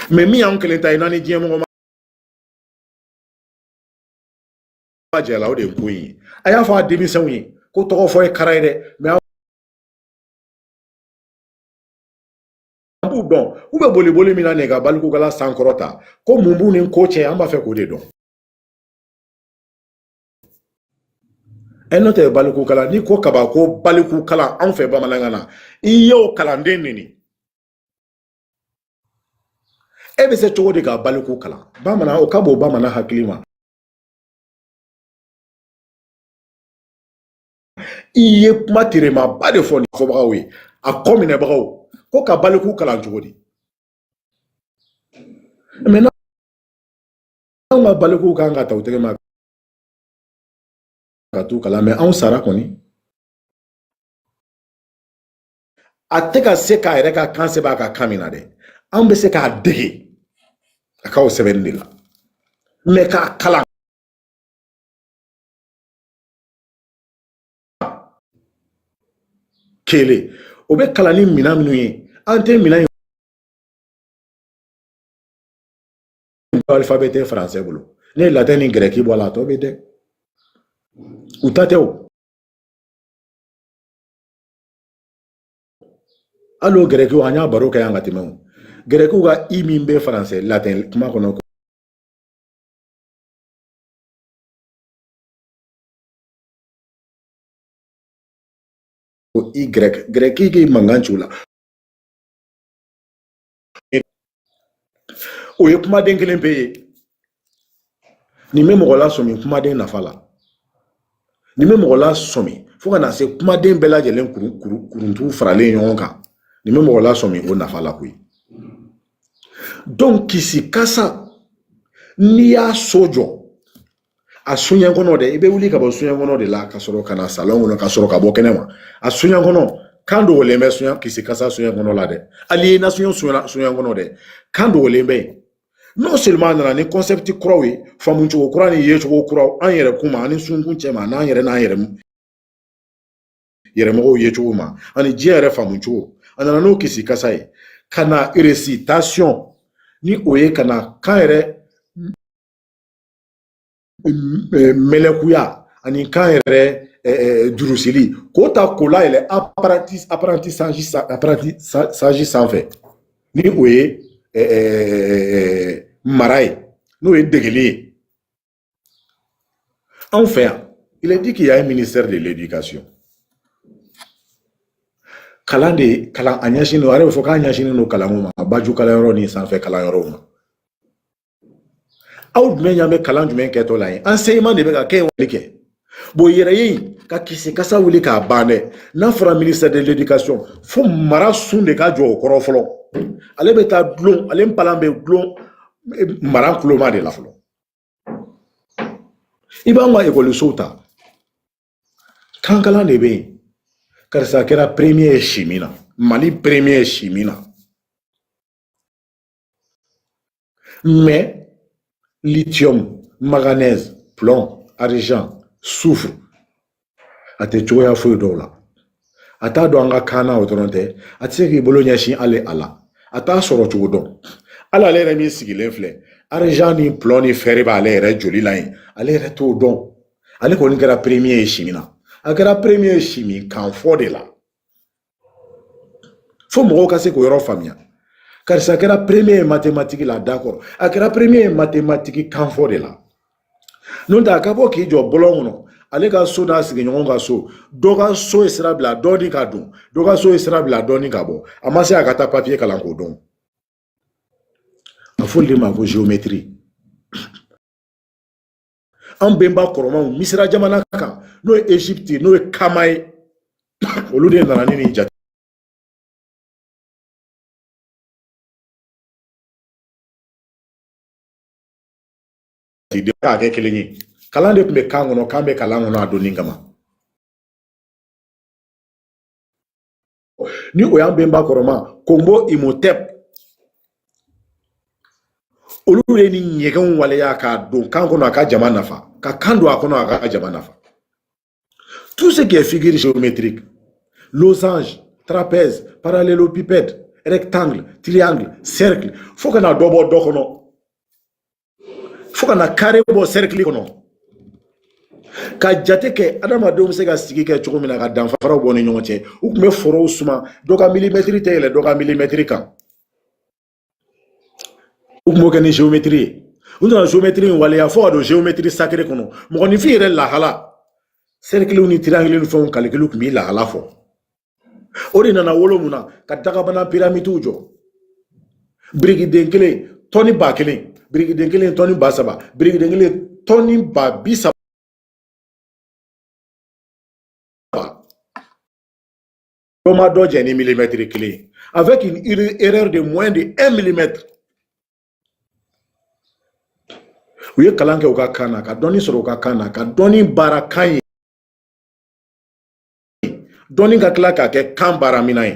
mais min y'anw kelen ta ye n'an ni diɲɛ mɔgɔ ma jɛ la o de ye ko in ye a y'a fɔ a denmisɛnw ye ko tɔgɔ fɔ ye kara ye dɛ mais an b'u dɔn u bɛ boli min na nin ka balikukala sankɔrɔta ko mun b'u ni ko cɛ an b'a fɛ k'o de dɔn n'o tɛ balikukala ni ko kaba ko balikukala anw fɛ bamanankan na i y'o kalanden nini e bɛ se cogo di ka baliku kalan bamanan o ka bon bamanan hakili ma i ye kuma teremaba de fɔ nin fɔbagaw ye a kɔ minɛbagaw ko ka baliku kalan cogo di mais n'anw ka baliku kan ka ta u tɛgɛ ma tout kala mais on sara koni ateka se ka yɛrɛ ka kan se b'a ka kan min na dɛ an bɛ se k'a dege a k'aw sɛbɛnni de la mais k'a kalan kelen o bɛ kalan ni minɛn minnu ye an tɛ minɛn alphabet tɛ français bolo ne ye latin ni grec bɔ a la a tɔ bɛ dɛ u ta tɛ o hali o grec an y'a baro kɛ yan ka tɛmɛ o grec ka i min bɛ français latin kuma kɔnɔ ko i grec k'i mankan ci o la o ye kumaden kelen pe ye nin bɛ mɔgɔ lasɔmi kumaden nafa la nin bɛ mɔgɔ lasɔmi fo ka na se kumaden bɛɛ lajɛlen kuruntu faralen ɲɔgɔn kan nin bɛ mɔgɔ lasɔmi o nafa la koyi donc kisi kasa n'i y'a so jɔ a soɲɛ kɔnɔ dɛ i bɛ wuli ka bɔ soɲɛ kɔnɔ de la ka sɔrɔ ka na salon kɔnɔ ka sɔrɔ ka bɔ kɛnɛ ma a soɲɛ kɔnɔ kan dogolen bɛ soɲɛ kisi kasa soɲɛ kɔnɔ la dɛ hali i na soɲɛ kɔnɔ dɛ kan dogolen bɛ yen non seulement nana ni concept kuraw ye faamucogo kura ni yecogo kuraw an yɛrɛ kuma ani sunkun cɛ ma n'an yɛrɛmɔgɔw yecogo ma ani diɲɛ yɛrɛ faamucogo a nana n'o kisi kasa ye ka na récitation ni o ye ka na kan yɛrɛ mɛlɛkuya ani kan yɛrɛ durusili k'o ta k'o layɛlɛ apprentissage sanfɛ ni o ye mara ye n'o ye degeli ye anw fɛ yan il est dit qu'il y a un ministère de l'éducation kalan de kalan a ɲɛsinnen don a yɛrɛ bɛ fɔ k'a ɲɛsinnen don kalanko ma baju kalanyɔrɔ ni sanfɛ kalanyɔrɔw ma aw jumɛn ɲa bɛ kalan jumɛn kɛtɔ la yen enseignement de bɛ ka kɛ wali kɛ bon yɛrɛ ye ka kisi kasa wuli k'a ban dɛ n'a fɔra ministère de l'éducation fo mara sun de ka jɔ o kɔrɔ fɔlɔ ale bɛ taa dulon ale palan bɛ dulon mara kuloma de la fɔlɔ i b'an ka ekɔlisow ta kan kalan de bɛ yen karisa kɛra premier ye chimie na mali premier ye chimie na mais lithium manganèse plomb argent soufre a tɛ cogoya foyi dɔw la a t'a dɔn an ka kan na o dɔrɔn tɛ a tɛ se k'i bolo ɲɛsin ale a la a t'a sɔrɔ cogo dɔn hali ale yɛrɛ min sigilen filɛ argent ni plomb ni fer b'ale yɛrɛ joli la yen ale yɛrɛ t'o dɔn ale kɔni kɛra premier ye chimie na a kɛra premier ye chimie kan fɔ de la fo mɔgɔw ka se k'o yɔrɔ faamuya karisa kɛra premier ye mathématique la d'accord a kɛra premier ye mathématique kan fɔ de la n'o tɛ a ka bɔ k'i jɔ bɔlɔn kɔnɔ ale ka so n'a sigiɲɔgɔn ka so dɔ ka so ye sira bila dɔɔni ka don dɔ ka so ye sira bila dɔɔni ka bɔ a ma se a ka taa papier kalan k'o dɔn a fɔli de ma ko géométrie an bɛnba kɔrɔmaw misira jamana kan n'o ye Égypte n'o ye Kama ye olu de nana ni nin jate k'a kɛ kelen ye kalan de tun bɛ kan kɔnɔ k'an bɛ kalan kɔnɔ a donni kama ni o y'an bɛnba kɔrɔma Kombo Imhotep olu de ni ɲɛgɛnw waleya k'a don kan kɔnɔ a ka jama nafa ka kan don a kɔnɔ a ka jama nafa tout ce qui est figure géométrique losange trapèze parallélépipède rectangle triangle cercle fo ka na dɔ bɔ dɔ kɔnɔ fo ka na carré bɔ cercle kɔnɔ ka jate kɛ adamadenw bɛ se ka sigi kɛ cogo min na ka danfaraw bɔ ni ɲɔgɔn cɛ u tun bɛ forow suma dɔ ka millimètre tɛ yɛlɛ dɔ ka millimètre kan u tun b'o kɛ ni géométrie ye u nana géométrie in waleya fo ka don géométrie sacrée kɔnɔ mɔgɔninfin yɛrɛ lahala cercle ni triangle ni fɛnw calcul tun b'i lahala fɔ o de nana wolo mun na ka dagabana pyramides jɔ birikiden kelen tɔni 1000 birikiden kelen tɔni 3000 birikiden kelen tɔni 30,000 ma dɔ jɛ ni millimètre kelen avec une erreur de moins de 1 millimètre u ye kalan kɛ u ka kan na ka dɔnni sɔrɔ u ka kan na ka dɔnni baara kan ye dɔɔni ka tila k'a kɛ kan baaramina ye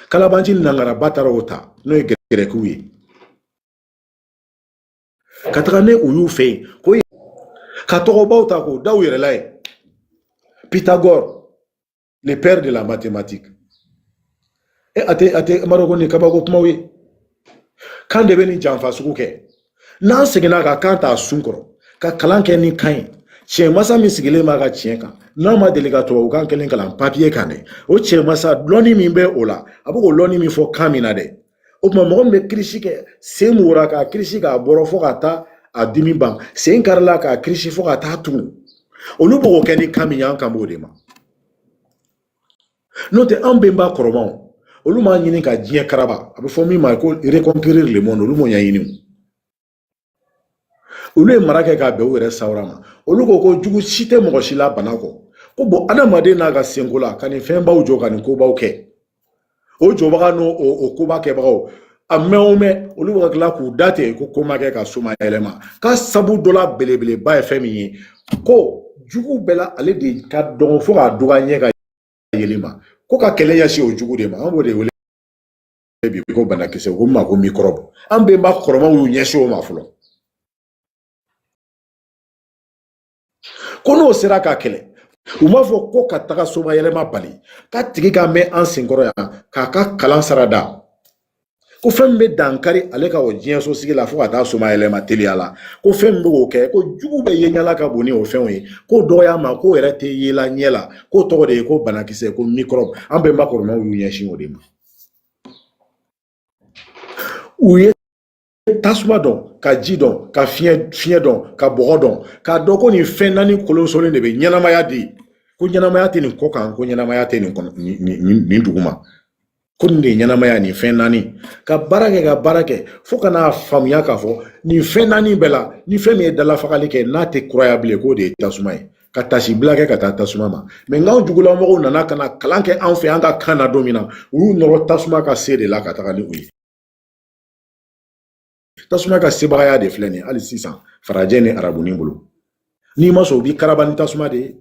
kalabanci nangaraba taara o ta n'o ye gɛrɛgɛrɛkiw ye ka taga ne u y'u fɛ yen ko ka tɔgɔbaw ta k'o da u yɛrɛ la ye Pythagore le père de la mathématique ate maro ko ni kabako kumaw ye kan de bɛ ni janfa sugu kɛ n'an seginna ka kan t'a sun kɔrɔ ka kalan kɛ ni kan ye cɛ masa min sigilen b'a ka tiɲɛ kan n'a ma deli ka tubabukan kelen kalan papiye kan dɛ o cɛ masa lɔnni min bɛ o la a bɛ k'o lɔnni min fɔ kan min na dɛ o tuma mɔgɔ min bɛ kirisi kɛ sen mugura k'a kirisi k'a bɔrɔ fo ka taa a dimi ban sen karila k'a kirisi fo ka taa tugun olu b'o kɛ ni kan min ye an kan b'o de ma n'o tɛ an bɛnba kɔrɔmaw olu m'a ɲini ka diɲɛ karaba a bɛ fɔ min ma ko reconquérir le monde olu m'o ɲɛɲini olu ye mara kɛ k'a bɛn u yɛrɛ sawura ma olu ko jugu si tɛ mɔgɔ si la bana kɔ ko bon adamaden n'a ka senko la ka nin fɛnbaw jɔ ka nin kobaw kɛ o jɔbaga n'o o koba kɛbagaw a mɛn o mɛn olu bɛ tila k'u da ten ko ko ma kɛ ka soma yɛlɛma ka sabu dɔ la belebeleba ye fɛn min ye ko jugu bɛɛ la ale de ka dɔgɔ fo k'a dɔgɔ ɲɛ ka yɛlɛma ko ka kɛlɛ ɲɛsin o jugu de ma an b'o de wele bi ko banakisɛ ko ma ko microbe an bɛnba kɔrɔmaw y'u ɲɛsin o ma fɔlɔ ko n'o sera ka kɛlɛ u m'a fɔ ko ka taga soma yɛlɛma bali ka tigi ka mɛn an senkɔrɔ yan k'a ka kalan sara da ko fɛn min bɛ dankari ale ka o diɲɛ so sigi la fo ka taa soma yɛlɛma teliya la ko fɛn min bɛ k'o kɛ ko jugu bɛ ye ɲala ka bon ni o fɛnw ye ko dɔgɔya ma ko yɛrɛ tɛ yela ɲɛ la ko tɔgɔ de ye ko banakisɛ ko microbe an bɛnba kɔrɔmaw y'u ɲɛsin o de ma u ye tasuma dɔn ka ji dɔn ka fiɲɛ dɔn ka bɔgɔ dɔn k'a dɔn ko nin fɛn naani kolonsolen de bɛ ɲɛnamaya di ko ɲɛnamaya tɛ nin kɔ kan ko ɲɛnamaya tɛ nin dugu ma ko nin de ye ɲɛnamaya nin fɛn naani ka baara kɛ fo ka n'a faamuya k'a fɔ nin fɛn naani bɛɛ la ni fɛn min ye dalafagali kɛ n'a tɛ kuraya bilen k'o de ye tasuma ye ka tasibila kɛ ka taa tasuma ma mɛ n'anw jugulamɔgɔw nana ka na kalan kɛ anw fɛ an ka kan na don min na u y'u nɔrɔ tasuma ka se de la ka taga ni u ye tasuma ka sebagaya de filɛ nin ye hali sisan farajɛ ni arabunin bolo n'i ma sɔn u b'i karaba ni tasuma de ye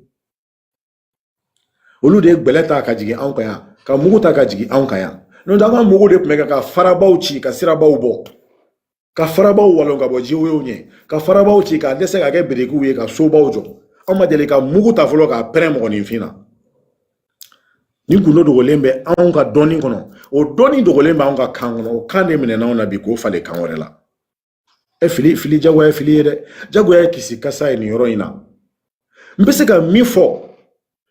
olu de ye gbɛlɛ ta ka jigin anw kan yan ka mugu ta ka jigin anw kan yan n'o tɛ an ka mugu de tun bɛ kɛ ka farabaw ci ka sirabaw bɔ ka farabaw walon ka bɔ jiwoyow ɲɛ ka farabaw ci ka dɛsɛ ka kɛ berekiw ye ka sobaw jɔ anw ma deli ka mugu ta fɔlɔ k'a pɛrɛn mɔgɔninfin na ni gundo dogolen bɛ anw ka dɔnni kɔnɔ o dɔnni dogolen bɛ anw ka kan kɔnɔ o kan de minɛna anw na bi k'o falen kan wɛrɛ la fili jagoya ye fili ye dɛ jagoya ye kisi kasa ye nin yɔrɔ in na n bɛ se ka min fɔ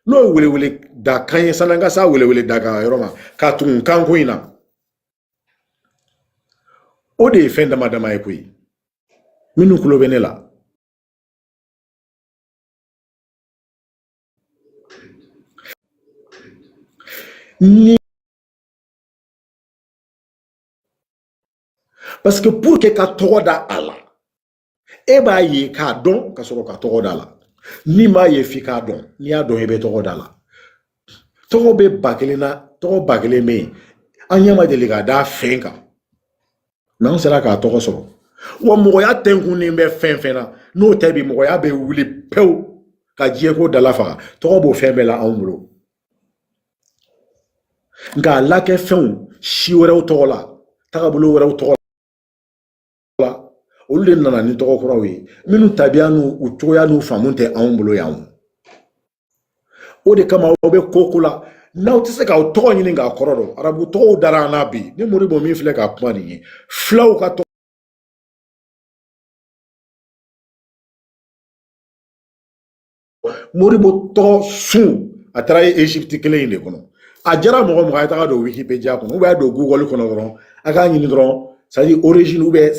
n'o ye welewele da kan ye san'an ka se a welewele da kan yɔrɔ ma k'a tugu kanko in na o de ye fɛn dama dama ye koyi minnu tulo bɛ ne la ni parce que pour que ka tɔgɔ da a la e b'a ye k'a dɔn ka sɔrɔ ka tɔgɔ da la n'i m'a ye f'i k'a dɔn n'i y'a dɔn i bɛ tɔgɔ da la tɔgɔ bɛ ba kelen na tɔgɔ ba kelen bɛ yen an ɲɛ ma deli k'a da fɛn kan mɛ an sera k'a tɔgɔ sɔrɔ wa mɔgɔya tɛnkunnen bɛ fɛn fɛn na n'o tɛ bi mɔgɔya bɛ wuli pewu ka diɲɛ ko dala faga tɔgɔ b'o fɛn bɛɛ la anw bolo nka a lakɛ fɛnw si wɛrɛw tɔgɔ la tagabolo wɛrɛw tɔgɔ la olu de nana ni tɔgɔ kuraw ye minnu tabiya n'u u cogoya n'u faamu tɛ anw bolo yan o de kama aw bɛ ko la n'aw tɛ se k'aw tɔgɔ ɲini k'a kɔrɔ dɔn arabu tɔgɔw dara an na bi ni Moribo min filɛ ka kuma nin ye filaw ka tɔgɔ Moribo tɔgɔ sun a taara ye Egypte kelen in de kɔnɔ a jara mɔgɔ mɔgɔ a ye taga don Wikipédia kɔnɔ ou bien a don Google kɔnɔ dɔrɔn a k'a ɲini dɔrɔn c'est à dire origine ou bien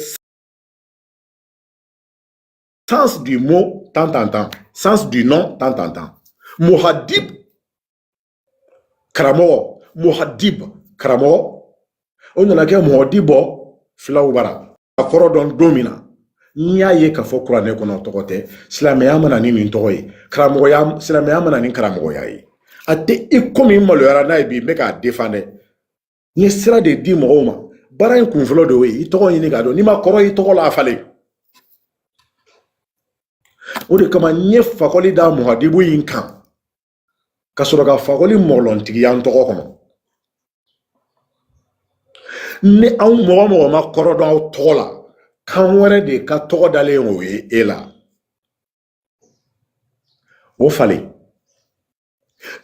sens du mot tant tant tant sens du nom tant tant tant Muhadib karamɔgɔ Muhadib karamɔgɔ o nana kɛ Muhadibɔ filaw bara a kɔrɔ dɔn don min na n'i y'a ye k'a fɔ kuranɛ kɔnɔ tɔgɔ tɛ silamɛya mana ni nin tɔgɔ ye karamɔgɔya silamɛya mana ni karamɔgɔya ye a tɛ i komi n maloyara n'a ye bi n bɛ k'a défend dɛ n ye sira de di mɔgɔw ma baara in kunfɔlɔ de y'o ye i tɔgɔ ɲini k'a dɔn n'i ma kɔrɔ i tɔgɔ la a falen o de kama n ye fakɔli da Muhadibu in kan ka sɔrɔ ka Fakoli mɔgɔlɔntigi y'an tɔgɔ kɔnɔ. Ni anw mɔgɔ ma kɔrɔ dɔn aw tɔgɔ la, kan wɛrɛ de ka tɔgɔ dalen o ye e la. O falen.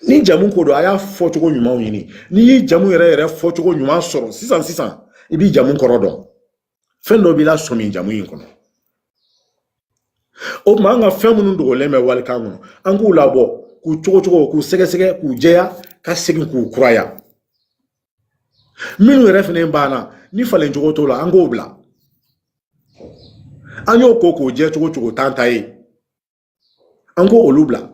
Ni jamu ko don a y'a fɔ cogo ɲumanw ɲini. Ni y'i jamu yɛrɛ fɔ cogo ɲuman sɔrɔ sisan i b'i jamu kɔrɔ dɔn. Fɛn dɔ b'i la sɔmi jamu in kɔnɔ. O tuma an ka fɛn minnu dogolen bɛ walikan kɔnɔ an k'u labɔ k'u cogo k'u sɛgɛsɛgɛ k'u jɛya ka segin k'u kuraya. Minnu yɛrɛ fɛnɛ banna ni falen cogo t'o la an k'o bila. An y'o ko k'o jɛ cogo t'an ta ye. An ko olu bila.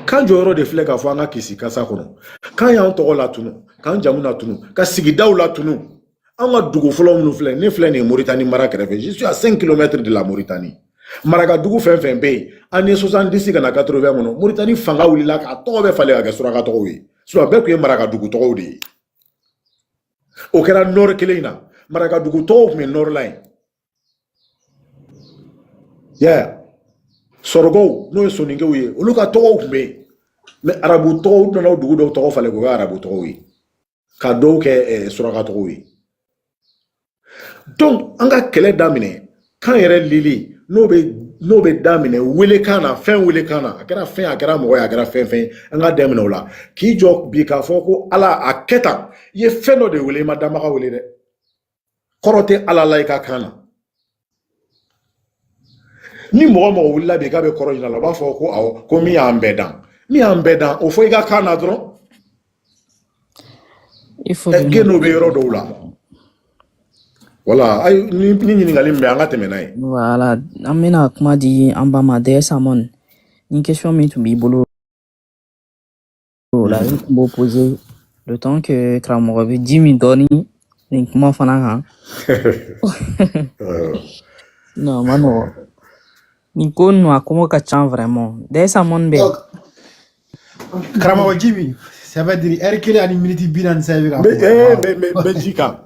Kan jɔyɔrɔ de filɛ ka fɔ an ka kisi kasa kɔnɔ. Kan y'an tɔgɔ latunu, kan jamu latunu, ka sigidaw latunu. An ka dugu fɔlɔ minnu filɛ, ne filɛ nin ye Mauritanie mara kɛrɛfɛ. Je suis à 5 km de la Mauritanie. Maraka dugu fɛn fɛn bɛ yen, année 70 ka na 80 kɔnɔ, Mauritanie fanga wulila k'a tɔgɔ bɛɛ falen ka kɛ suraka tɔgɔw ye. Sinon bɛɛ tun ye maraka dugu tɔgɔw de ye. O kɛra nord kelen in na, maraka dugu tɔgɔw tun bɛ nord la yen. Yeah. Sɔrɔgɔw n'o ye soninkew ye, olu ka tɔgɔw tun bɛ yen. Mais arabu tɔgɔw nana dugu dɔw tɔgɔ falen k'o kɛ arabu tɔgɔw ye. Ka dɔw kɛ suraka tɔgɔw ye. Donc an ka kɛlɛ daminɛ kan yɛrɛ lili n'o bɛ daminɛ welekan na, fɛn welekan na, a kɛra fɛn, a kɛra mɔgɔ ye, a kɛra fɛn, an ka daminɛ o la. K'i jɔ bi k'a fɔ ko Ala a kɛ tan, i ye fɛn dɔ de wele, i ma damaga wele dɛ. Kɔrɔ tɛ Ala la i ka kan na. Ni mɔgɔ wulila bi k'a bɛ kɔrɔ jira la, o b'a fɔ ko awɔ, ko min y'an bɛɛ dan. Min y'an bɛɛ dan, o fɔ i ka kan na dɔrɔn. Geno bɛ yɔrɔ dɔw la. Voilà, ni ɲininkali min bɛ an ka tɛmɛ n'a ye.
Voilà, an bɛna kuma di an ba ma DS Amon. Ni question min tun b'i bolo la, i tun b'o poser le temps que karamɔgɔ bɛ ji min dɔɔni nin kuma fana kan. Non, ma nɔgɔ. Nin ko ninnu a kɔngɔ ka ca vraiment. DS Amon bɛ.
Karamɔgɔ ji min, ça veut dire heure kelen ani minute 45 bɛ ka
kuma. Bɛ ji kan.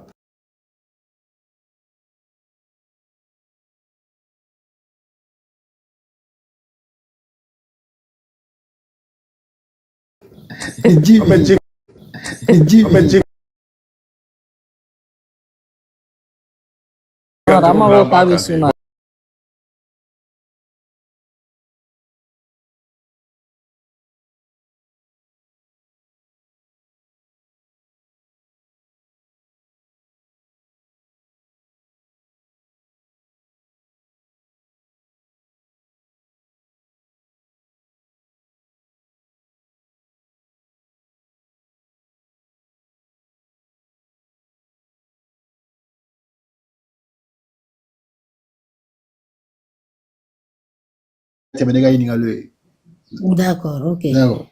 Jimmy.
Rama ko bɛ suna.
D'accord, ok.
D'accord.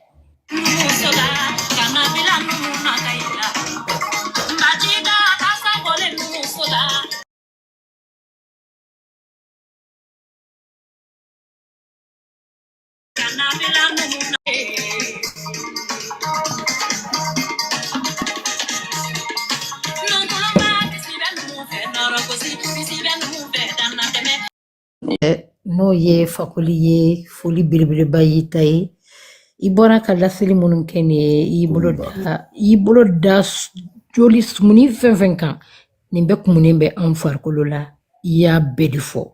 N'o ye Fakoli ye, foli belebeleba y'i ta ye. I bɔra ka laseli minnu kɛ nin ye, i bolo da joli sumuni fɛn fɛn kan, nin bɛɛ kumunen bɛ anw farikolo la, i y'a bɛɛ de fɔ.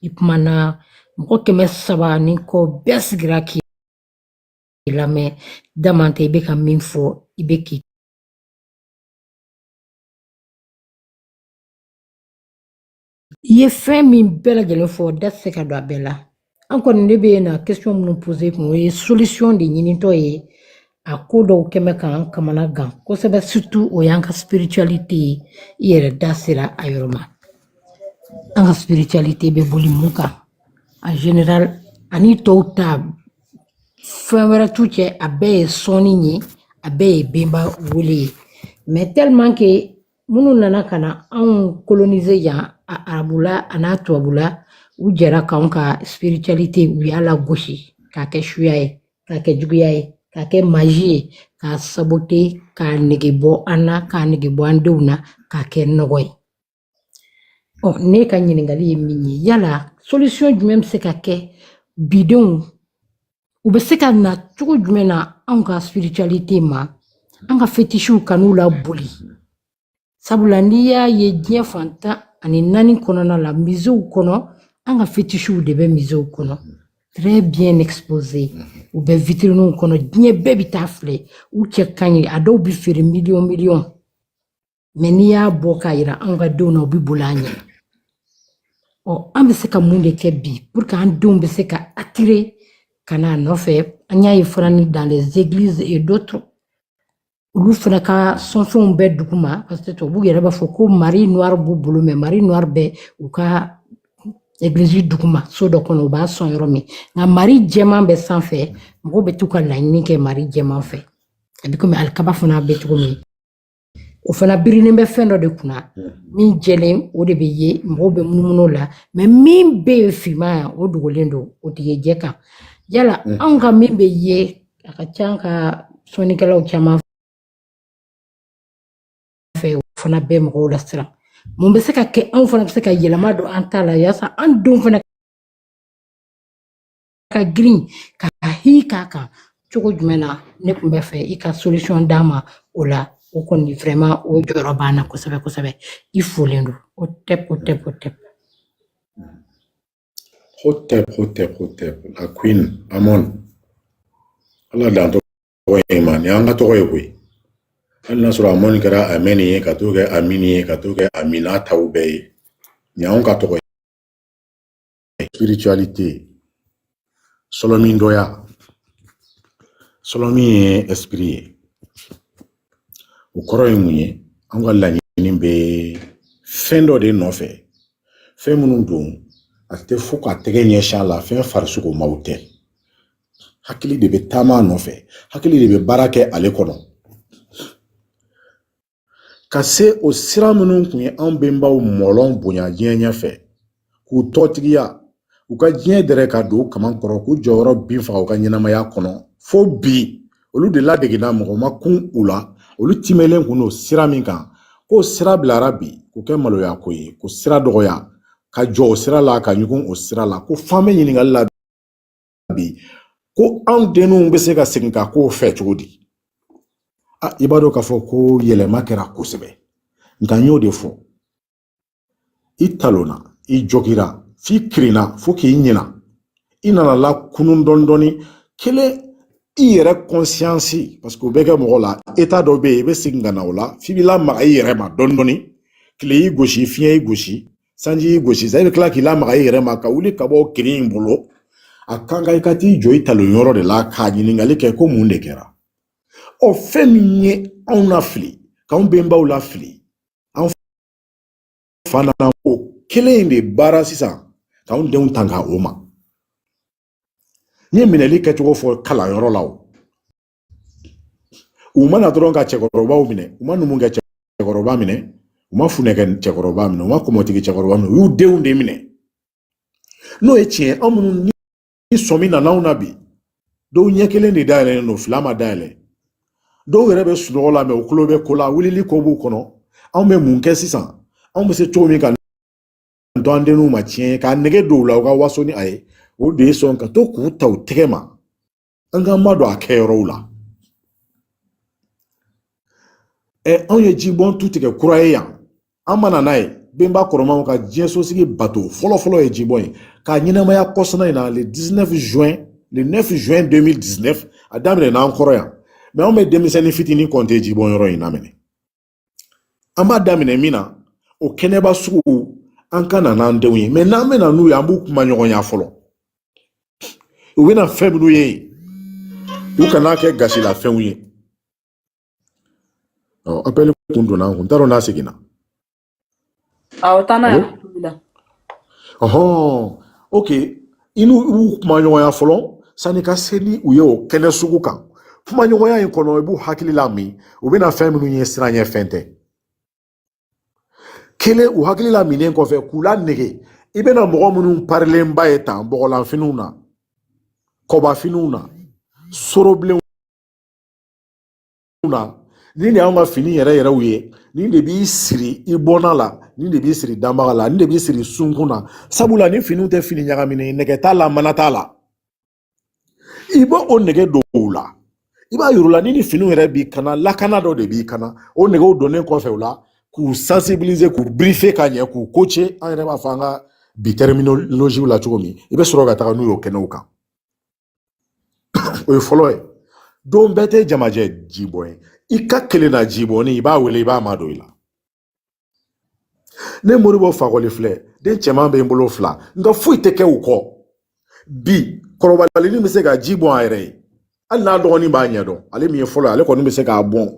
I kumana mɔgɔ 300 ni kɔ bɛɛ sigira k'i lamɛn, daman tɛ i bɛ ka min fɔ, i bɛ k'i i ye fɛn min bɛɛ lajɛlen fɔ, da tɛ se ka don a bɛɛ la. An kɔni de bɛ na question minnu poser kun, o ye solution de ɲinitɔ ye. A ko dɔw kɛmɛ k'an kamana gan kosɛbɛ, surtout o y'an ka spiritualité ye. I yɛrɛ da sera a yɔrɔ ma. An ka spiritualité bɛ boli mun kan en général, ani tɔw ta fɛn wɛrɛ t'u cɛ, a bɛɛ ye sɔnni ye, a bɛɛ ye benba wele ye. Mais tellement que minnu nana ka na anw coloniser yan a arabula a n'a tubabula, u jɛra k'anw ka spiritualité u y'a lagosi k'a kɛ suya ye, k'a kɛ juguya ye, k'a kɛ magie ye, k'a saboter, k'a nege bɔ an na, k'a nege bɔ an denw na, k'a kɛ nɔgɔ ye. Ne ka ɲininkali ye min ye, yala solution jumɛn bɛ se ka kɛ bidenw, u bɛ se ka na cogo jumɛn na anw ka spiritualité ma an ka fétichew kan'u la boli sabula n'i y'a ye diɲɛ fantan ani 4 kɔnɔna la musées kɔnɔ an ka fétichew de bɛ musées kɔnɔ très bien exposé u bɛ vitrines kɔnɔ diɲɛ bɛɛ bi taa filɛ u cɛ ka ɲi a dɔw bi feere million mais n'i y'a bɔ k'a yira an ka denw na u bi boli an ɲɛ an bɛ se ka mun de kɛ bi pour que an denw bɛ se ka attirer ka n'a nɔfɛ an y'a ye fana ni dans les églises et d'autres olu fana ka sɔnfɛnw bɛɛ dugu ma parce que tubabuw yɛrɛ b'a fɔ ko Marie noire b'u bolo mais Marie noire bɛ u ka église dugu ma so dɔ kɔnɔ u b'a sɔn yɔrɔ min nka Marie jɛman bɛ sanfɛ mɔgɔw bɛ t'u ka laɲini kɛ Marie jɛman fɛ a bɛ komi alikaba fana bɛ cogo min o fana birinen bɛ fɛn dɔ de kunna min jɛlen o de bɛ ye mɔgɔw bɛ munumunu la mais min bɛ yen finman o dogolen don o tɛ ye jɛ kan yala anw ka min bɛ ye a ka ca an ka sɔnnikɛlaw caman fɛ o fana bɛ mɔgɔw la siran mun bɛ se ka kɛ anw fana bɛ se ka yɛlɛma don an ta la yaasa an denw fana ka girin ka hi k'a kan cogo jumɛn na ne tun bɛ fɛ i ka solution d'a ma o la o kɔni vraiment o jɔyɔrɔ b'an na kosɛbɛ kosɛbɛ i folen don o tɛp
Hotep la queen Amon ala dan tɔgɔ ye ma ni an ka tɔgɔ ye koyi hali n'a sɔrɔ Amon kɛra Ameni ye ka to kɛ Amini ye ka to kɛ Amina taw bɛɛ ye ni anw ka tɔgɔ ye spiritualité sɔlɔmin dɔya sɔlɔmin ye esprit ye o kɔrɔ ye mun ye an ka laɲini bɛ fɛn dɔ de nɔfɛ fɛn minnu don a tɛ fo ka tɛgɛ ɲɛsin a la fɛn farisogo maw tɛ hakili de bɛ taama nɔfɛ hakili de bɛ baara kɛ ale kɔnɔ ka se o sira minnu kun ye an bɛnbaw mɔlɔn bonya diɲɛ ɲɛfɛ k'u tɔtigiya u ka diɲɛ dɛrɛ ka don kaman kɔrɔ k'u jɔyɔrɔ bin faga u ka ɲɛnamaya kɔnɔ fo bi olu de ladegina mɔgɔ ma kun u la olu timɛlen kun don sira min kan k'o sira bilara bi k'o kɛ maloya ko ye ko sira dɔgɔya ka jɔ o sira la ka ɲugun o sira la ko f'an bɛ ɲininkali la bi ko anw denninw bɛ se ka segin ka k'o fɛ cogo di i b'a dɔn k'a fɔ ko yɛlɛma kɛra kosɛbɛ nka n y'o de fɔ i talonna i jogira f'i kirinna fo k'i ɲina i nana la kunun dɔɔni kelen i yɛrɛ conscience parce que o bɛ kɛ mɔgɔ la état dɔ bɛ yen i bɛ segin ka na o la f'i b'i lamaga i yɛrɛ ma dɔɔni tile y'i gosi fiɲɛ y'i gosi sanji y'i gosi sa i bɛ tila k'i lamaga i yɛrɛ ma ka wuli ka bɔ kiri in bolo a kan ka i ka t'i jɔ i talon yɔrɔ de la k'a ɲininkali kɛ ko mun de kɛra fɛn min ye anw na fili k'anw bɛnbaw la fili anw fana o kelen in de baara sisan k'anw denw tanga o ma n ye minɛli kɛcogo fɔ kalanyɔrɔ la u mana dɔrɔn ka cɛkɔrɔbaw minɛ u ma numu kɛ cɛkɔrɔba minɛ u ma funɛ kɛ cɛkɔrɔba minɛ u ma kɔmɔtigi cɛkɔrɔba minɛ u y'u denw de minɛ n'o ye tiɲɛ anw minnu ni sɔmi nan'anw na bi dɔw ɲɛ kelen de dayɛlɛlen don fila ma dayɛlɛ dɔw yɛrɛ bɛ sunɔgɔ la mɛ u tulo bɛ ko la wulili ko b'u kɔnɔ anw bɛ mun kɛ sisan anw bɛ se cogo min ka to an denninw ma tiɲɛ k'a nege don u la u ka waso ni a ye o de ye sɔn ka to k'u ta u tɛgɛ ma an k'an ma don a kɛyɔrɔw la anw ye jibɔn tu tigɛ kura ye yan an mana n'a ye benba kɔrɔmanw ka diɲɛ sosigi bato fɔlɔfɔlɔ ye jibɔn ye k'a ɲɛnamaya kɔsana in na le 9 juin 2019 a daminɛ n'an kɔrɔ yan mais anw bɛ denmisɛnnin fitinin kɔnte jibɔn yɔrɔ in na minɛ an b'a daminɛ min na o kɛnɛba sugu an ka na n'an denw ye mais n'an bɛ na n'u ye an b'u kuma ɲɔgɔn ya fɔlɔ u bɛna fɛn minnu ye u kana kɛ gasila fɛnw ye appel kun donna an kun t'a dɔn n'a seginna
awɔ taa n'a ye alhamdulillah
ok i n'u kuma ɲɔgɔnya fɔlɔ sani ka se ni u ye o kɛnɛ sugu kan kuma ɲɔgɔnya in kɔnɔ i b'u hakili la min u bɛna fɛn minnu ye siranɲɛ fɛn tɛ kelen u hakili la minen kɔfɛ k'u la nege i bɛna mɔgɔ minnu parilenba ye tan bɔgɔlanfiniw na kɔbafiniw na sorobilenw na ni de y'anw ka fini yɛrɛ yɛrɛw ye ni de b'i siri i bɔna la ni de b'i siri danbaga la ni de b'i siri sunkun na sabula ni finiw tɛ fini ɲagaminen nɛgɛ t'a la mana t'a la i b'o nɛgɛ don u la i b'a yir'u la ni finiw yɛrɛ b'i kana lakana dɔ de b'i kana o nɛgɛw donnen kɔfɛ o la k'u sensibiliser k'u briefer ka ɲɛ k'u coacher an yɛrɛ b'a fɔ an ka bi terminologie la cogo min i bɛ sɔrɔ ka taga n'u y'o kɛnɛw kan o ye fɔlɔ ye don bɛɛ tɛ jamajɛ jibɔ ye i ka kelen na jibɔni i b'a wele i b'a madon i la ne Moribo Fakoli filɛ den cɛman bɛ n bolo 2 nka foyi tɛ kɛ u kɔ bi kɔrɔbalini bɛ se ka ji bɔn a yɛrɛ ye hali n'a dɔgɔnin b'a ɲɛdɔn ale min ye fɔlɔ ale kɔni bɛ se k'a bɔn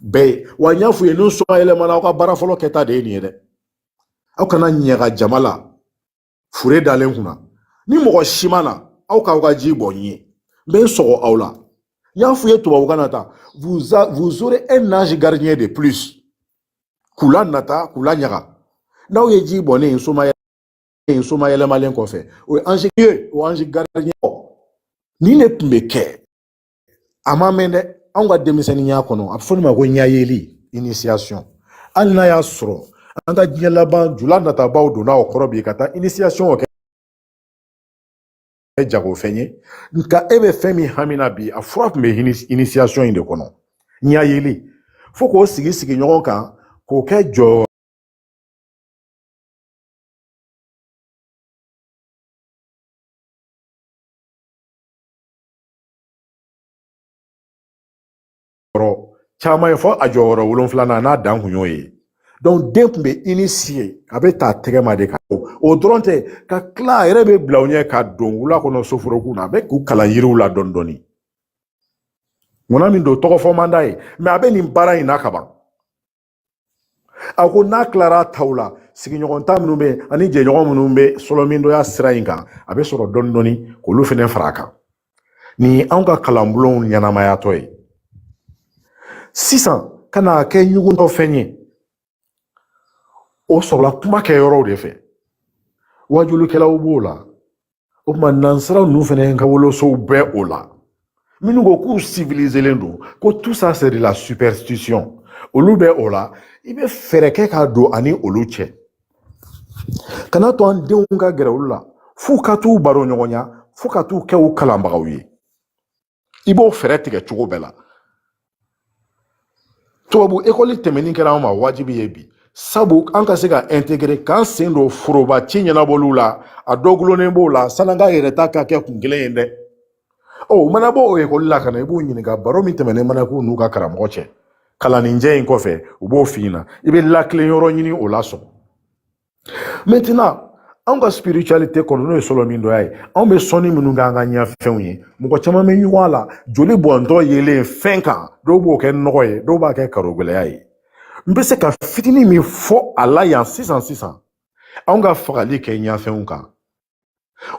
bɛɛ ye wa n y'a f'u ye n'u sɔn yɛlɛmana aw ka baara fɔlɔ kɛta de ye nin ye dɛ aw kana ɲaga jama la fure dalen kunna ni mɔgɔ si ma na aw k'aw ka ji bɔn n ye n bɛ n sɔgɔ aw la n y'a f'u ye tubabukan na tan vous aurez un ange gardien de plus k'u la nata k'u la ɲaga n'aw ye ji bɔn ne ye soma yɛlɛmalen kɔfɛ o ye ange ye o ange gardien ni ne tun bɛ kɛ a ma mɛn dɛ anw ka denmisɛnninya kɔnɔ a bɛ fɔ ne ma ko ɲayeli initiation hali n'a y'a sɔrɔ an ka diɲɛ laban jula natabaw donna o kɔrɔ bi ka taa initiation kɛ jagofɛn ye nka e bɛ fɛn min hami na bi a fura tun bɛ initiation in de kɔnɔ ɲayeli fo k'o sigi ɲɔgɔn kan k'o kɛ jɔ caman ye fɔ a jɔyɔrɔ 7 n'a dan kun y'o ye donc den tun bɛ initier a bɛ ta tɛgɛ ma de ka o dɔrɔn tɛ ka tila a yɛrɛ bɛ bila u ɲɛ ka don wula kɔnɔ soforokun na a bɛ k'u kalan yiriw la dɔɔni dɔɔni munna min don tɔgɔ fɔ man d'a ye mais a bɛ nin baara in na ka ban a ko n'a tilara taw la sigiɲɔgɔnta minnu bɛ yen ani jɛɲɔgɔn minnu bɛ sɔlɔmindɔya sira in kan a bɛ sɔrɔ dɔɔni dɔɔni k'olu fɛnɛ fara a kan nin ye anw ka kalanbulonw ɲɛnamayatɔ ye sisan ka na kɛ ɲuguntɔ fɛn ye o sɔrɔla kuma kɛ yɔrɔw de fɛ wajulikɛlaw b'o la o tuma nansaraw ninnu fɛnɛ ka wolosow bɛɛ o la minnu ko k'u civiliselen don ko tout ça c'est de la superstition olu bɛ o la i bɛ fɛɛrɛ kɛ ka don ani olu cɛ kana to an denw ka gɛrɛ olu la f'u ka t'u baro ɲɔgɔnya f'u ka t'u kɛ u kalanbagaw ye i b'o fɛɛrɛ tigɛ cogo bɛɛ la tubabu école tɛmɛni kɛra an ma wajibi ye bi sabu an ka se ka intégrer k'an sen don foroba ci ɲɛnabɔliw la a dɔ gulonnen b'o la san'an ka yɛrɛ ta ka kɛ kun kelen ye dɛ o mana bɔ o école la ka na i b'u ɲininka baro min tɛmɛnen mana k'u n'u ka karamɔgɔ cɛ kalanninjɛ in kɔfɛ u b'o f'i ɲɛna i bɛ lakilen yɔrɔ ɲini o la sɔn maintenant anw ka spiritualité kɔnɔ n'o ye sɔlɔmindɔya ye anw bɛ sɔnni minnu k'an ka ɲɛfɛnw ye mɔgɔ caman bɛ ɲɔgɔn a la joli bɔntɔ yelen fɛn kan dɔw b'o kɛ nɔgɔ ye dɔw b'a kɛ karogɛlɛya ye n bɛ se ka fitinin min fɔ a la yan sisan anw ka fagali kɛ ɲɛfɛnw kan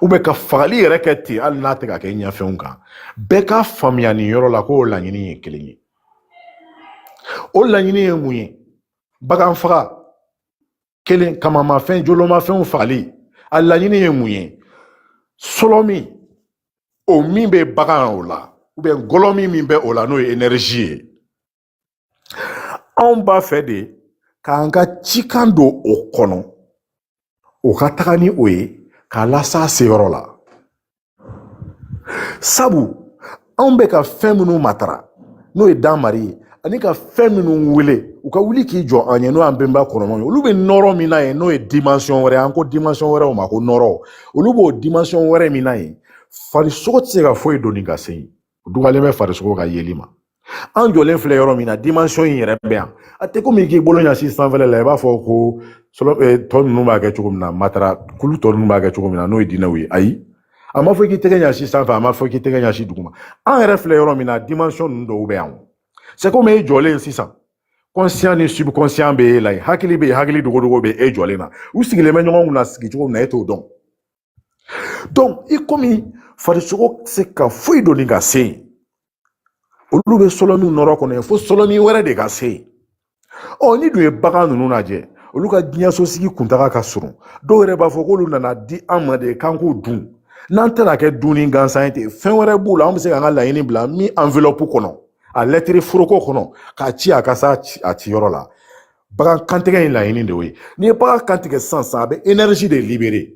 ou bien ka fagali yɛrɛ kɛ ten hali n'a tɛ ka kɛ ɲɛfɛnw kan bɛɛ ka faamuya nin yɔrɔ la k'o laɲini ye kelen ye o laɲini ye mun ye bagan faga kelen kamamafɛn jolomafɛnw fagali a laɲini ye mun ye sɔlɔmi o min bɛ bagan o la ou bien gɔlɔmi min bɛ o la n'o ye énergie ye anw b'a fɛ de k'an ka cikan don o kɔnɔ o ka taga ni o ye k'a lasa seyɔrɔ la sabu anw bɛ ka fɛn minnu matara n'o ye dan mari ye ani ka fɛn minnu wele u ka wuli k'i jɔ an ye n'o y'an bɛnba kɔrɔmaw ye olu bɛ nɔrɔ min na ye n'o ye dimension wɛrɛ an ko dimension wɛrɛw ma ko nɔrɔ olu b'o dimension wɛrɛ min na ye farisogo tɛ se ka foyi don ni ka se yen o dugalen bɛ farisogo ka yeli ma an jɔlen filɛ yɔrɔ min na dimension in yɛrɛ bɛ yan a tɛ komi k'i bolo ɲɛsin sanfɛla la i b'a fɔ ko tɔ ninnu b'a kɛ cogo min na matara kulu tɔ ninnu b'a kɛ cogo min na n'o ye dinɛw ye ayi a ma fɔ k'i tɛgɛ ɲɛsin sanfɛ a ma fɔ k'i tɛgɛ ɲɛsin duguma an yɛrɛ filɛ yɔrɔ min na dimension ninnu dɔw bɛ yan c'est comme e jɔlen sisan conscient ni subconscient bɛ e la yen hakili bɛ yen hakili dogodogo bɛ e jɔlen na u sigilen bɛ ɲɔgɔn kun na sigi cogo min na e t'o dɔn donc i komi farisogo tɛ se ka foyi don ni ka se yen olu bɛ sɔlɔmi nɔrɔ kɔnɔ yen fo sɔlɔmi wɛrɛ de ka se yen ɔ ni dun ye bagan ninnu lajɛ olu ka diɲɛsosigi kuntaga ka surun dɔw yɛrɛ b'a fɔ k'olu nana di an ma de k'an k'o dun n'an tɛna kɛ dunni gansan ye ten fɛn wɛrɛ b'u la an bɛ se k'an ka laɲini bila min enveloppe kɔnɔ a lɛtiri foroko kɔnɔ k'a ci a ka se a ciyɔrɔ la bagan kantigɛ in laɲini de y'o ye n'i ye bagan kantigɛ sisan a bɛ énergie de libérer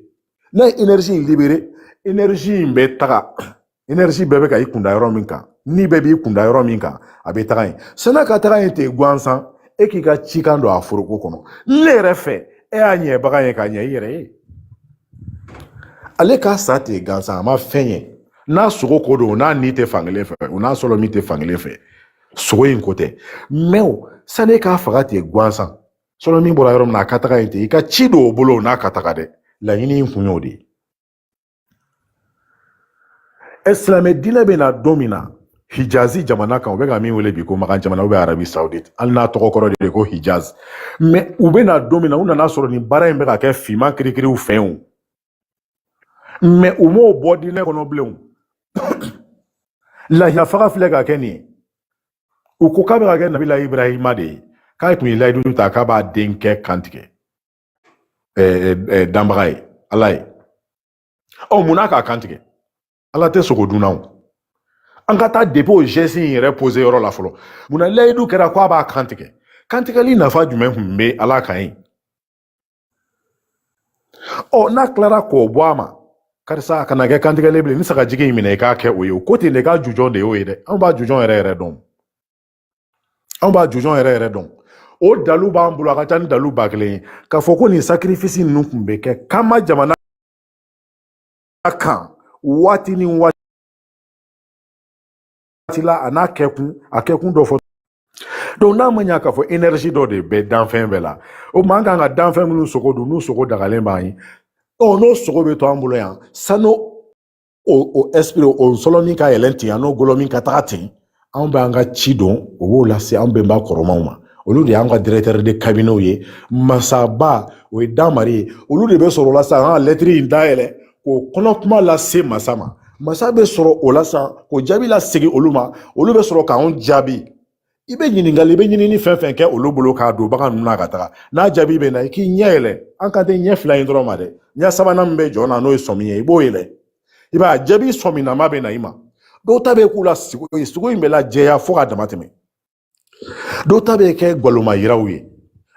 n'a ye énergie in libérer énergie in bɛ taga énergie bɛɛ bɛ ka i kunda yɔrɔ min kan ni bɛɛ b'i kunda yɔrɔ min kan a bɛ taga yen sɛnɛ ka taga yen ten gansan e k'i ka cikan don a foroko kɔnɔ ne yɛrɛ fɛ e y'a ɲɛbaga ye ka ɲɛ i yɛrɛ ye ale ka sa ten gansan a ma fɛn ye n'a sogo ko don n'a ni tɛ fankelen fɛ o n'a sɔrɔ min tɛ fankelen fɛ sogo in ko tɛ mɛ sani k'a faga ten gansan sɔrɔ min bɔra yɔrɔ min na a ka taga yen ten i ka ci don o bolo o n'a ka taga dɛ laɲini in kun y'o de ye silamɛ diinɛ bɛ na don min na hijazi jamana kan u bɛ ka min wele bi ko makan jamana ou bien arabi saoudite hali n'a tɔgɔ kɔrɔ de ko hijaz mɛ u bɛ na don min na u nana sɔrɔ nin baara in bɛ ka kɛ finman kirikiriw fɛ o mɛ u m'o bɔ diinɛ kɔnɔ bilen lahiya faga filɛ ka kɛ nin ye u ko k'a bɛ ka kɛ nabila ibrahima de ye k'a tun ye layidu ta k'a b'a den kɛ kantigɛ danbaga ye ala ye mun n'a k'a kantigɛ ala tɛ sogo dunnaw an ka taa depuis o geste in yɛrɛ posé yɔrɔ la fɔlɔ munna layidu kɛra ko a b'a kantigɛ kantigɛli nafa jumɛn kun bɛ ala kan ye n'a tilara k'o bɔ a ma karisa a kana kɛ kantigɛlen bilen ni sagajigi in minɛ i k'a kɛ o ye o ko ten de k'a jujɔn de y'o ye dɛ anw b'a jujɔn yɛrɛ dɔn anw b'a jujɔn yɛrɛ dɔn o dalu b'an bolo a ka ca ni dalu ba kelen ye k'a fɔ ko nin sacrifice ninnu kun bɛ kɛ k'an ma jamana kan waati ni waati la a n'a kɛkun a kɛkun dɔ fɔ donc n'a ma ɲa k'a fɔ énergie dɔ de bɛ danfɛn bɛɛ la o tuma an kan ka danfɛn minnu sogo dun n'u sogo dagalen b'an ye n'o sogo bɛ to an bolo yan sani o esprit o sɔlɔmin ka yɛlɛn ten yan n'o gɔlɔmin ka taga ten anw b'an ka ci dɔn o b'o lase an bɛnba kɔrɔmaw ma olu de y'an ka directeur de cabinet ye masaba o ye damari ye olu de bɛ sɔrɔ o la sisan an ka lettre in dayɛlɛ k'o kɔnɔ kuma lase masa ma masa bɛ sɔrɔ o la sisan k'o jaabi lasegin olu ma olu bɛ sɔrɔ k'anw jaabi i bɛ ɲinini fɛn fɛn kɛ olu bolo k'a don bagan ninnu na ka taga n'a jaabi bɛ na i k'i ɲɛ yɛlɛ an kan tɛ ɲɛ fila in dɔrɔn ma dɛ ɲɛ sabanan min bɛ jɔ na n'o ye sɔmi ye i b'o yɛlɛ i b'a jaabi sɔminama bɛ na i ma dɔw ta bɛ k'u la sogo in bɛ lajɛya fo ka dama tɛmɛ dɔw ta bɛ kɛ ngaloma yiraw ye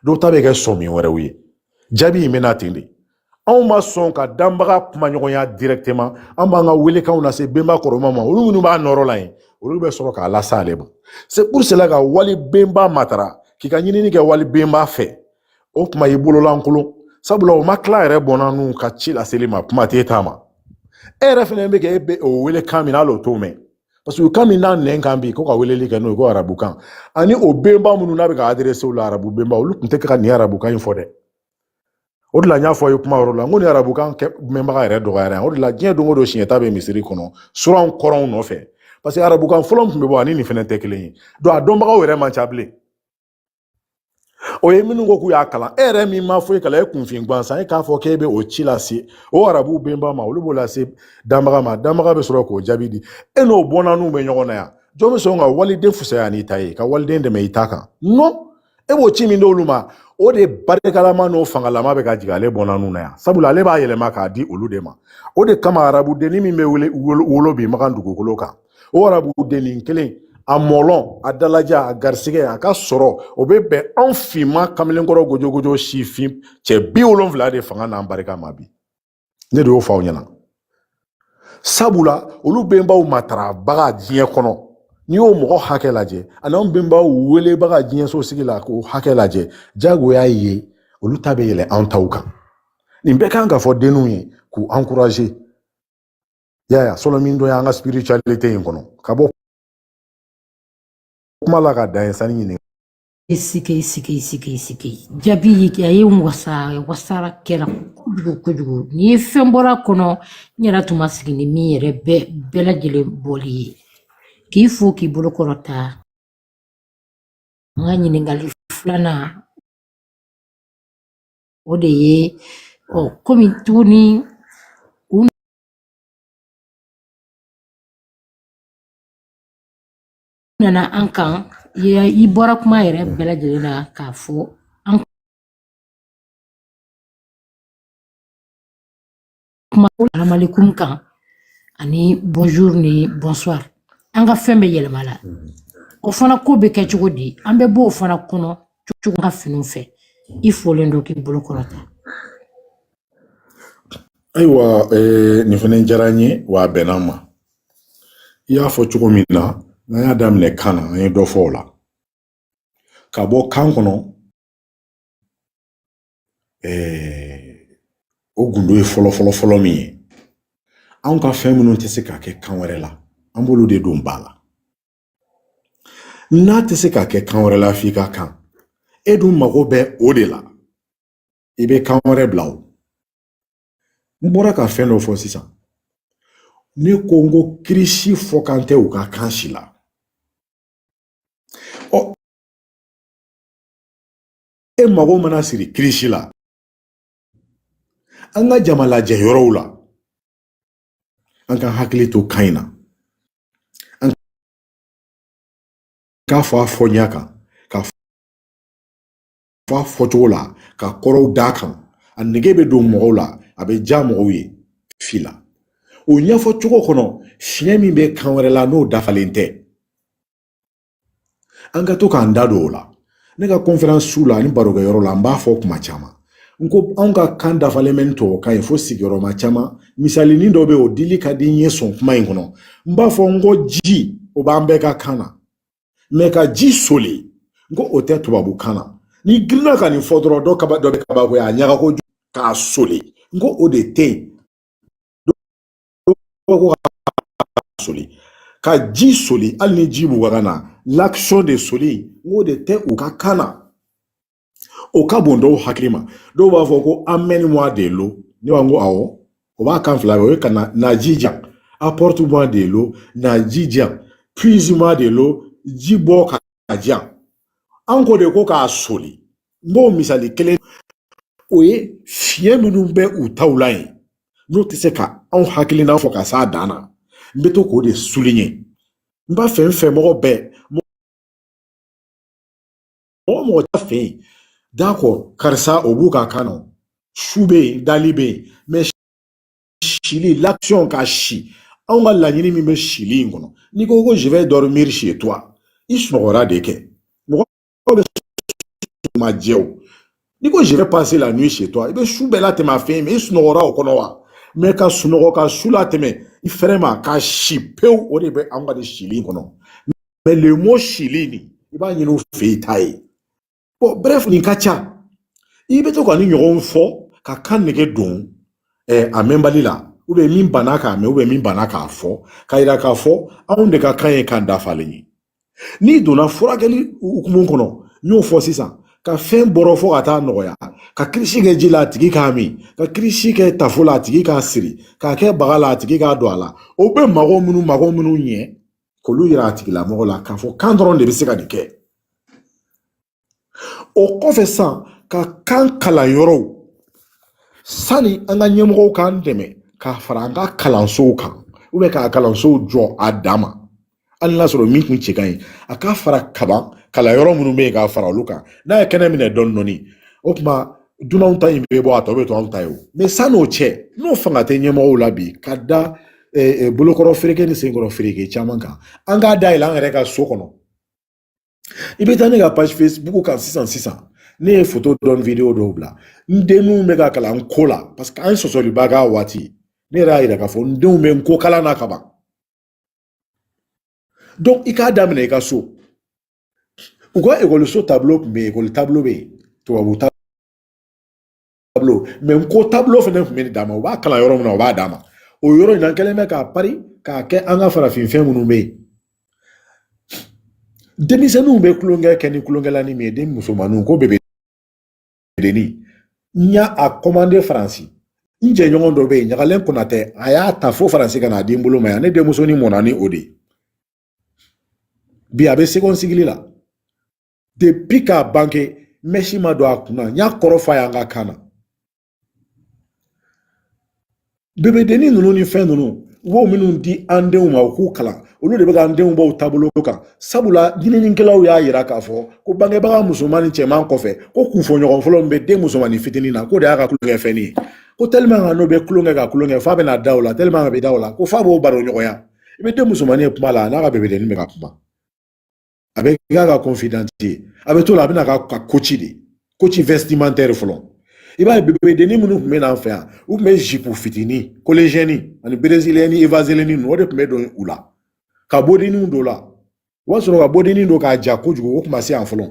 dɔw ta bɛ kɛ sɔmi wɛrɛw ye jaabi in bɛ na ten de anw ma sɔn ka danbaga kumaɲɔgɔnya directement an b'an ka welekanw lase benba kɔrɔma ma olu minnu b'a nɔrɔ la yen olu bɛ sɔrɔ k'a lase ale ma c'est pour cela ka wali benba matara k'i ka ɲinini kɛ wali benba fɛ o kuma y'i bolo lankolon sabula o ma tila yɛrɛ bɔnna n'u ka ci laseli ma kuma t'e ta ma e yɛrɛ fɛnɛ bɛ kɛ e bɛ o wele kan min hali o t'o mɛn parce que kan min n'a nɛn kan bi ko ka weleli kɛ n'o ye ko arabukan ani o benba minnu n'a bɛ ka adressé u la arabu benba olu tun tɛ ka nin arabukan in fɔ dɛ o de la n y'a fɔ a ye kuma yɔrɔ la n ko ni arabukan mɛnbaga yɛrɛ dɔgɔyara yan o de la diɲɛ don o don siɲɛ ta bɛ misiri kɔnɔ suranw kɔrɔnw nɔfɛ parce que arabukan fɔlɔ min tun bɛ bɔ ani nin fɛnɛ tɛ kelen ye donc a dɔnbagaw yɛrɛ man ca bilen o ye minnu ko k'u y'a kalan e yɛrɛ min ma foyi kalan e kunfin gansan e k'a fɔ k'e bɛ o ci lase o arabu benba ma olu b'o lase danbaga ma danbaga bɛ sɔrɔ k'o jaabi di e n'o bɔnnaninw bɛ ɲɔgɔn na yan jɔn bɛ sɔn ka waliden fisaya n'i ta ye ka waliden dɛmɛ i ta kan non e b'o ci min d'olu ma o de barikalama n'o fangalama bɛ ka jigin ale bɔnnaninw na yan sabula ale b'a yɛlɛma k'a di olu de ma o de kama arabudenni min bɛ wolo bi makan dugukolo kan o arabudenni kelen a mɔlɔn a dalaja a garisɛgɛ a ka sɔrɔ o bɛ bɛn anw finman kamalenkɔrɔ gojogojo sifin cɛ 70 de fanga n'an barika ma bi ne de y'o fɔ aw ɲɛna sabula olu bɛnbaw matarabaga diɲɛ kɔnɔ n'i y'o mɔgɔ hakɛ lajɛ ani anw bɛnbaw welebaga diɲɛso sigi la k'o hakɛ lajɛ jagoya ye olu ta bɛ yɛlɛ anw taw kan nin bɛɛ kan ka fɔ denninw ye k'u encourager yaya sɔlɔ min dɔ y'an ka spiritualité in kɔnɔ ka bɔ kuma la ka dan ye sani ɲini
sike jabi a ye wasara kɛra kojugu n'i ye fɛn bɔra kɔnɔ n yɛrɛ tun ma sigi ni min yɛrɛ bɛɛ lajɛlen bɔli ye k'i fo k'i bolo kɔrɔta n ka ɲininkali filanan o de ye komi tuguni u nana an kan i bɔra kuma yɛrɛ bɛɛ lajɛlen na k'a fɔ an kuma alamalekum kan ani bonjour ni bonsoir an ka fɛn bɛ yɛlɛma la o fana ko bɛ kɛ cogo di an bɛ bɔ o fana kɔnɔ cogo ka finiw fɛ i folen don k'i bolo kɔrɔta
ayiwa nin fɛnɛ diyara n ye wa a bɛnna n ma i y'a fɔ cogo min na n'an y'a daminɛ kan na an ye dɔ fɔ o la ka bɔ kan kɔnɔ o gundo ye fɔlɔ min ye anw ka fɛn minnu tɛ se ka kɛ kan wɛrɛ la an b'olu de don ba la n'a tɛ se ka kɛ kan wɛrɛ la f'i ka kan e dun mago bɛ o de la i bɛ kan wɛrɛ bila o n bɔra ka fɛn dɔ fɔ sisan ne ko n ko kirisi fɔ kan tɛ u ka kan si la ɔ e mago mana siri kirisi la an ka jama lajɛ yɔrɔw la an ka hakili to kan in na an k'a fɔ a fɔɲa kan ka fɔ a fɔcogo la ka kɔrɔw d'a kan a nege bɛ don mɔgɔw la a bɛ ja mɔgɔw ye fi la o ɲɛfɔcogo kɔnɔ fiɲɛ min bɛ kan wɛrɛ la n'o dafalen tɛ an ka to k'an da don o la ne ka conférence la ani barokɛyɔrɔ la n b'a fɔ kuma caman n ko anw ka kan dafalen bɛ ni tubabukan ye fo sigiyɔrɔma caman misalinin dɔ bɛ o dili ka di n ye sɔn kuma in kɔnɔ n b'a fɔ n ko ji o b'an bɛɛ ka kan na mɛ ka ji soli n ko o tɛ tubabukan na ni girinna ka nin fɔ dɔrɔn dɔ bɛ kabako ye a ɲaga kojugu k'a soli n ko o de tɛ yen ko ka soli ka ji soli hali ni ji b'u ka na l'action de soli n ko de tɛ u ka kan na o ka bon dɔw hakili ma dɔw b'a fɔ ko amène-moi de l'eau ne b'a n ko awɔ o b'a kan fila bɛ o ye ka na ji jan apporte-moi de l'eau na ji jan puise-moi de l'eau ji bɔ ka jan an ko de ko k'a soli n b'o misali kelen o ye fiɲɛ minnu bɛ u taw la yen n'o tɛ se ka anw hakilina fɔ ka s'a dan na n bɛ to k'o de souligner n b'a fɛ n fɛ mɔgɔ bɛɛ mɔgɔ ta fɛ yen d'accord karisa o b'u ka kan na su bɛ yen dali bɛ yen mais sili l'action ka si anw ka laɲini min bɛ sili in kɔnɔ n'i ko ko je vais dormir chez toi i sunɔgɔra de kɛ mɔgɔ bɛ ma jɛ o n'i ko je vais passer la nuit chez toi i bɛ su bɛɛ latɛmɛ a fɛ yen mais i sunɔgɔra o kɔnɔ wa mais ka sunɔgɔ ka su latɛmɛ i fɛrɛ ma ka si pewu o de bɛ anw ka nin sili in kɔnɔ mais le mot sili nin i b'a ɲini u fɛ yen ta ye bon bref nin ka ca i bɛ to ka ni ɲɔgɔn fɔ ka kan nege don a mɛnbali la ou bien min banna k'a mɛn ou bien min banna k'a fɔ k'a yira k'a fɔ anw de ka kan ye kan dafalen ye n'i donna furakɛli hukumu kɔnɔ n y'o fɔ sisan ka fɛn bɔrɔ fɔ ka taa nɔgɔya ka kirisi kɛ ji la a tigi k'a min ka kirisi kɛ tafo la a tigi k'a siri k'a kɛ baga la a tigi k'a don a la o bɛ mago minnu ɲɛ k'olu yira a tigilamɔgɔ la k'a fɔ kan dɔrɔn de bɛ se ka nin kɛ o kɔfɛ sisan ka kan kalanyɔrɔw sani an ka ɲɛmɔgɔw k'an dɛmɛ k'a fara an ka kalansow kan ou bien k'a kalansow jɔ a dan ma hali n'a sɔrɔ min tun cɛ ka ɲi a k'a fara kalanyɔrɔ minnu bɛ yen k'a fara olu kan n'a ye kɛnɛ minɛ dɔɔni dɔɔni o tuma dunanw ta in bɛ bɔ a tɔ bɛ to anw ta ye o mais san'o cɛ n'o fanga tɛ ɲɛmɔgɔw la bi ka da bolokɔrɔ fereke ni senkɔrɔ fereke caman kan an k'a dayɛlɛ an yɛrɛ ka so kɔnɔ i bɛ taa ne ka page Facebook kan sisan ne ye photo dɔn video dɔw bila n denw bɛ ka kalan ko la parce que an ye sɔsɔliba k'a waati ne yɛrɛ y'a yira k'a fɔ n denw bɛ n ko kalan na ka ban donc i k'a daminɛ i ka so u ka ekɔliso tableau tun bɛ yen ekɔli tableau bɛ yen tubabu tableau mais n ko tableau fana tun bɛ nin d'a ma u b'a kalan yɔrɔ min na u b'a d'a ma o yɔrɔ in na n kɛlen bɛ k'a pari k'a kɛ an ka farafinfɛn minnu bɛ yen denmisɛnninw bɛ kulonkɛ kɛ ni kulonkɛlanin min ye den musomaninw ko bebe denni n y'a commandé Faransi n jɛɲɔgɔn dɔ bɛ yen ɲagalen Konatɛ a y'a ta fo Faransi ka na a di n bolo ma yan ne denmusonin mɔnna ni o de bi a bɛ seconde sigili la depuis k'a banque mèche ma don a kunna n y'a kɔrɔ f'a ye an ka kan na bebedenni ninnu ni fɛn ninnu u b'o minnu di an denw ma u k'u kalan olu de bɛ ka an denw bɔ u taabolo kan sabula ɲininikɛlaw y'a yira k'a fɔ ko bangebaga musoman ni cɛman kɔfɛ ko kunfɔɲɔgɔn fɔlɔ min bɛ den musomanin fitinin na ko de y'a ka kulonkɛfɛn ye ko tellement que n'o bɛ kulonkɛ ka kulonkɛ f'a bɛna da o la tellement que a bɛ da o la ko f'a b'o baro ɲɔgɔnya i bɛ den musomanin ye kuma la n'a ka bebedenni bɛ ka kuma a bɛ k'a ka confidente ye a bɛ to la a bɛna ka coach de coach vestimentaire fɔlɔ i b'a ye bebedenni minnu tun bɛ n'an fɛ yan u tun bɛ jipu fitinin collégienne ani brésilienne évazélienne ninnu o de tun bɛ don u la ka bɔdenninw don la wa sɔrɔ ka bɔdennin don k'a ja kojugu o kuma se yan fɔlɔ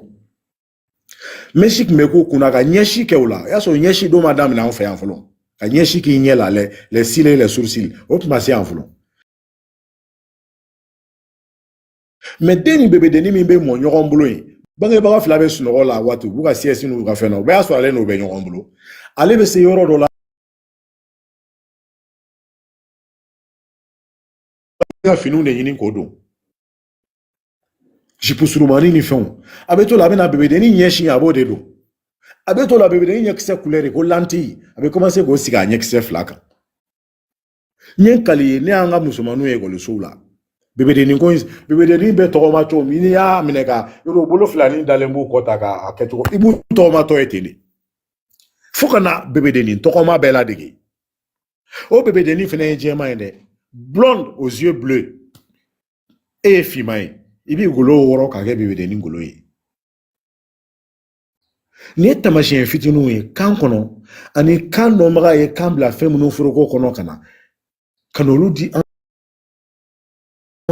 mɛsi tun bɛ ko kunna ka ɲɛsi kɛ o la o y'a sɔrɔ ɲɛsi don ma daminɛ an fɛ yan fɔlɔ ka ɲɛsi k'i ɲɛ la les cils et les sourcils o tun ma se yan fɔlɔ mais den ni bebedennin min bɛ mɔ ɲɔgɔn bolo yen bangebaga fila bɛ sunɔgɔ la waati u b'u ka sieste n'u ka fɛn na o bɛɛ y'a sɔrɔ ale n'o bɛ ɲɔgɔn bolo ale bɛ se yɔrɔ dɔ la ka finiw de ɲini k'o don jipu surumani ni fɛnw a bɛ to la a bɛ na bebedennin ɲɛsin a b'o de don a bɛ to la bebedennin ɲɛkisɛ couleur ko lentille a bɛ commencer k'o sigi a ɲɛkisɛ fila kan n ye kali ye ne y'an ka musomaninw ye ekɔlisow la bebedennin bɛ tɔgɔma cogo min n'i y'a minɛ ka yɔrɔ bolo filanin dalen b'u kɔ ta k'a kɛ cogo i b'u tɔgɔmatɔ ye ten de fo ka na bebedennin tɔgɔma bɛɛ ladege o bebedennin fana ye jɛman ye dɛ blonde aux yeux bleus e ye finman ye i b'i golo wɔrɔ k'a kɛ bebedennin golo ye nin ye taamasiyɛn fitininw ye kan kɔnɔ ani kan dɔnbaga ye kan bila fɛn minnu foroko kɔnɔ ka n'olu di an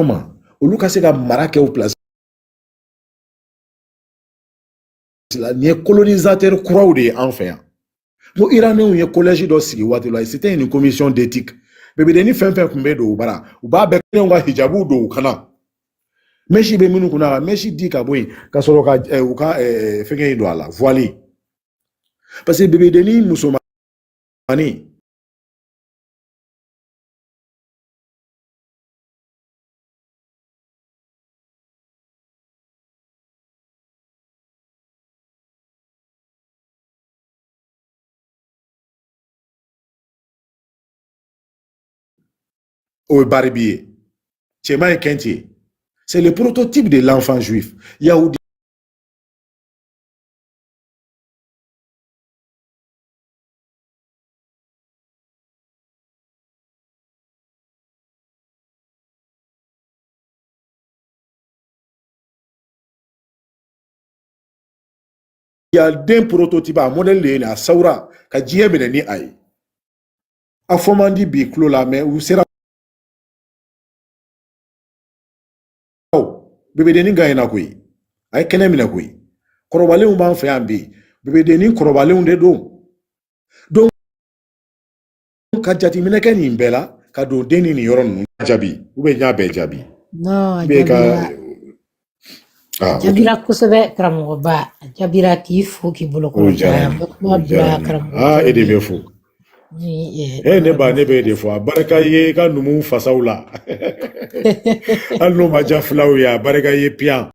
ma olu ka se ka mara kɛ o place la nin ye colonisateur kuraw de ye an fɛ yan ko iranenw ye collège dɔ sigi waati la c'était une commission d'éthique bebedennin fɛn fɛn tun bɛ don u bara u b'a bɛɛ kelen ka hijabu don u kana mèche bɛ minnu kunna ka mèche di ka bɔ yen ka sɔrɔ ka u ka fɛngɛ in don a la voile parce que bebedennin musomanin o ye baribi ye cɛman ye kɛnti ye c'est le prototype de l'enfant juif yahudi il y a den prototype a modèle de ye a sawura ka diɲɛ minɛ ni a ye a fɔ man di bi tulo la mais u sera bebedennin gagnena koyi a ye kɛnɛ minɛ koyi kɔrɔbalenw b'an fɛ yan bi bebedennin kɔrɔbalenw de don donc ka jateminɛ kɛ nin bɛɛ la ka don den ni nin yɔrɔ ninnu jaabi ou bien n y'a bɛɛ jaabi
No,
ah,
jabira kosɛbɛ karamɔgɔba jabira k'i fo k'i bolo
o diyara n ye o diyara n ye ah e de bɛ fo ne ba ne bɛ de fɔ a barika ye ka numu fasaw la hali n'o ma ja fulaw ye a barika ye piyan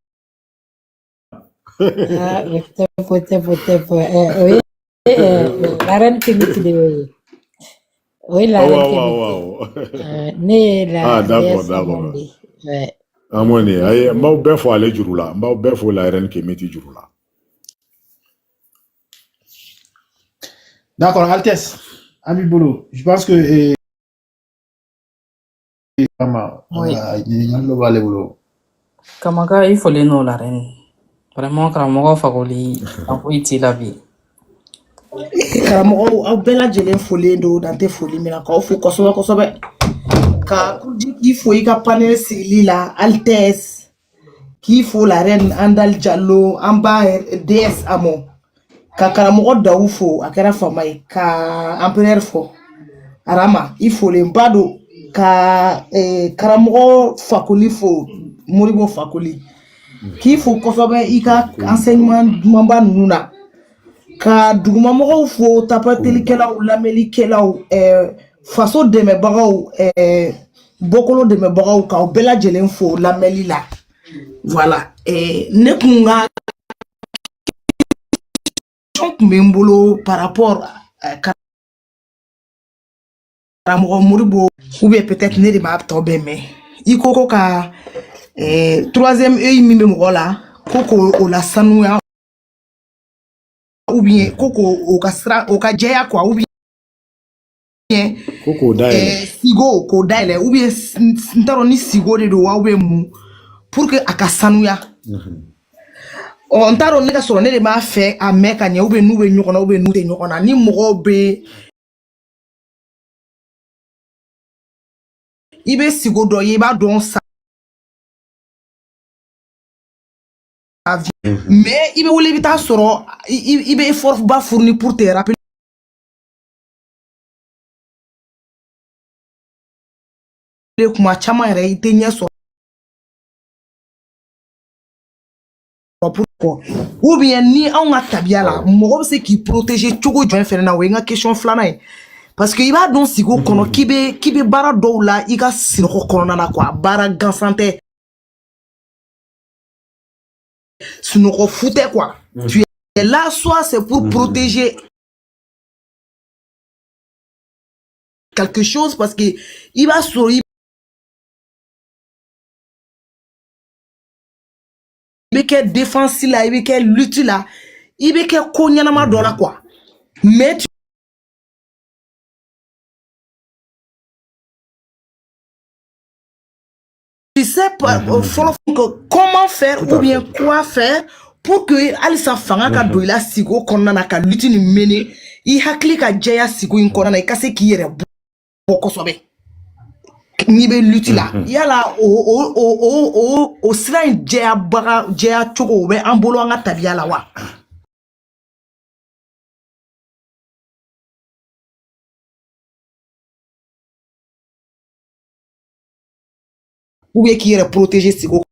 la reine Kimiti de y'o ye o ye la reine Kimiti ne ye la
d'accord d'accord an kɔni n b'aw bɛɛ fɔ ale juru la n b'aw bɛɛ fɔ la reine Kimiti juru la
D'accord, Altesse, Ami Bolo, je pense que
Kamaka i folen no la ren. Vraiment karamɔgɔ fakoli a foyi t'i la bi.
Karamɔgɔw aw bɛɛ lajɛlen folen don dan tɛ foli min na k'aw fo kosɛbɛ kosɛbɛ ka kuji k'i fo i ka panel sigili la Altesse k'i fo la reine Andal Jallo an ba DS Amo ka karamɔgɔ Dawu fo a kɛra fama ye ka empereur fo Arama i folenba don ka karamɔgɔ Fakoli fo Moribo Fakoli k'i fo kosɛbɛ i ka enseignement dumanba ninnu na ka dugumamɔgɔw fo tapatelikɛlaw lamɛnnikɛlaw faso dɛmɛbagaw bɔkolo dɛmɛbagaw k'aw bɛɛ lajɛlen fo lamɛnni la voilà ne kun ka tun bɛ n bolo par rapport karamɔgɔ Moribo ou bien peut-être ne de b'a tɔ bɛɛ mɛn i ko ka troisième œil min bɛ mɔgɔ la ko k'o la sanuya ou bien ko ka sira o ka jɛya quoi ou bien
k'o dayɛlɛ
sigo k'o dayɛlɛ ou bien n t'a dɔn ni sigo de don wa ou bien mun pour que a ka sanuya n t'a dɔn ne ka sɔrɔ ne de b'a fɛ a mɛn ka ɲɛ ou bien n'u bɛ ɲɔgɔn na ou bien n'u tɛ ɲɔgɔn na ni mɔgɔw bɛ i bɛ sigo dɔ ye i b'a dɔn sa mais il be wele bita soro il be effort ba fourni pour te rappeler kuma chama yɛrɛ i tɛ ɲɛ sɔrɔ pourquoi ou bien ni anw ka tabiya la mɔgɔ bɛ se k'i protéger cogo jumɛn fɛnɛ na o ye n ka question filanan ye parce que i b'a dɔn sigi o kɔnɔ k'i bɛ baara dɔw la i ka sinɔgɔ kɔnɔna na quoi baara gansan tɛ sunɔgɔ fu tɛ quoi tu es là soit c'est pour protéger quelque chose parce que i b'a sɔrɔ i bɛ kɛ défense la i bɛ kɛ lutte la i bɛ kɛ ko ɲɛnama dɔ la quoi mais tu sais pas comment faire ou bien quoi faire pour que alisa fanga ka don i la sigi o kɔnɔna na ka lutte ni mener i hakili ka jɛya sigi in kɔnɔna na i ka se k'i yɛrɛ bɔ kosɛbɛ n'i bɛ lutte la yala o sira in jɛya cogo o bɛ an bolo an ka tabiya la wa ou bien k'i yɛrɛ protéger sigi o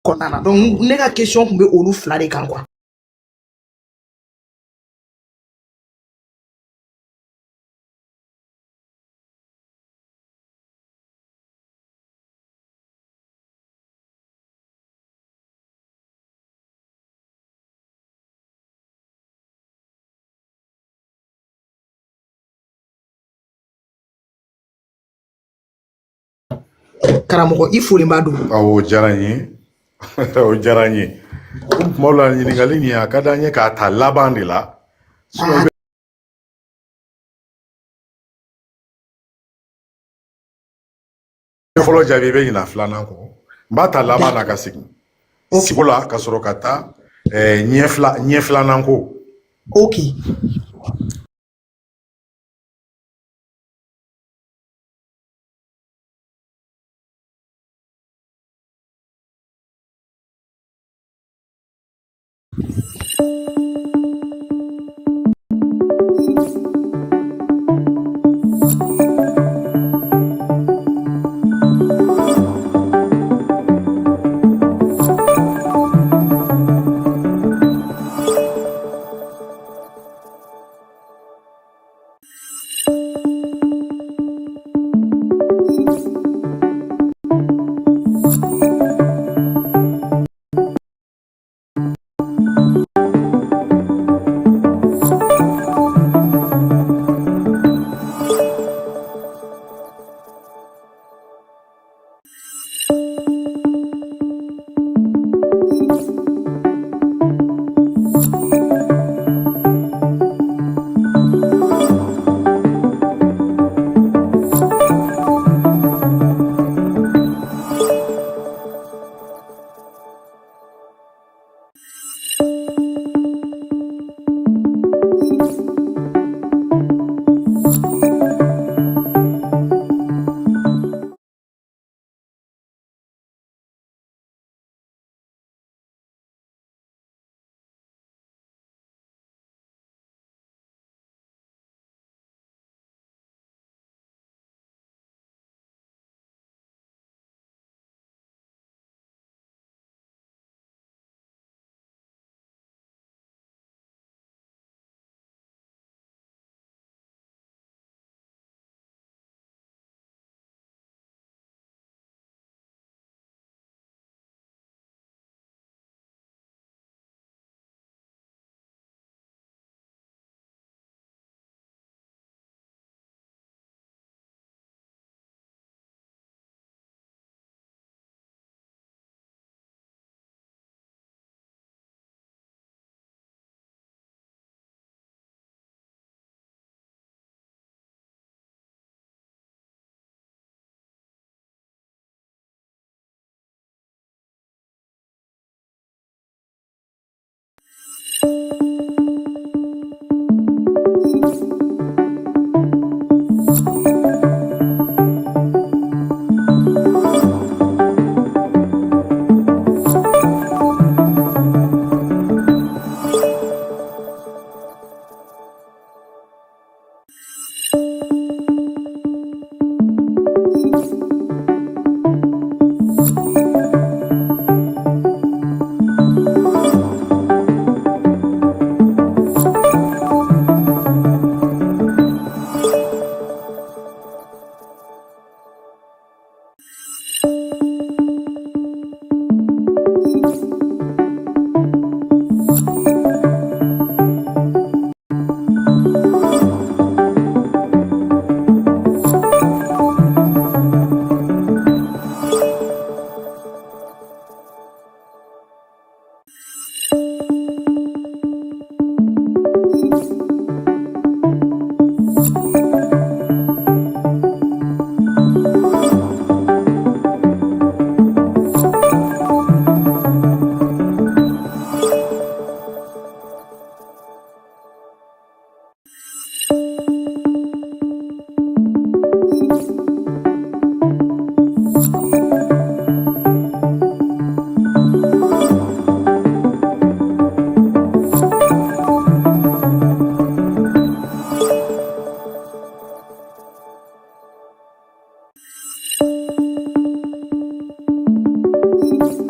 kɔnɔna na donc ne ka question tun bɛ olu fila de kan quoi karamɔgɔ i folenba don
o diyara n ye o diyara n ye komi tuma dɔw la ɲininkali nin a ka d'an ye k'a ta laban de la fɔlɔ jaabi i bɛ ɲina filanan kɔ n b'a ta laban na ka segin sigo la ka sɔrɔ ka taa ɲɛ filanan ko
ok
Merci.